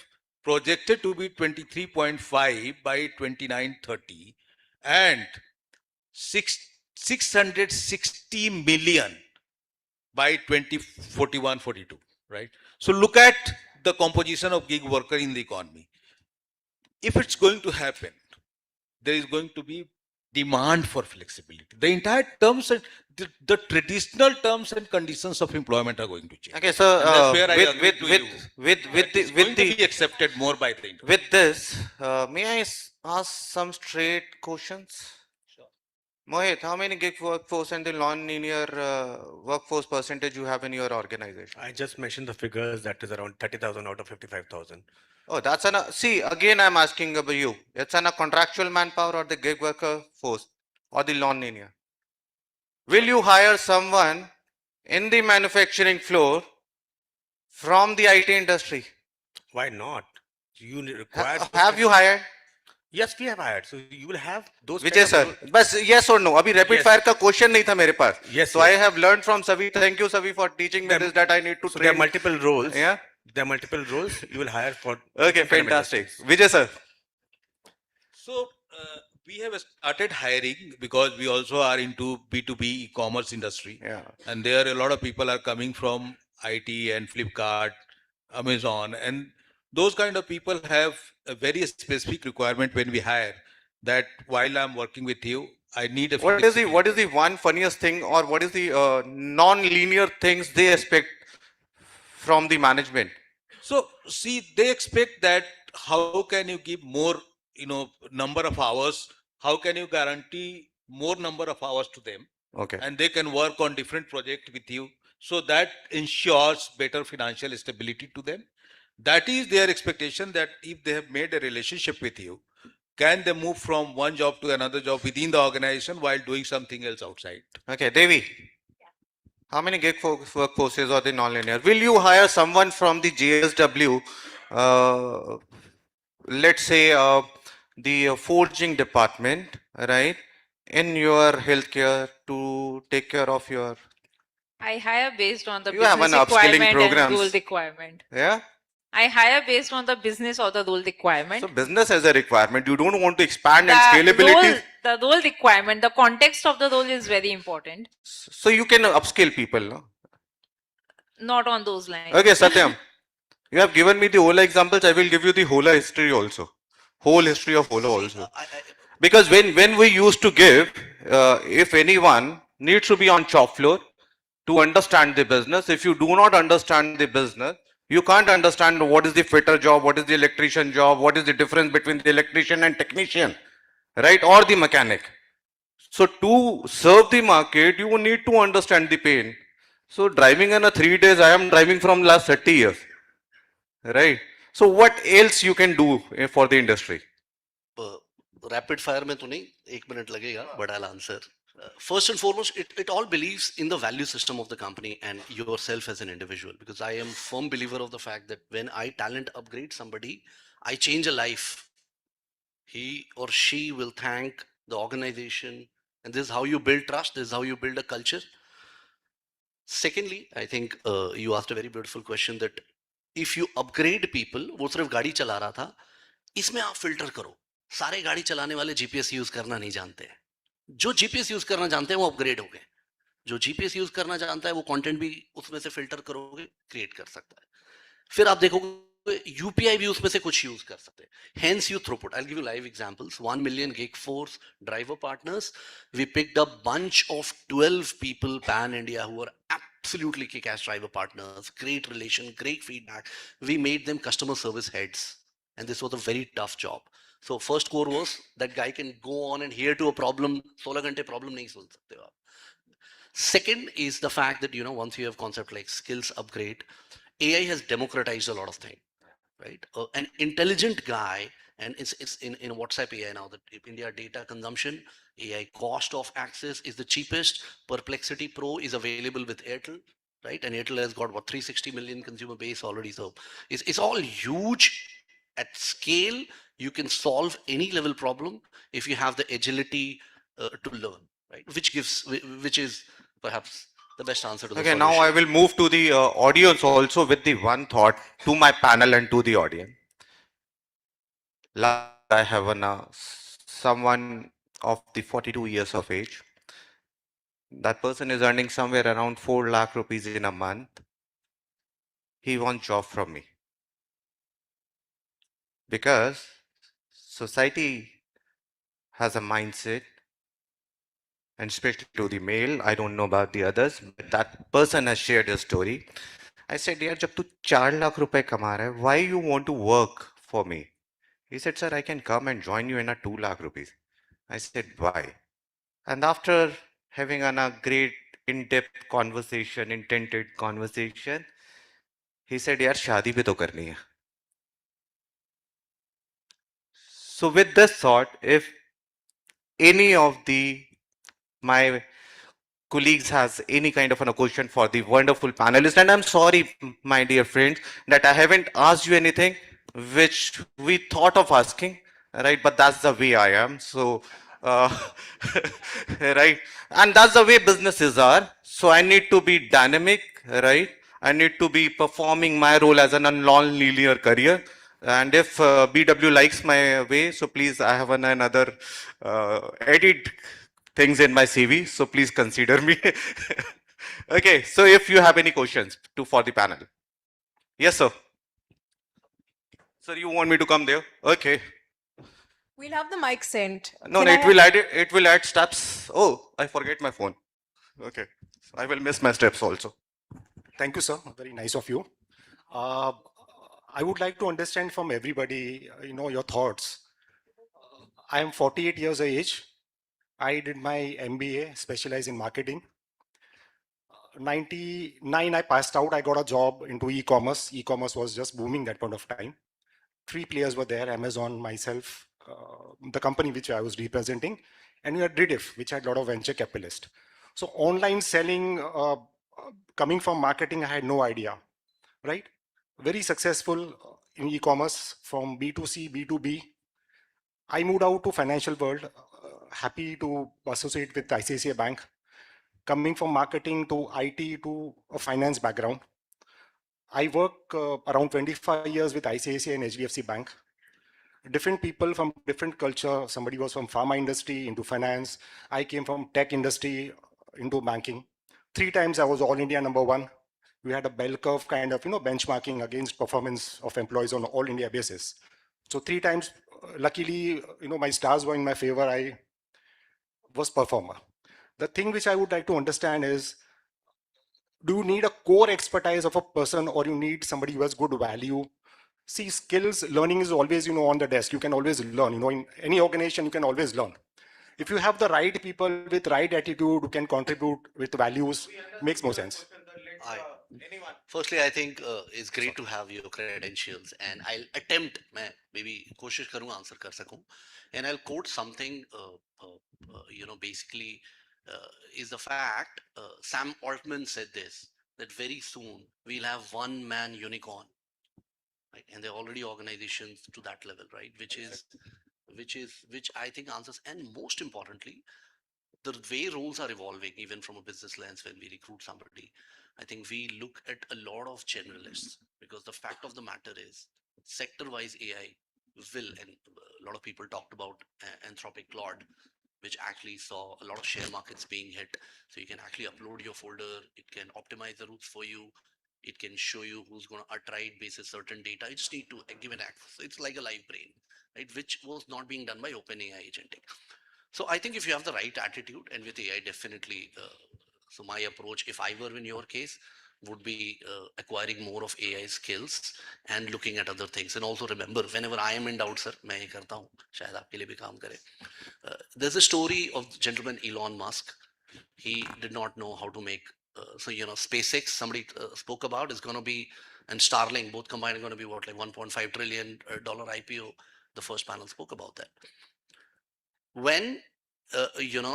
projected to be 23.5 by 2930, and 660 million by 2041-42, right? So look at the composition of gig worker in the economy. If it's going to happen, there is going to be demand for flexibility. The entire terms and the traditional terms and conditions of employment are going to change. Okay, so and that's where I agree with to you. It's going to be accepted more by the industry. with this, may I ask some straight questions? Mohit, how many gig workforce and the non-linear workforce percentage you have in your organization? I just mentioned the figures, that is around 30,000 out of 55,000. Oh, that's an, see, again, I'm asking about you. It's an a contractual manpower or the gig worker force or the non-linear? Will you hire someone in the manufacturing floor from the IT industry? Why not? You require. Have you hired? Yes, we have hired. So you will have those. Vijay sir, बस yes or no. अभी rapid fire का question नहीं था मेरे पास. Yes. So I have learned from Savi. Thank you, Savi, for teaching me this that I need to so train. there are multiple roles. Yeah. There are multiple roles you will hire for. Okay, fantastic. Vijay sir. So we have started hiring because we also are into B2B e-commerce industry. Yeah. And there a lot of people are coming from IT and Flipkart, Amazon, and those kind of people have a very specific requirement when we hire that while I'm working with you, I need a What is the one funniest thing or what is the non-linear things they expect from the management? So see, they expect that how can you give more, number of hours? How can you guarantee more number of hours to them? Okay. And they can work on different projects with you. So that ensures better financial stability to them. That is their expectation, that if they have made a relationship with you, can they move from one job to another job within the organization while doing something else outside? Okay, Devi. How many gig workforces are the non-linear? Will you hire someone from the JSW, let's say the forging department, right, in your healthcare to take care of your? I hire based on the You have business an upskilling requirement and programs. role requirement. Yeah. I hire based on the business or the role requirement. So business has a requirement. You don't want to expand and scalability. The role requirement, the context of the role is very important. So you can upskill people, no? Not on those lines. Okay, Satyam. You have given me the Ola examples. I will give you the Ola history also. Whole history of Ola also. Because when we used to give, if anyone needs to be on shop floor to understand the business, if you do not understand the business, you can't understand what is the fitter job, what is the electrician job, what is the difference between the electrician and technician, right? Or the mechanic. So to serve the market, you need to understand the pain. So driving in a 3 days, I am driving from last 30 years, right? So what else you can do for the industry? Rapid fire में तो नहीं, 1 minute लगेगा, but I'll answer. First and foremost, it all believes in the value system of the company and yourself as an individual, because I am firm believer of the fact that when I talent upgrade somebody, I change a life. He or she will thank the organization, and this is how you build trust, this is how you build a culture. Secondly, I think you asked a very beautiful question that if you upgrade people, वो सिर्फ गाड़ी चला रहा था, इसमें आप filter करो. सारे गाड़ी चलाने वाले जीपीएस यूज करना नहीं जानते हैं. जो जीपीएस यूज करना जानते हैं वो अपग्रेड हो गए. जो जीपीएस यूज करना जानता है वो कंटेंट भी उसमें से फिल्टर करोगे, क्रिएट कर सकता है. फिर आप देखोगे यूपीआई भी उसमें से कुछ यूज कर सकते हैं. Hence you throughput. I'll give you live examples. 1 million gig force driver partners. We picked up bunch of 12 people pan India who are absolutely kick-ass driver partners. Great relation, great feedback. We made them customer service heads, and this was a very tough job. So first core was that guy can go on and hear to a problem. 16 घंटे problem नहीं सुन सकते हो आप. Second is the fact that once you have concept like skills upgrade, AI has democratized a lot of things, right? An intelligent guy, and it's in WhatsApp AI now, that India data consumption, AI cost of access is the cheapest. Perplexity Pro is available with Airtel. right? And Airtel has got what 360 million consumer base already. So it's all huge at scale. You can solve any level problem if you have the agility to learn, right? Which is perhaps the best answer to the Okay, now solution. I will move to the audience also with the one thought to my panel and to the audience. Last week I have someone of the 42 years of age. That person is earning somewhere around 4 lakh rupees in a month. He wants job from me because society has a mindset, and especially to the male. I don't know about the others, but that person has shared a story. I said, यार जब तू 4 lakh रुपए कमा रहा है, why you want to work for me? He said, sir, I can come and join you in a 2 lakh rupees. I said, why? And after having a great in-depth conversation, intended conversation, he said, यार शादी भी तो करनी है. So with this thought, if any of the my colleagues has any kind of a question for the wonderful panelists, and I'm sorry, my dear friends, that I haven't asked you anything which we thought of asking, right? But that's the way I am. So, uh, right? And that's the way businesses are. So I need to be dynamic, right? I need to be performing my role as a non-linear career. And if BW likes my way, so please, I have another edit things in my CV, so please consider me. Okay, so if you have any questions for the panel. Yes, sir. Sir, you want me to come there? Okay. We'll have the mic sent. No, Can no, I it will add it will add steps. Oh, I forget my phone. Okay. I will miss my steps also. Thank you, sir. Very nice of you. Uh, I would like to understand from everybody, your thoughts. I am 48 years of age. I did my MBA, specialized in marketing. 99, I passed out. I got a job into e-commerce. E-commerce was just booming that point of time. Three players were there: Amazon, myself, the company which I was representing, and we had Rediff, which had a lot of venture capitalists. So online selling, coming from marketing, I had no idea, right? Very successful in e-commerce from B2C, B2B. I moved out to financial world, happy to associate with ICICI Bank, coming from marketing to IT to a finance background. I work around 25 years with ICICI and HDFC Bank. Different people from different culture. Somebody was from pharma industry into finance. I came from tech industry into banking. 3 times I was all India #1. We had a bell curve kind of benchmarking against performance of employees on all India basis. So 3 times, luckily, my stars were in my favor. I was performer. The thing which I would like to understand is, do you need a core expertise of a person, or you need somebody who has good value? See, skills, learning is always, on the desk. You can always learn, in any organization, you can always learn. If you have the right people with right attitude who can contribute with values, makes more sense. Firstly, I think it's great to have your credentials, and I'll attempt, मैं maybe कोशिश करूँ answer कर सकूँ, and I'll quote something, basically, is the fact. Sam Altman said this, that very soon we'll have one man unicorn, right? And there are already organizations to that level, right? Which I think answers, and most importantly, the way roles are evolving, even from a business lens, when we recruit somebody, I think we look at a lot of generalists, because the fact of the matter is, sector-wise AI will, and a lot of people talked about Anthropic Claude, which actually saw a lot of share markets being hit. So you can actually upload your folder, it can optimize the routes for you, it can show you who's going to attrite basis certain data. You just need to give it access. It's like a live brain, right? Which was not being done by OpenAI agentic. So I think if you have the right attitude, and with AI, definitely. So my approach, if I were in your case, would be acquiring more of AI skills and looking at other things. And also remember, whenever I am in doubt, sir, मैं ये करता हूँ, शायद आपके लिए भी काम करे. There's a story of the gentleman Elon Musk. He did not know how to make. So SpaceX, somebody spoke about, is going to be, and Starlink, both combined are going to be what, like $1.5 trillion IPO. The first panel spoke about that. When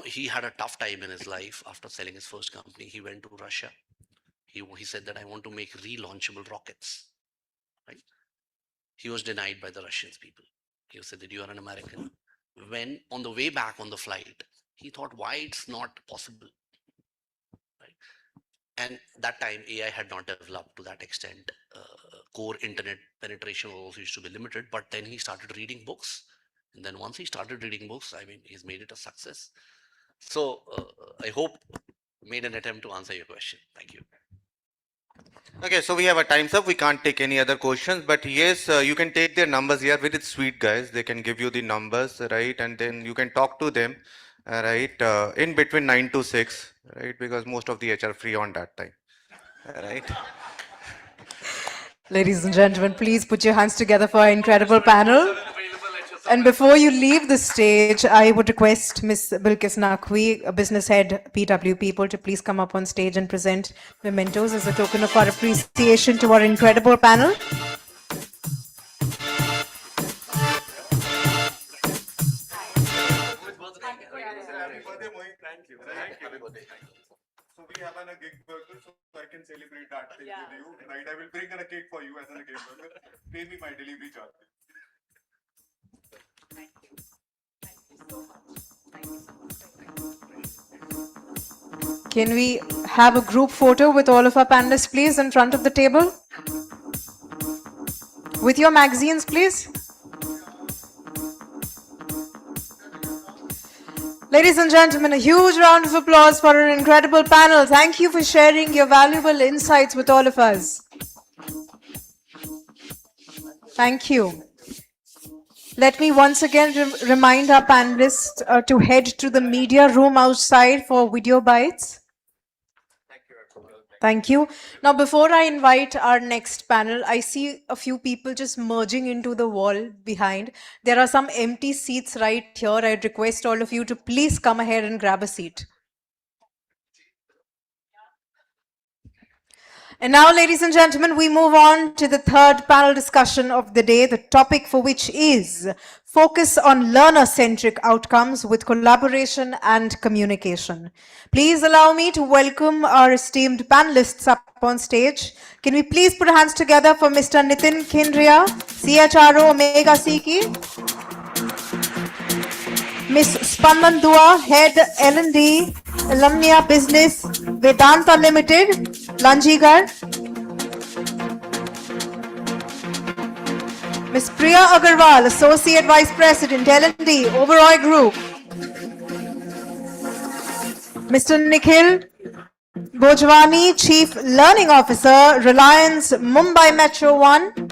he had a tough time in his life after selling his first company, he went to Russia. He said that I want to make relaunchable rockets. Right? He was denied by the Russians people. He said that you are an American. When on the way back on the flight, he thought why it's not possible. Right? And that time AI had not developed to that extent. Core internet penetration also used to be limited, but then he started reading books. And then once he started reading books, I mean, he's made it a success. So I hope made an attempt to answer your question. Thank you. Okay, so we have a time's up. We can't take any other questions, but yes, you can take their numbers here. Very sweet guys. They can give you the numbers, right? And then you can talk to them, right? In between 9 to 6, right? Because most of the HR free on that time, right? Ladies and gentlemen, please put your hands together for our incredible panel. And before you leave the stage, I would request Ms. Bilkis Naqvi, a business head, PW People, to please come up on stage and present mementos as a token of our appreciation to our incredible panel. Thank you. So we have a gig burger, so I can celebrate that thing with you, right? I will bring a cake for you as a gig burger. Pay me my delivery charge. Thank you. Thank you so much. Thank you so much. Can we have a group photo with all of our panelists, please, in front of the table? With your magazines, please. Ladies and gentlemen, a huge round of applause for our incredible panel. Thank you for sharing your valuable insights with all of us. Thank you. Let me once again remind our panelists to head to the media room outside for video bites. Thank you. Now, before I invite our next panel, I see a few people just merging into the wall behind. There are some empty seats right here. I'd request all of you to please come ahead and grab a seat. And now, ladies and gentlemen, we move on to the third panel discussion of the day, the topic for which is focus on learner-centric outcomes with collaboration and communication. Please allow me to welcome our esteemed panelists up on stage. Can we please put hands together for Mr. Nitin Kindria, CHRO Omega Siki, Ms. Spandan Dua, Head L&D, Alumnia Business, Vedanta Limited, Lanjigar. Ms. Priya Agarwal, Associate Vice President, L&D, Oberoi Group. Mr. Nikhil Bhojwani, Chief Learning Officer, Reliance Mumbai Metro 1.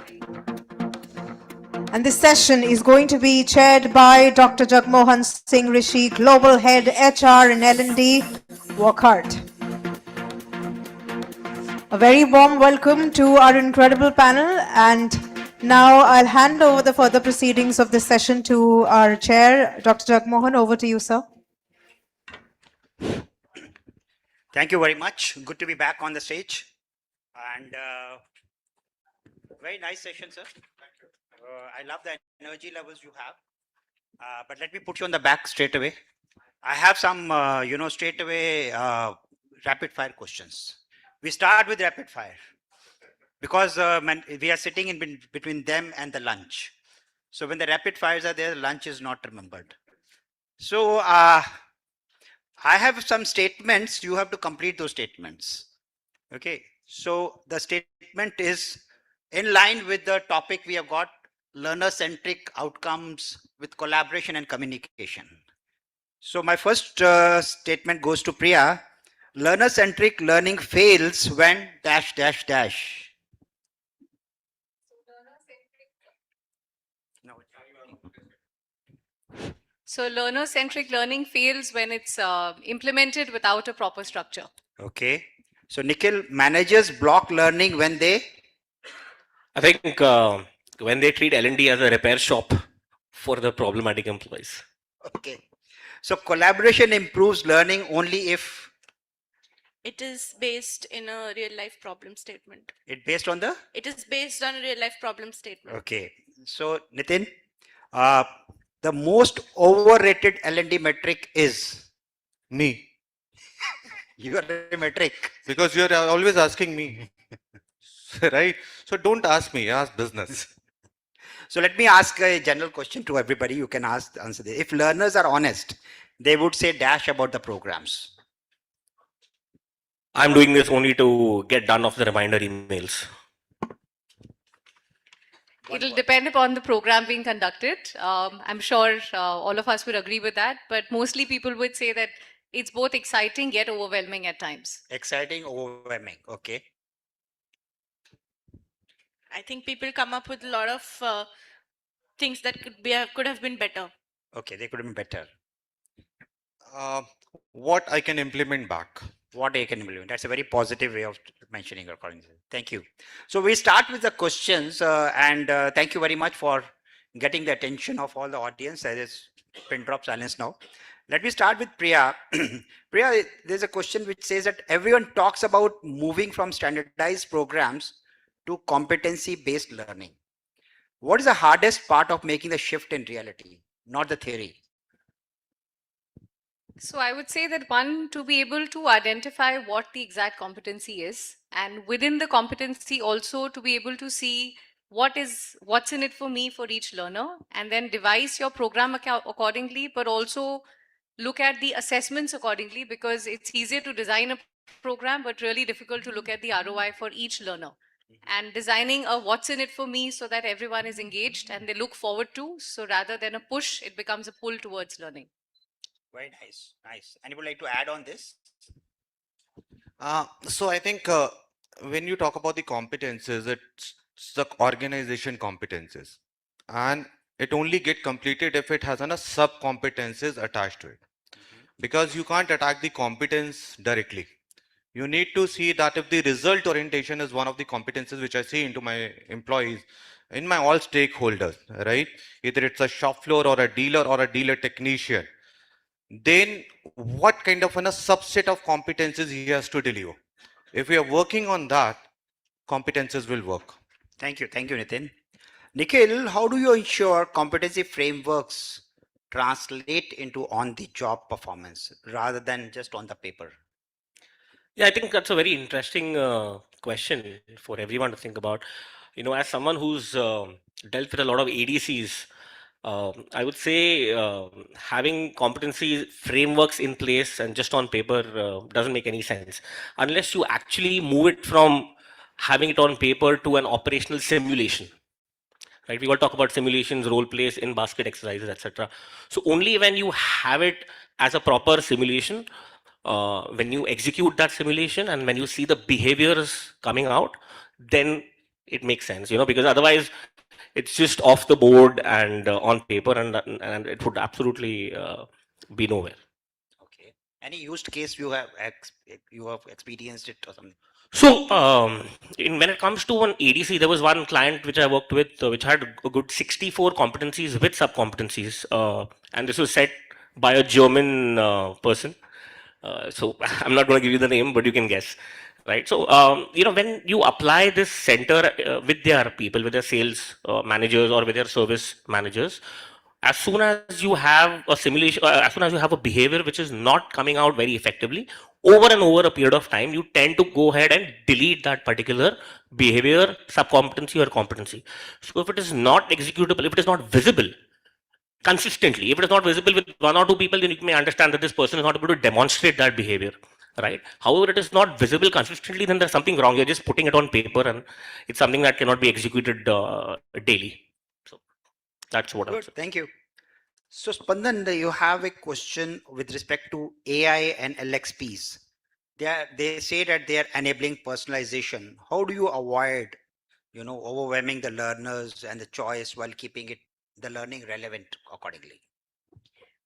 And this session is going to be chaired by Dr. Jagmohan Singh Rishi, Global Head HR and L&D, Wockhardt. A very warm welcome to our incredible panel, and now I'll hand over the further proceedings of this session to our chair, Dr. Jagmohan. Over to you, sir. Thank you very much. Good to be back on the stage. And very nice session, sir. I love the energy levels you have. But let me put you on the back straight away. I have some, straight away rapid fire questions. We start with rapid fire because we are sitting in between them and the lunch. So when the rapid fires are there, lunch is not remembered. So I have some statements. You have to complete those statements. Okay. So the statement is in line with the topic we have got, learner-centric outcomes with collaboration and communication. So my first statement goes to Priya. Learner-centric learning fails when dash, dash, dash. So learner-centric learning fails when it's implemented without a proper structure. Okay. So Nikhil, managers block learning when they? I think when they treat L&D as a repair shop for the problematic employees. Okay. So collaboration improves learning only if? It is based in a real life problem statement. It based on the? It is based on a real life problem statement. Okay. So Nitin, the most overrated L&D metric is? Me. You are a metric. Because you're always asking me, right? So don't ask me, ask business. So let me ask a general question to everybody. You can answer this. If learners are honest, they would say dash about the programs. I'm doing this only to get done of the reminder emails. It'll depend upon the program being conducted. I'm sure all of us would agree with that, but mostly people would say that it's both exciting yet overwhelming at times. Exciting, overwhelming. Okay. I think people come up with a lot of things that could have been better. Okay, they could have been better. What I can implement back. What I can implement. That's a very positive way of mentioning according to. Thank you. So we start with the questions, and thank you very much for getting the attention of all the audience. There is pin drop silence now. Let me start with Priya. Priya, there's a question which says that everyone talks about moving from standardized programs to competency-based learning. What is the hardest part of making the shift in reality, not the theory? So I would say that one, to be able to identify what the exact competency is, and within the competency also to be able to see what's in it for me for each learner, and then devise your program accordingly, but also look at the assessments accordingly, because it's easier to design a program, but really difficult to look at the ROI for each learner. And designing a what's in it for me so that everyone is engaged and they look forward to, so rather than a push, it becomes a pull towards learning. Very nice, nice. Anybody like to add on this? So I think when you talk about the competences, it's the organization competences, and it only get completed if it has a sub competences attached to it, because you can't attack the competence directly. You need to see that if the result orientation is one of the competences which I see into my employees, in my all stakeholders, right? Either it's a shop floor or a dealer technician, then what kind of a subset of competences he has to deliver. If we are working on that, competences will work. Thank you, Nitin. Nikhil, how do you ensure competency frameworks translate into on-the-job performance rather than just on the paper? Yeah, I think that's a very interesting question for everyone to think about. You know, as someone who's dealt with a lot of ADCs, I would say having competency frameworks in place and just on paper doesn't make any sense unless you actually move it from having it on paper to an operational simulation. Right? We all talk about simulations, role plays, in basket exercises, etc. So only when you have it as a proper simulation, when you execute that simulation and when you see the behaviors coming out, then it makes sense, you know, because otherwise it's just off the board and on paper, and it would absolutely be nowhere. Okay. Any used case you have experienced it or something? So, when it comes to an ADC, there was one client which I worked with, which had a good 64 competencies with sub competencies, and this was set by a German person. So I'm not going to give you the name, but you can guess, right? So you know, when you apply this center with their people, with their sales managers or with their service managers, as soon as you have a simulation, as soon as you have a behavior which is not coming out very effectively, over and over a period of time, you tend to go ahead and delete that particular behavior, subcompetency or competency. So if it is not executable, if it is not visible consistently, if it is not visible with one or two people, then you may understand that this person is not able to demonstrate that behavior, right? However, it is not visible consistently, then there's something wrong. You're just putting it on paper and it's something that cannot be executed daily. So that's what I would say. Thank you. So Spandan, you have a question with respect to AI and LXPs. They say that they are enabling personalization. How do you avoid, you know, overwhelming the learners and the choice while keeping the learning relevant accordingly?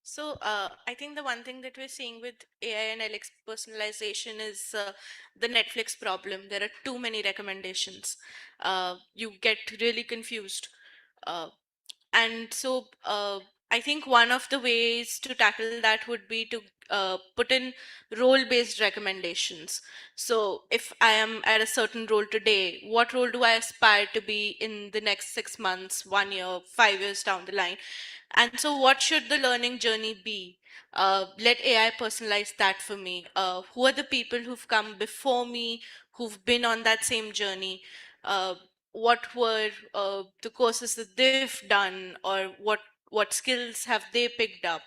So I think the one thing that we're seeing with AI and LX personalization is the Netflix problem. There are too many recommendations. You get really confused. And so I think one of the ways to tackle that would be to put in role-based recommendations. So if I am at a certain role today, what role do I aspire to be in the next 6 months, 1 year, 5 years down the line? And so what should the learning journey be? Let AI personalize that for me. Who are the people who've come before me, who've been on that same journey? What were the courses that they've done, or what skills have they picked up?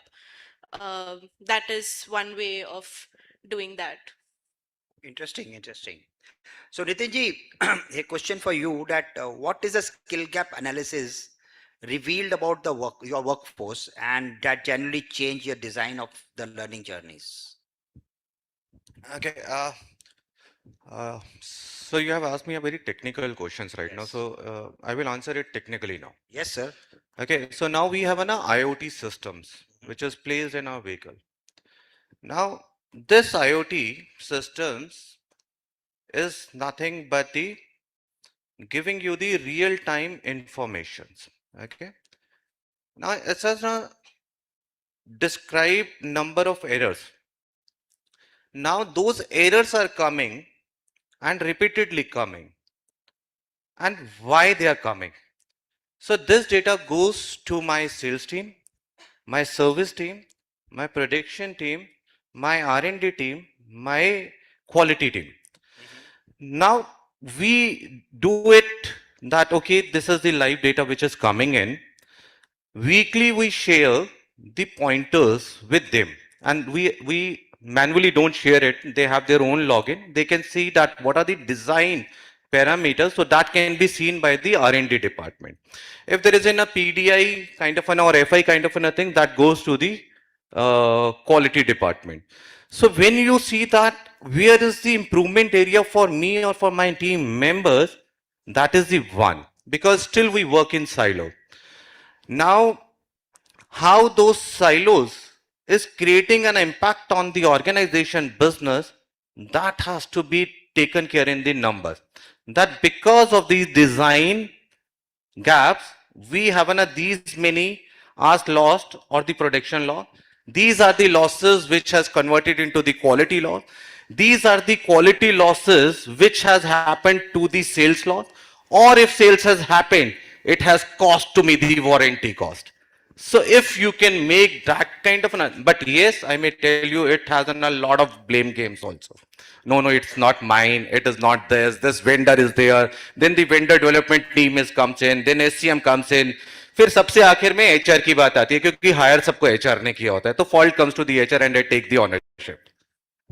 That is one way of doing that. Interesting, interesting. So Nitinji, a question for you that what is the skill gap analysis revealed about the your workforce and that generally change your design of the learning journeys? Okay. So you have asked me a very technical questions right now. Yes. So I will answer it technically now. Yes, sir. Okay. So now we have an IoT systems which is placed in our vehicle. Now this IoT systems is nothing but the giving you the real time informations. Okay. Now it says now describe number of errors. Now those errors are coming and repeatedly coming, and why they are coming. So this data goes to my sales team, my service team, my production team, my R&D team, my quality team. Now we do it that, okay, this is the live data which is coming in. Weekly we share the pointers with them, and we manually don't share it. They have their own login. They can see that what are the design parameters, so that can be seen by the R&D department. If there is in a PDI kind of an or FI kind of a thing, that goes to the quality department. So when you see that where is the improvement area for me or for my team members, that is the one, because still we work in silo. Now, how those silos is creating an impact on the organization business, that has to be taken care in the numbers. That because of these design gaps, we have these many hours lost or the production loss. These are the losses which has converted into the quality loss. These are the quality losses which has happened to the sales loss. Or if sales has happened, it has cost to me the warranty cost. So if you can make that kind of an, but yes, I may tell you it has a lot of blame games also. No, no, it's not mine. It is not this. This vendor is there. Then the vendor development team is comes in. Then SCM comes in. फिर सबसे आखिर में HR की बात आती है क्योंकि higher सबको HR ने किया होता है तो fault comes to the HR and they take the ownership.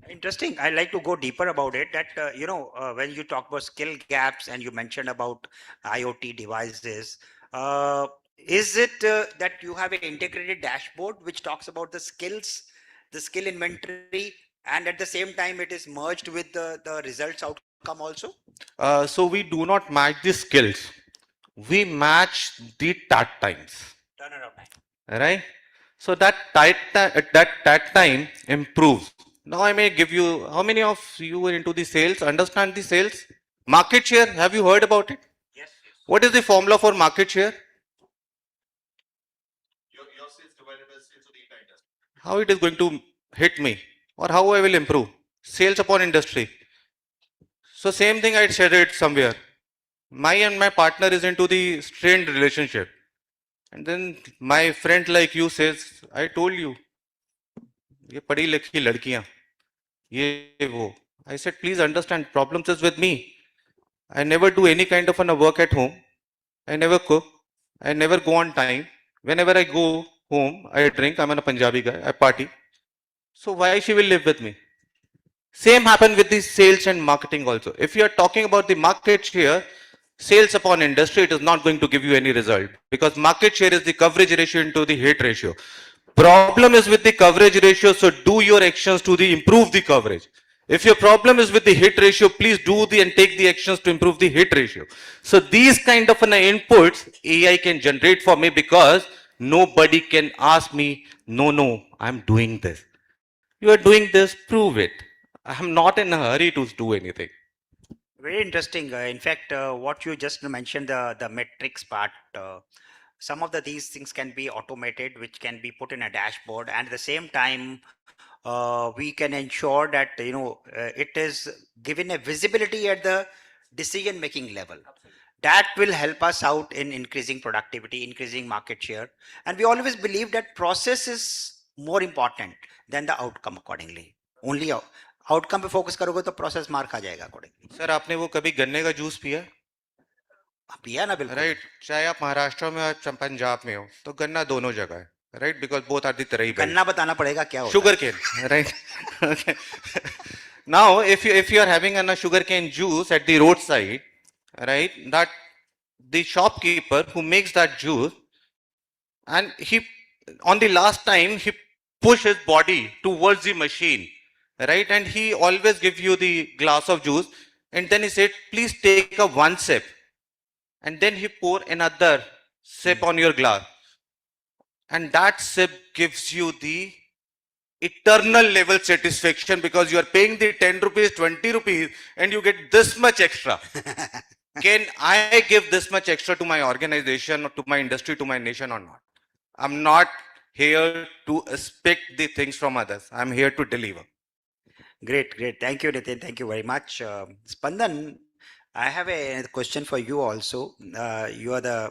Interesting. I like to go deeper about it. That when you talk about skill gaps and you mentioned about IoT devices, is it that you have an integrated dashboard which talks about the skills, the skill inventory, and at the same time it is merged with the results outcome also? So we do not match the skills. We match the tat times. Turnaround time. Right? So that time improves. Now I may give you, how many of you are into the sales, understand the sales? Market share, have you heard about it? Yes. What is the formula for market share? Your sales divided by sales of the entire industry. How it is going to hit me or how I will improve? Sales upon industry. So same thing I said it somewhere. My partner is into the strained relationship. And then my friend like you says, I told you, ये पढ़ी लिखी लड़कियां, ये वो. I said, please understand, problems is with me. I never do any kind of a work at home. I never cook. I never go on time. Whenever I go home, I drink. I'm a Punjabi guy. I party. So why she will live with me? Same happened with the sales and marketing also. If you are talking about the market share, sales upon industry, it is not going to give you any result because market share is the coverage ratio into the hit ratio. Problem is with the coverage ratio, so do your actions to the improve the coverage. If your problem is with the hit ratio, please do the and take the actions to improve the hit ratio. So these kind of inputs AI can generate for me because nobody can ask me, no, I'm doing this. You are doing this, prove it. I'm not in a hurry to do anything. Very interesting. In fact, what you just mentioned, the metrics part. some of these things can be automated, which can be put in a dashboard, and at the same time, we can ensure that it is given a visibility at the decision making level. That will help us out in increasing productivity, increasing market share, and we always believe that process is more important than the outcome accordingly. Only outcome पे focus करोगे तो process मार खा जाएगा accordingly. Sir आपने वो कभी गन्ने का जूस पिया? पिया ना बिल्कुल. राइट, चाहे आप महाराष्ट्र में हो पंजाब में हो, तो गन्ना दोनों जगह है, right, because both are the Terai belt. गन्ना बताना पड़ेगा क्या होता है. Sugar cane, right? Now, if you are having a sugarcane juice at the roadside, right, that the shopkeeper who makes that juice, and he on the last time he push his body towards the machine, right, and he always gives you the glass of juice, and then he said, please take a one sip, and then he pour another sip on your glass, and that sip gives you the eternal level satisfaction, because you are paying the 10 rupees, 20 rupees, and you get this much extra. Can I give this much extra to my organization or to my industry, to my nation or not? I'm not here to expect the things from others. I'm here to deliver. Great, great. Thank you, Nitin. Thank you very much. Spandan, I have a question for you also. You are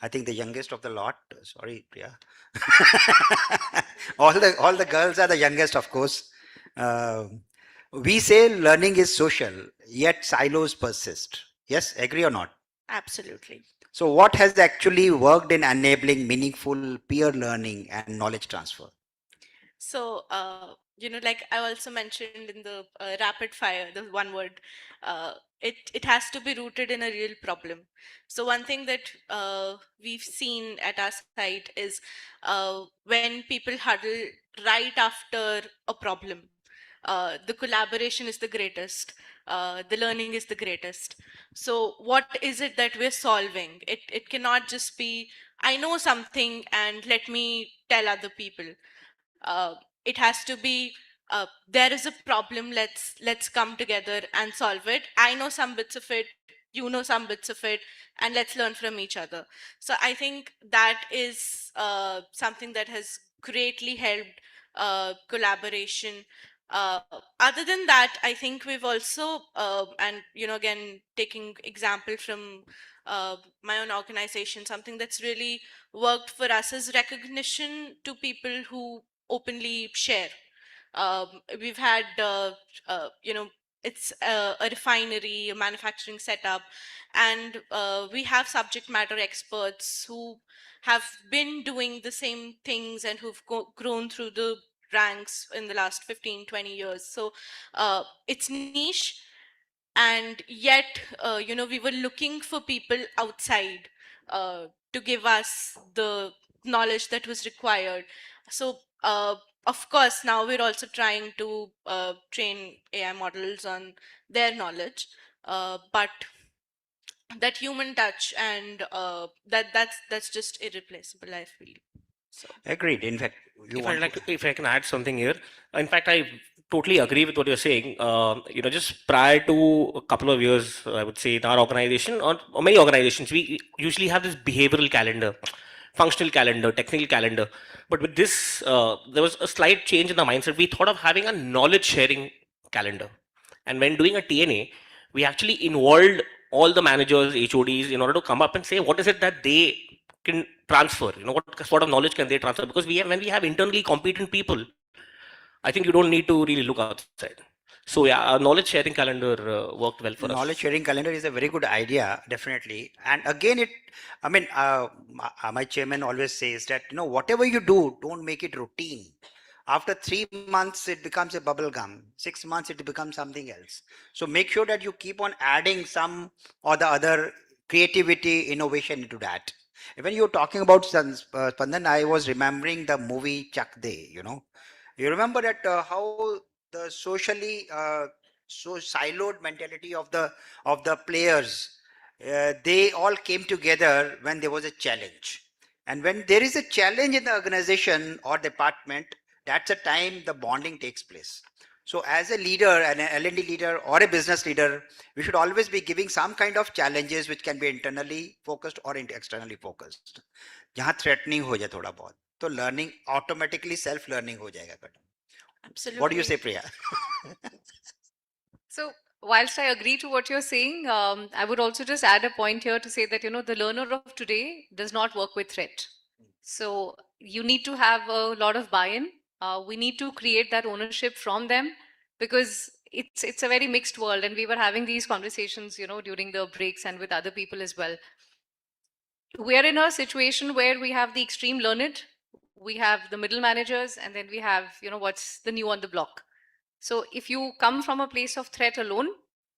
I think the youngest of the lot. Sorry, Priya. all the girls are the youngest, of course. We say learning is social, yet silos persist. Yes, agree or not? Absolutely. So what has actually worked in enabling meaningful peer learning and knowledge transfer? So, like I also mentioned in the rapid fire, the one word, it has to be rooted in a real problem. So one thing that we've seen at our site is when people huddle right after a problem, the collaboration is the greatest. The learning is the greatest. So what is it that we're solving? It cannot just be, I know something and let me tell other people. It has to be, there is a problem, let's come together and solve it. I know some bits of it, you know some bits of it, and let's learn from each other. So I think that is something that has greatly helped collaboration. uh, Other than that, I think we've also and again, taking example from my own organization, something that's really worked for us is recognition to people who openly share. We've had, it's a refinery, a manufacturing setup, and we have subject matter experts who have been doing the same things and who've grown through the ranks in the last 15, 20 years. So it's niche, and yet we were looking for people outside to give us the knowledge that was required. So of course now we're also trying to train AI models on their knowledge, but that human touch and that's just irreplaceable, I feel. So Agreed. In fact, if I can add something here. In fact, I totally agree with what you're saying. Just prior to a couple of years, I would say in our organization or many organizations, we usually have this behavioral calendar, functional calendar, technical calendar. But with this, there was a slight change in the mindset. We thought of having a knowledge sharing calendar. And when doing a TNA, we actually involved all the managers, HODs, in order to come up and say what is it that they can transfer. What sort of knowledge can they transfer? Because when we have internally competent people, I think you don't need to really look outside. So yeah, our knowledge sharing calendar worked well for us. Knowledge sharing calendar is a very good idea, definitely. And again, my chairman always says that, whatever you do, don't make it routine. After 3 months, it becomes a bubble gum. 6 months, it becomes something else. So make sure that you keep on adding some or the other creativity, innovation into that. When you're talking about Spandan, I was remembering the movie Chak De, You remember that how the socially so siloed mentality of the players, they all came together when there was a challenge. And when there is a challenge in the organization or department, that's the time the bonding takes place. So as a leader, an L&D leader or a business leader, we should always be giving some kind of challenges which can be internally focused or externally focused. जहाँ threatening हो जाए थोड़ा बहुत, तो learning automatically self learning हो जाएगा. Absolutely. What do you say, Priya? So, whilst I agree to what you're saying, I would also just add a point here to say that, the learner of today does not work with threat. So, you need to have a lot of buy-in. We need to create that ownership from them because it's a very mixed world, and we were having these conversations, during the breaks and with other people as well. We are in a situation where we have the extreme learned, we have the middle managers, and then we have, what's the new on the block. So if you come from a place of threat alone,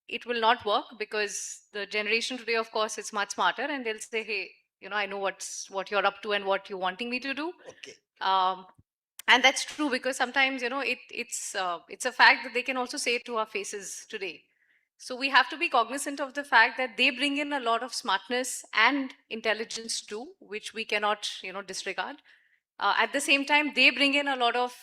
it will not work because the generation today, of course, is much smarter, and they'll say, hey, I know what you're up to and what you're wanting me to do. Okay. And that's true because sometimes, it's a fact that they can also say it to our faces today. So we have to be cognizant of the fact that they bring in a lot of smartness and intelligence too, which we cannot, disregard. At the same time, they bring in a lot of,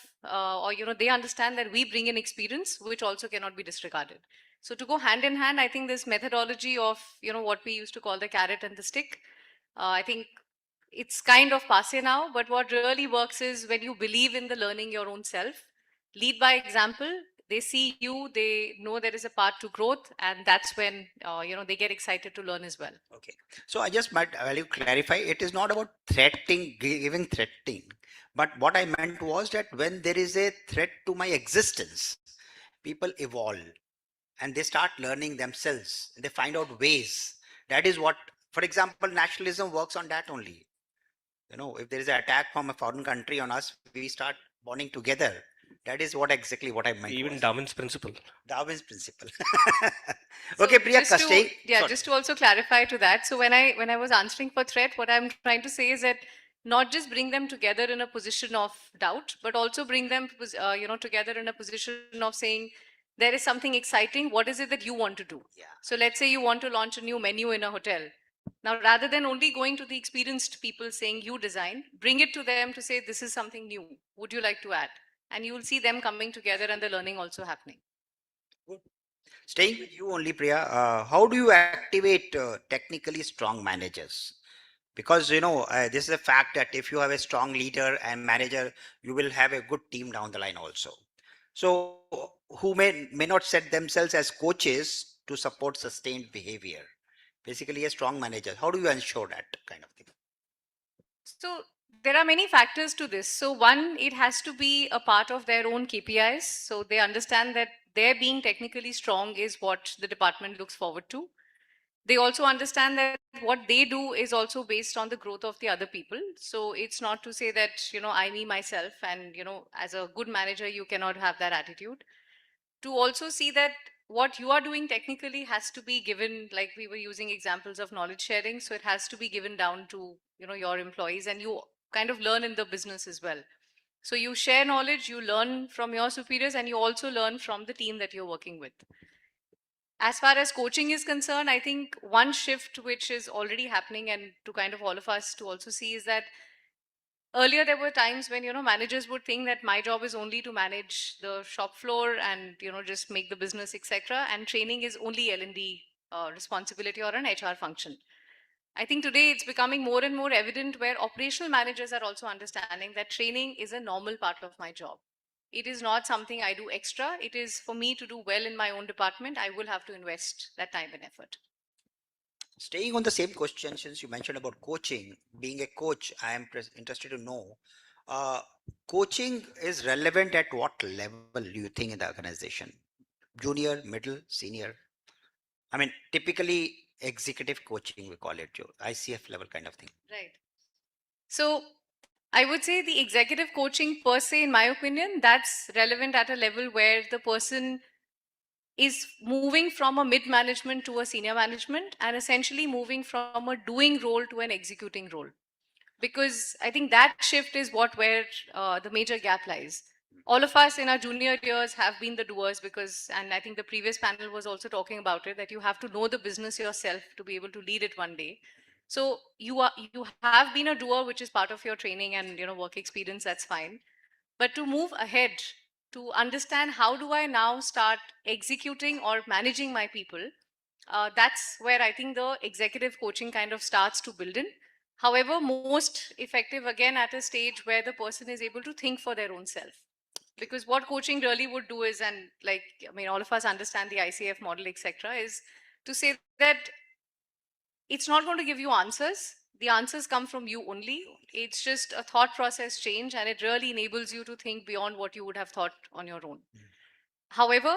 they understand that we bring in experience, which also cannot be disregarded. So to go hand in hand, I think this methodology of, what we used to call the carrot and the stick, I think it's kind of passe now, but what really works is when you believe in the learning your own self, lead by example, they see you, they know there is a path to growth, and that's when, they get excited to learn as well. Okay. So I just might value clarify, it is not about threatening, giving threatening, but what I meant was that when there is a threat to my existence, people evolve and they start learning themselves. They find out ways. That is what, for example, nationalism works on that only. If there is an attack from a foreign country on us, we start bonding together. That is exactly what I meant. Even Darwin's principle. Darwin's principle. So Okay, Priya, just to also clarify to that. So when I was answering for threat, what I'm trying to say is that not just bring them together in a position of doubt, but also bring them, together in a position of saying, there is something exciting. What is it that you want to do? Yeah. So let's say you want to launch a new menu in a hotel. Now, rather than only going to the experienced people saying you design, bring it to them to say, this is something new. Would you like to add? And you will see them coming together and the learning also happening. Staying with you only, Priya, how do you activate technically strong managers? Because this is a fact that if you have a strong leader and manager, you will have a good team down the line also. So who may not set themselves as coaches to support sustained behavior? Basically, a strong manager. How do you ensure that kind of thing? So there are many factors to this. So one, it has to be a part of their own KPIs. So they understand that their being technically strong is what the department looks forward to. They also understand that what they do is also based on the growth of the other people. So it's not to say that, I, me, myself, and, as a good manager, you cannot have that attitude. To also see that what you are doing technically has to be given, like we were using examples of knowledge sharing. So it has to be given down to, your employees, and you kind of learn in the business as well. So you share knowledge, you learn from your superiors, and you also learn from the team that you're working with. As far as coaching is concerned, I think one shift which is already happening, and to kind of all of us to also see, is that earlier there were times when, managers would think that my job is only to manage the shop floor and, just make the business, etc. And training is only L&D responsibility or an HR function. I think today it's becoming more and more evident where operational managers are also understanding that training is a normal part of my job. It is not something I do extra. It is for me to do well in my own department. I will have to invest that time and effort. Staying on the same question, since you mentioned about coaching, being a coach, I am interested to know, coaching is relevant at what level do you think in the organization? Junior, middle, senior? I mean, typically executive coaching, we call it, ICF level kind of thing. Right. So I would say the executive coaching per se, in my opinion, that's relevant at a level where the person is moving from a mid management to a senior management, and essentially moving from a doing role to an executing role. Because I think that shift is where the major gap lies. All of us in our junior years have been the doers because, and I think the previous panel was also talking about it, that you have to know the business yourself to be able to lead it one day. So you have been a doer, which is part of your training and work experience. That's fine. But to move ahead, to understand how do I now start executing or managing my people. That's where I think the executive coaching kind of starts to build in. However, most effective again at a stage where the person is able to think for their own self. Because what coaching really would do is, and like, I mean, all of us understand the ICF model, etc., is to say that it's not going to give you answers. The answers come from you only. It's just a thought process change, and it really enables you to think beyond what you would have thought on your own. However,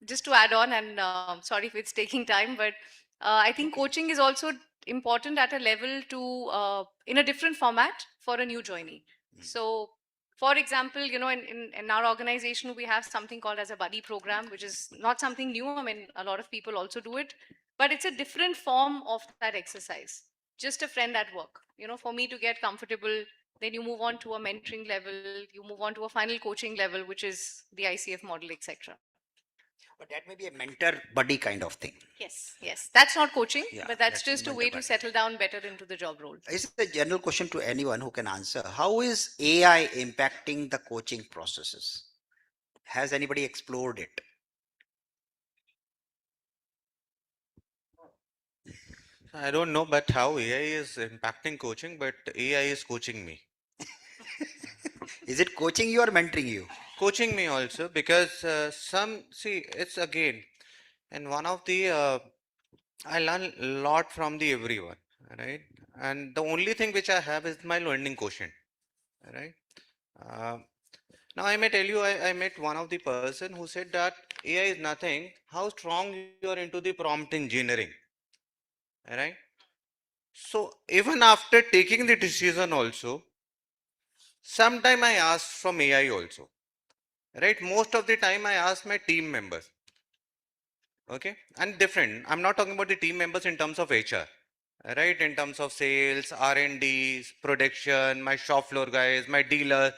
just to add on, and sorry if it's taking time, but I think coaching is also important at a level to, in a different format for a new joinee. So, for example, in our organization, we have something called as a buddy program, which is not something new. I mean, a lot of people also do it, but it's a different form of that exercise. Just a friend at work. For me to get comfortable, then you move on to a mentoring level, you move on to a final coaching level, which is the ICF model, etc. But that may be a mentor buddy kind of thing. Yes. That's not coaching, Yeah, but that's that's just a mentor way to buddy. settle down better into the job role. It's a general question to anyone who can answer. How is AI impacting the coaching processes? Has anybody explored it? I don't know, but how AI is impacting coaching, but AI is coaching me. Is it coaching you or mentoring you? Coaching me also, because it's again, and one of the, I learn a lot from the everyone, right? And the only thing which I have is my learning quotient, right? Uh, Now I may tell you, I met one of the person who said that AI is nothing, how strong you are into the prompt engineering, right? So even after taking the decision also, sometime I ask from AI also, right? Most of the time I ask my team members, okay? And different, I'm not talking about the team members in terms of HR, right? In terms of sales, R&D, production, my shop floor guys, my dealer.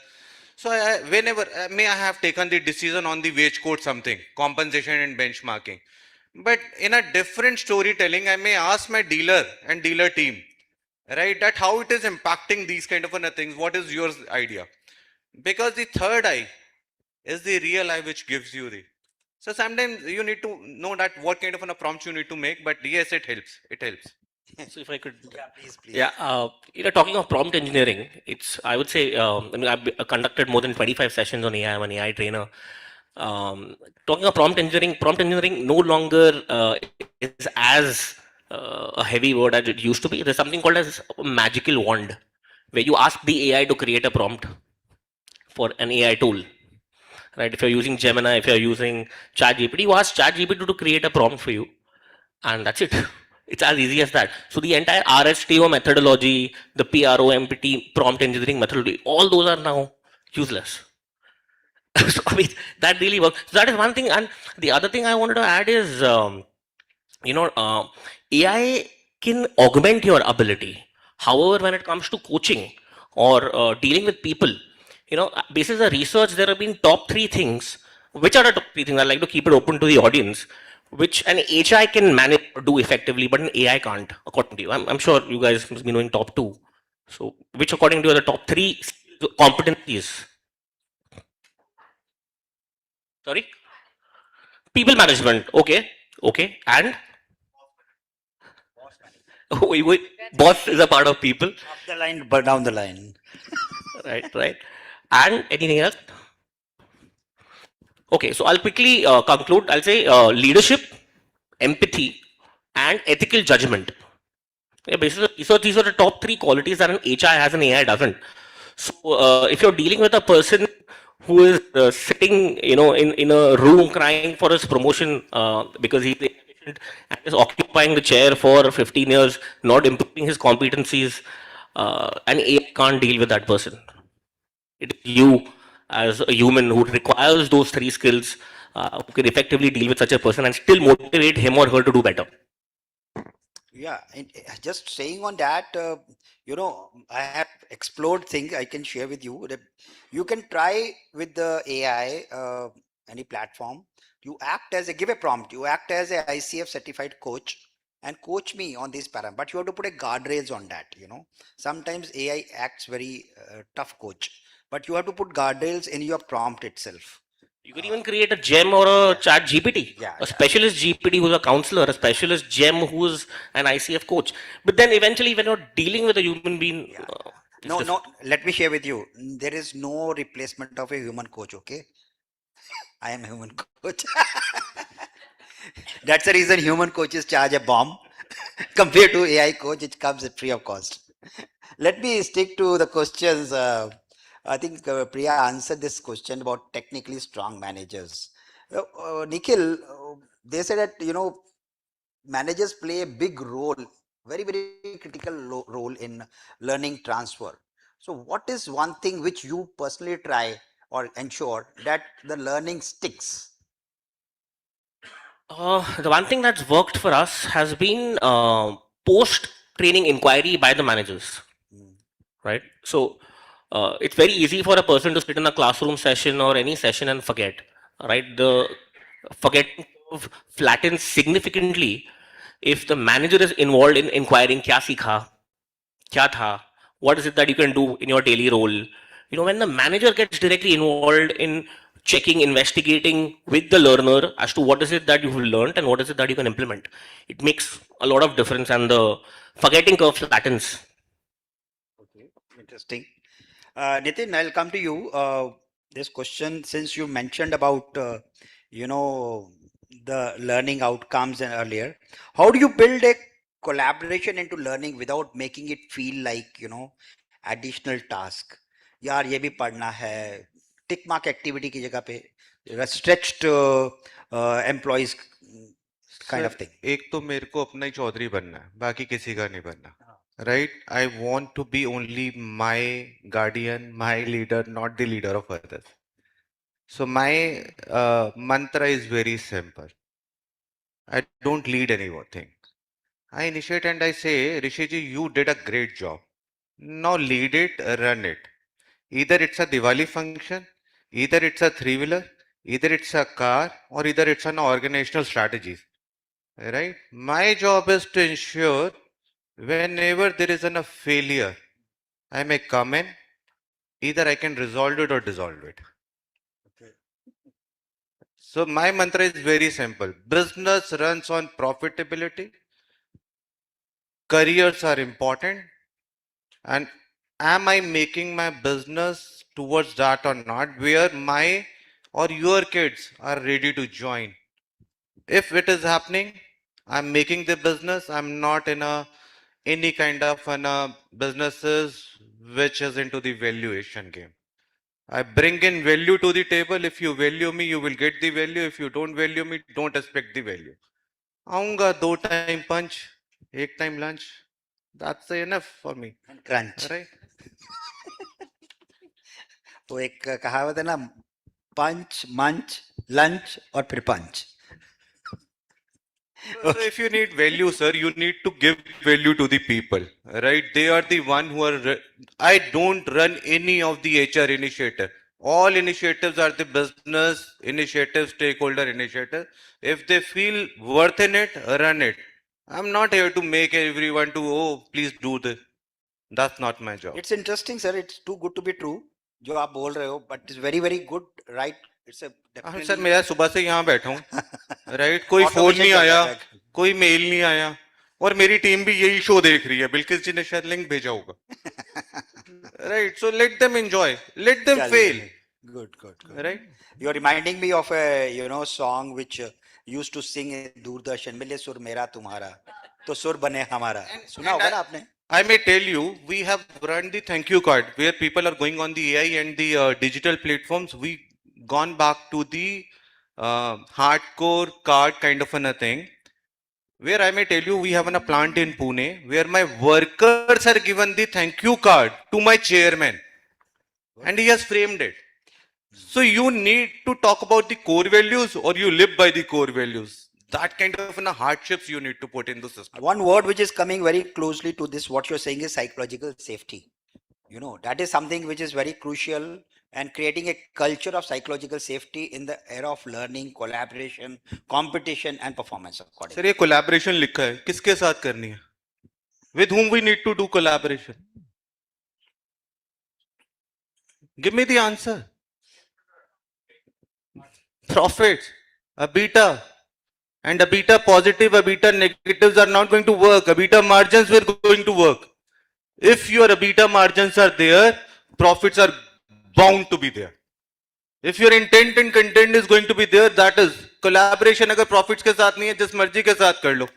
So whenever, may I have taken the decision on the wage code something, compensation and benchmarking. But in a different storytelling, I may ask my dealer and dealer team, right, that how it is impacting these kind of things. What is your idea? Because the third eye is the real eye which gives you the. So sometimes you need to know that what kind of a prompt you need to make, but yes, it helps. It helps. So if I could, please. Yeah, talking of prompt engineering, I would say, I mean, I've conducted more than 25 sessions on AI. I'm an AI trainer. Talking of prompt engineering no longer is as a heavy word as it used to be. There's something called as a magical wand, where you ask the AI to create a prompt for an AI tool. Right? If you're using Gemini, if you're using ChatGPT, you ask ChatGPT to create a prompt for you, and that's it. It's as easy as that. So the entire RSTO methodology, the PROMPT prompt engineering methodology, all those are now useless. So I mean, that really works. So that is one thing. And the other thing I wanted to add is, AI can augment your ability. However, when it comes to coaching or dealing with people, basis the research, there have been top three things. Which are the top three things? I'd like to keep it open to the audience, which an HI can manage or do effectively, but an AI can't, according to you. I'm sure you guys must be knowing top two. So, which, according to you, are the top three competencies? Sorry? People management. Okay. And? Wait. Boss is a part of people. Up the line, but down the line. Right. And anything else? Okay, so I'll quickly conclude. I'll say leadership, empathy, and ethical judgment. Yeah, basically, so these are the top three qualities that an HI has and AI doesn't. So if you're dealing with a person who is sitting, in a room crying for his promotion because he's inefficient and is occupying the chair for 15 years, not improving his competencies, an AI can't deal with that person. It is you as a human who requires those three skills who can effectively deal with such a person and still motivate him or her to do better. Yeah, and just saying on that, I have explored things I can share with you. That you can try with the AI, any platform. You give a prompt. You act as a ICF certified coach and coach me on this parameter. But you have to put a guardrails on that. Sometimes AI acts very tough coach, but you have to put guardrails in your prompt itself. You could even create a gem or a chat GPT, a specialist GPT who's a counselor, a specialist gem who's an ICF coach. But then eventually, when you're dealing with a human being, No, let me share with you. There is no replacement of a human coach, okay? I am a human coach. That's the reason human coaches charge a bomb compared to AI coach, it comes at free of cost. Let me stick to the questions. I think Priya answered this question about technically strong managers. Nikhil, they say that, managers play a big role, very critical role in learning transfer. So what is one thing which you personally try or ensure that the learning sticks? the one thing that's worked for us has been post training inquiry by the managers, right? So it's very easy for a person to sit in a classroom session or any session and forget, right? The forgetting curve flattens significantly if the manager is involved in inquiring kya sikha, kya tha, what is it that you can do in your daily role. When the manager gets directly involved in checking, investigating with the learner as to what is it that you've learned and what is it that you can implement, it makes a lot of difference and the forgetting curve flattens. Okay, interesting. Nitin, I'll come to you. This question, since you mentioned about, the learning outcomes and earlier, how do you build a collaboration into learning without making it feel like, additional task? यार ये भी पढ़ना है, tick mark activity की जगह पे stretched employees kind of thing. एक तो मेरे को अपना ही चौधरी बनना है, बाकी किसी का नहीं बनना. Right? I want to be only my guardian, my leader, not the leader of others. So my mantra is very simple. I don't lead anything. I initiate and I say, Rishiji, you did a great job. Now lead it, run it. Either it's a Diwali function, either it's a three-wheeler, either it's a car, or either it's an organizational strategy. Right? My job is to ensure whenever there is a failure, I may come in, either I can resolve it or dissolve it. So my mantra is very simple. Business runs on profitability. Careers are important. And am I making my business towards that or not, where my or your kids are ready to join? If it is happening, I'm making the business. I'm not in any kind of businesses which is into the valuation game. I bring in value to the table. If you value me, you will get the value. If you don't value me, don't expect the value. आऊंगा 2 time punch, 1 time lunch. That's enough for me. Crunch. Right? वो एक कहावत है ना, पंच मंच lunch और फिर पंच. So if you need value, sir, you need to give value to the people, right? They are the one who are. I don't run any of the HR initiative. All initiatives are the business initiative, stakeholder initiative. If they feel worth in it, run it. I'm not here to make everyone to, oh, please do this. That's not my job. It's interesting, sir. It's too good to be true. जो आप बोल रहे हो, but it's very good, right? It's a definitely. Sir मैं सुबह से यहाँ बैठा हूँ, राइट? कोई फोन नहीं आया, कोई मेल नहीं आया, और मेरी टीम भी यही शो देख रही है. बिल्किस जी ने शायद लिंक भेजा होगा, right? So let them enjoy, let them fail. Good. Right? You're reminding me of a song which used to sing in Doordarshan. मिले सुर मेरा तुम्हारा, तो सुर बने हमारा. सुना होगा ना आपने? I may tell you, we have run the thank you card where people are going on the AI and the digital platforms. We gone back to the hardcore card kind of a thing, where I may tell you, we have a plant in Pune where my workers are given the thank you card to my chairman, and he has framed it. So you need to talk about the core values, or you live by the core values. That kind of hardships you need to put in the system. One word which is coming very closely to this, what you're saying, is psychological safety. That is something which is very crucial, and creating a culture of psychological safety in the era of learning, collaboration, competition and performance. Sir, ये collaboration लिखा है, किसके साथ करनी है? With whom we need to do collaboration? Give me the answer. profits, a beta, and a beta positive, a beta negatives are not going to work. A beta margins were going to work. If your beta margins are there, profits are bound to be there. If your intent and content is going to be there, that is collaboration. अगर profits के साथ नहीं है, जिस मर्जी के साथ कर लो.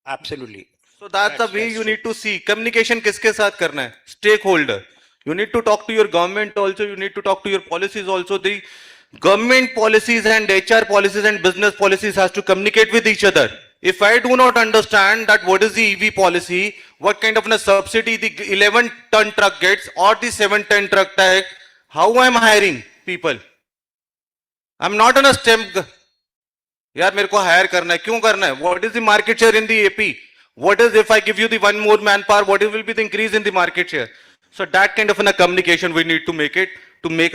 Absolutely. So that's the way you need to see. Communication किसके साथ करना है? Stakeholder. You need to talk to your government also. You need to talk to your policies also. The government policies and HR policies and business policies has to communicate with each other. If I do not understand that what is the EV policy, what kind of a subsidy the 11-ton truck gets or the 7-ton truck tag, how I am hiring people? I'm not on a STEM. यार मेरे को higher करना है, क्यों करना है? What is the market share in the AP? What is if I give you the one more manpower? What will be the increase in the market share? So that kind of a communication we need to make it to make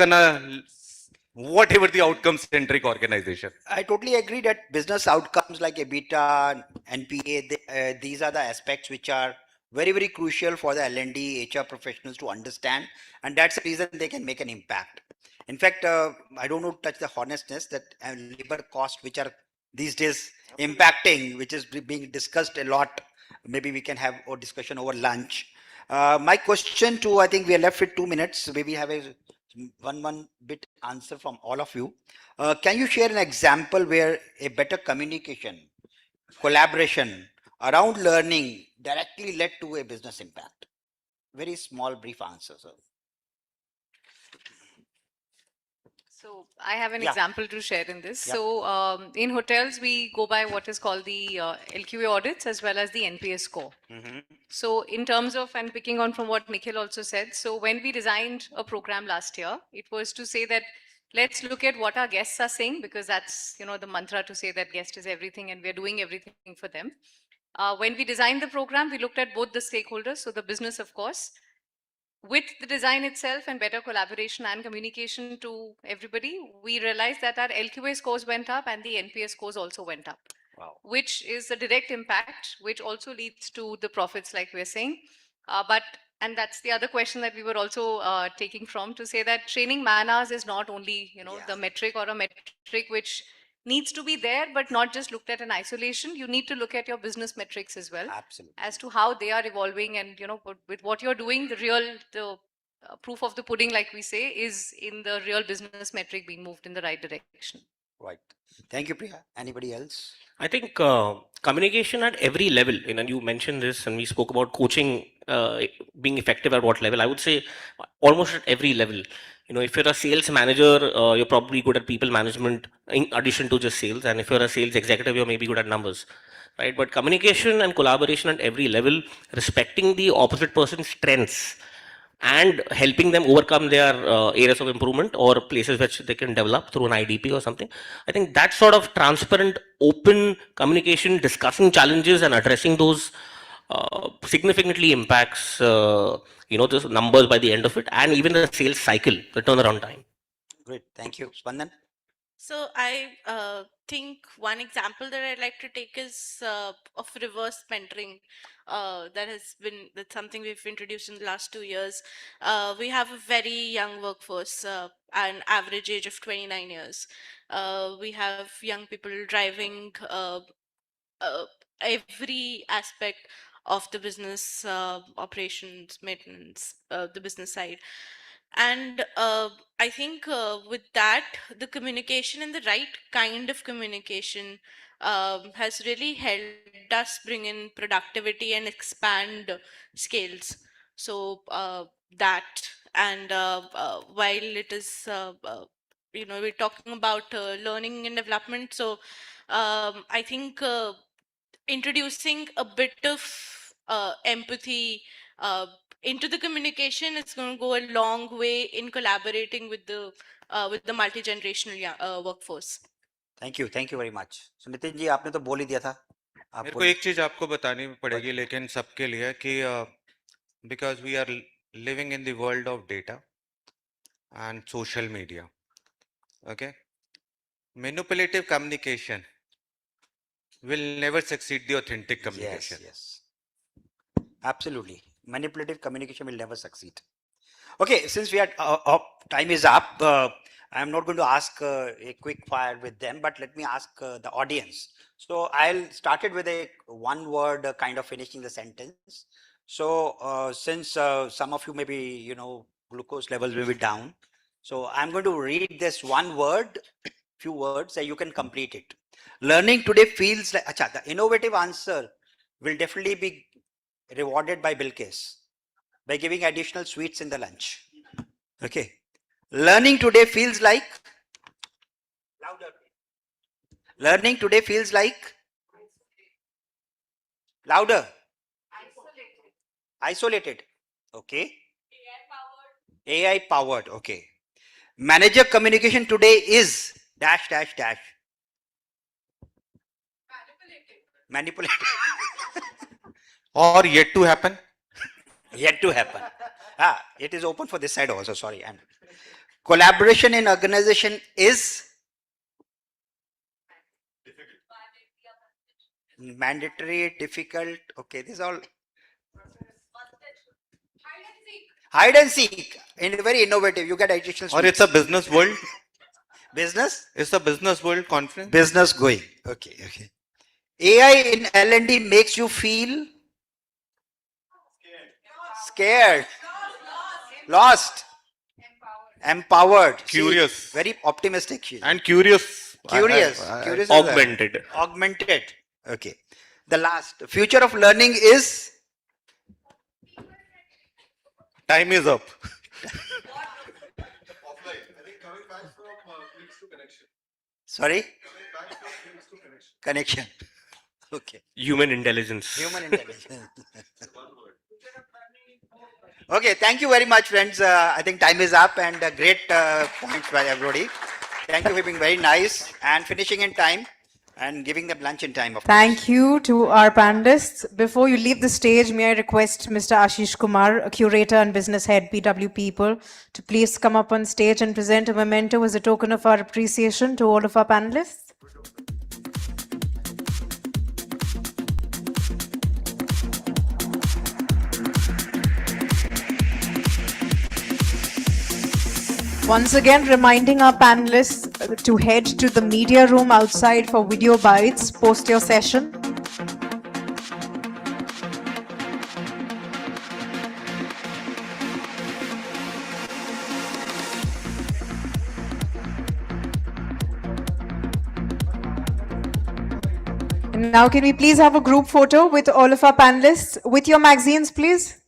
whatever the outcome centric organization. I totally agree that business outcomes like EBITDA, NPA, these are the aspects which are very, very crucial for the L&D HR professionals to understand, and that's the reason they can make an impact. In fact, I don't want to touch the honestness that labor cost, which are these days impacting, which is being discussed a lot. Maybe we can have a discussion over lunch. My question to, I think we are left with 2 minutes. Maybe have a one bit answer from all of you. Can you share an example where a better communication, collaboration around learning directly led to a business impact? Very small, brief answer, sir. So I have an Yeah. example to share in this. Yeah. So in hotels, we go by what is called the LQA audits as well as the NPS score. So in terms of, and picking on from what Nikhil also said, so when we designed a program last year, it was to say that let's look at what our guests are saying, because that's, you know, the mantra to say that guest is everything and we're doing everything for them. When we designed the program, we looked at both the stakeholders, so the business, of course, with the design itself and better collaboration and communication to everybody, we realized that our LQA scores went up and the NPS scores also went up. Wow. Which is a direct impact, which also leads to the profits, like we're saying. And that's the other question that we were also taking from, to say that training man hours is not only, you know, the metric or a metric which needs to be there, but not just looked at in isolation. You need to look at your business metrics as well. Absolutely. As to how they are evolving, and, you know, with what you're doing, the proof of the pudding, like we say, is in the real business metric being moved in the right direction. Right. Thank you, Priya. Anybody else? I think communication at every level, and you mentioned this, and we spoke about coaching being effective at what level. I would say almost at every level. You know, if you're a sales manager, you're probably good at people management in addition to just sales. And if you're a sales executive, you're maybe good at numbers, right? But communication and collaboration at every level, respecting the opposite person's strengths and helping them overcome their areas of improvement or places which they can develop through an IDP or something. I think that sort of transparent, open communication, discussing challenges and addressing those significantly impacts, you know, the numbers by the end of it, and even the sales cycle, the turnaround time. Great. Thank you. Spandan? So I think one example that I'd like to take is of reverse mentoring. That's something we've introduced in the last 2 years. We have a very young workforce, an average age of 29 years. We have young people driving uh, every aspect of the business operations, maintenance, the business side. And I think with that, the communication and the right kind of communication has really helped us bring in productivity and expand scales. So that, and while it is, you know, we're talking about learning and development. So I think introducing a bit of empathy into the communication is going to go a long way in collaborating with the multi-generational workforce. Thank you. Thank you very much. So Nitin ji, आपने तो बोल ही दिया था. आप मेरे को बोलिए. एक चीज आपको बतानी पड़ेगी लेकिन सबके लिए कि because we are living in the world of data and social media, okay, manipulative communication will never succeed the authentic communication. Yes. Absolutely. Manipulative communication will never succeed. Okay, since we are time is up, I'm not going to ask a quick fire with them, but let me ask the audience. So I'll start it with a one word kind of finishing the sentence. So since some of you may be, glucose levels will be down. So I'm going to read this one word, few words, and you can complete it. Learning today feels like, acha, the innovative answer will definitely be rewarded by Bilkis by giving additional sweets in the lunch. Okay. Learning today feels like, louder. Learning today feels like, louder. Isolated. Okay. AI powered. Okay. Manager communication today is dash dash dash. Manipulated. Or yet to happen. Yet to happen. It is open for this side also. Sorry. And collaboration in organization is mandatory, difficult. Okay, this is all hide and seek. In very innovative. You get additional. Or it's a business world. Business. It's a business world conference. Business going. Okay. Okay. AI in L&D makes you feel scared, lost, empowered, Curious. See, very optimistic. And curious. Curious. Curious. Augmented. Augmented. Okay. The last. Future of learning is. Time is up. Sorry? Connection. Okay. Human intelligence. Human intelligence. Okay, thank you very much, friends. I think time is up and great points by everybody. Thank you for being very nice and finishing in time and giving them lunch in time. Thank you to our panelists. Before you leave the stage, may I request Mr. Ashish Kumar, a curator and business head, PW People, to please come up on stage and present a memento as a token of our appreciation to all of our panelists. Once again, reminding our panelists to head to the media room outside for video bites post your session. And now can we please have a group photo with all of our panelists with your magazines, please?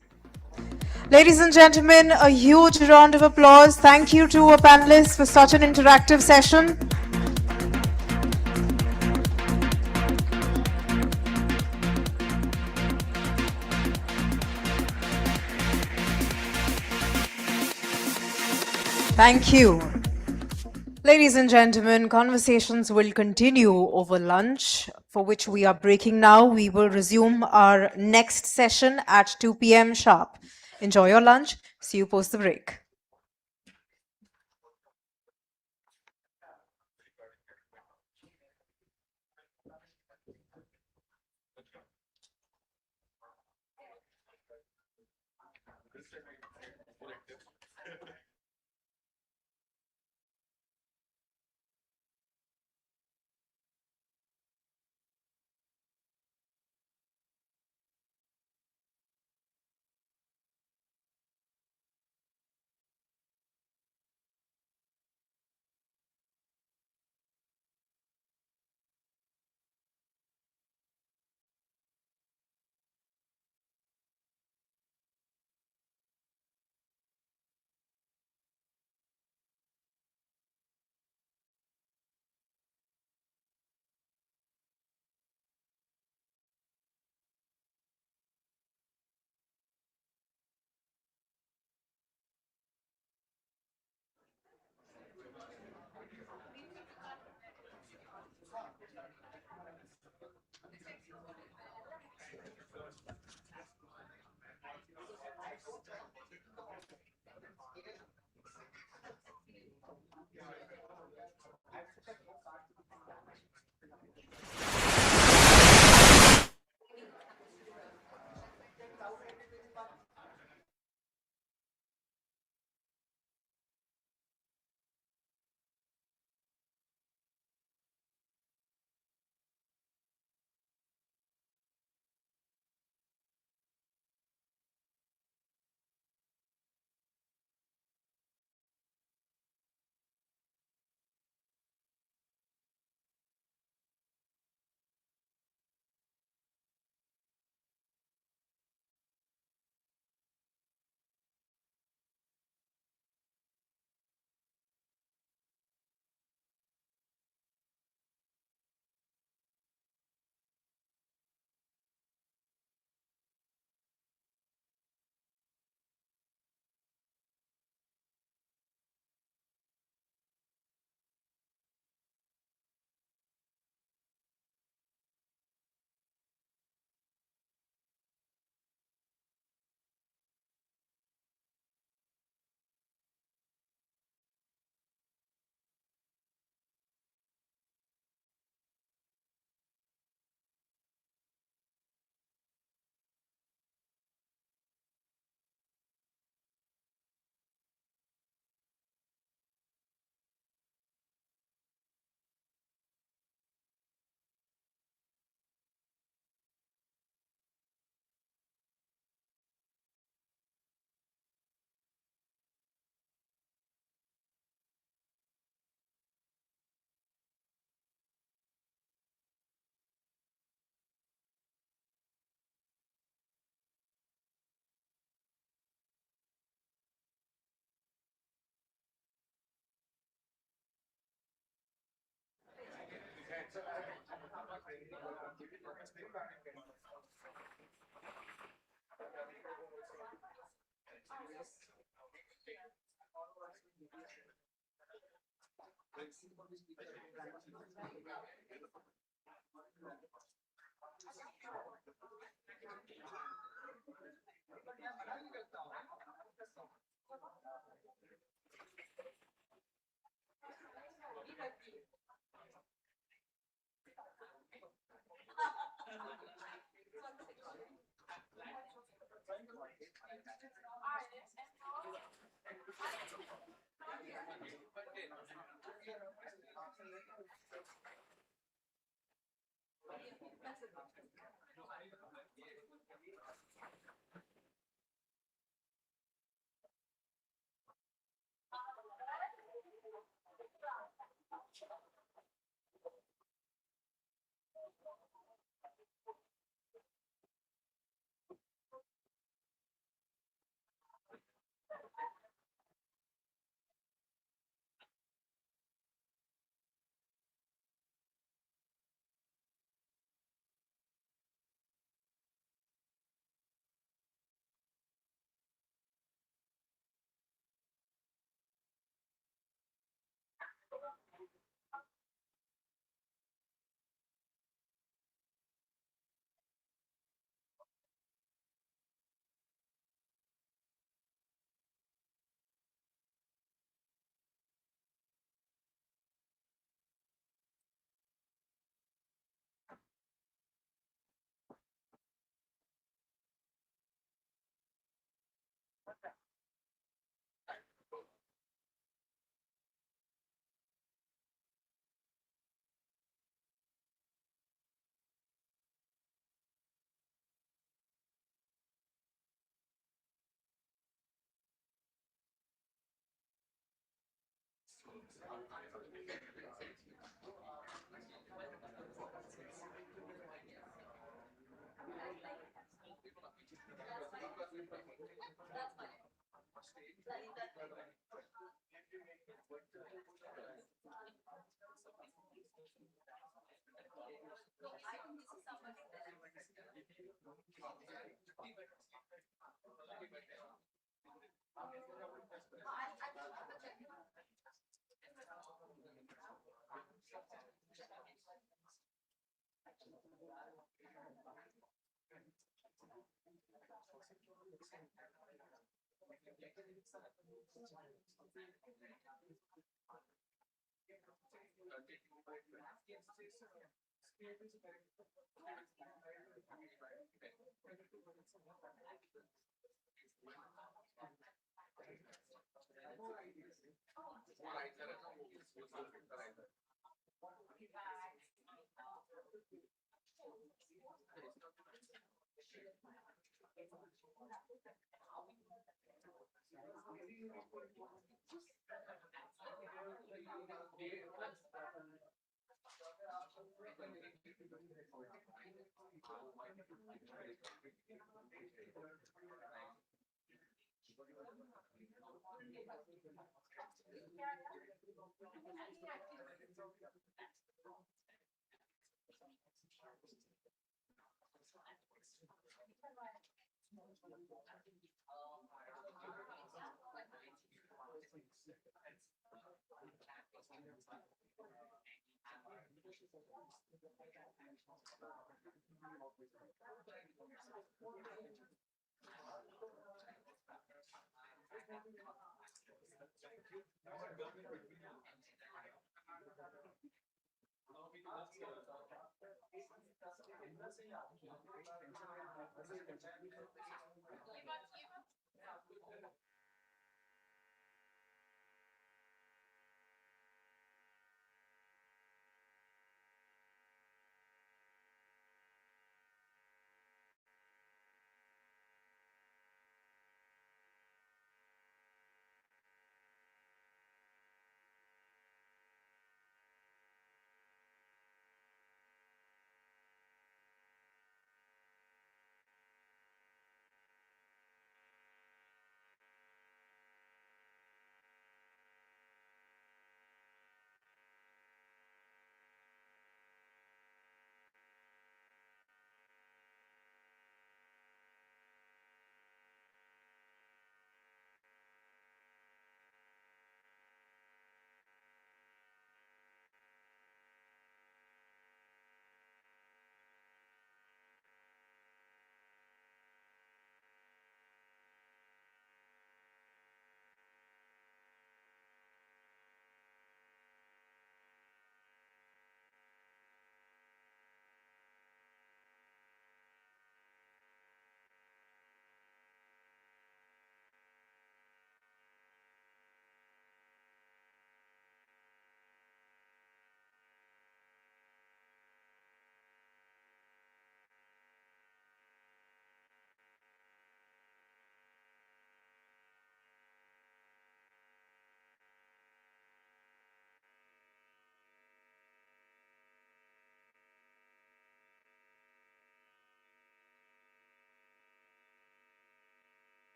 Ladies and gentlemen, a huge round of applause. Thank you to our panelists for such an interactive session. Thank you. Ladies and gentlemen, conversations will continue over lunch, for which we are breaking now. We will resume our next session at 2 p.m. sharp. Enjoy your lunch. See you post the break.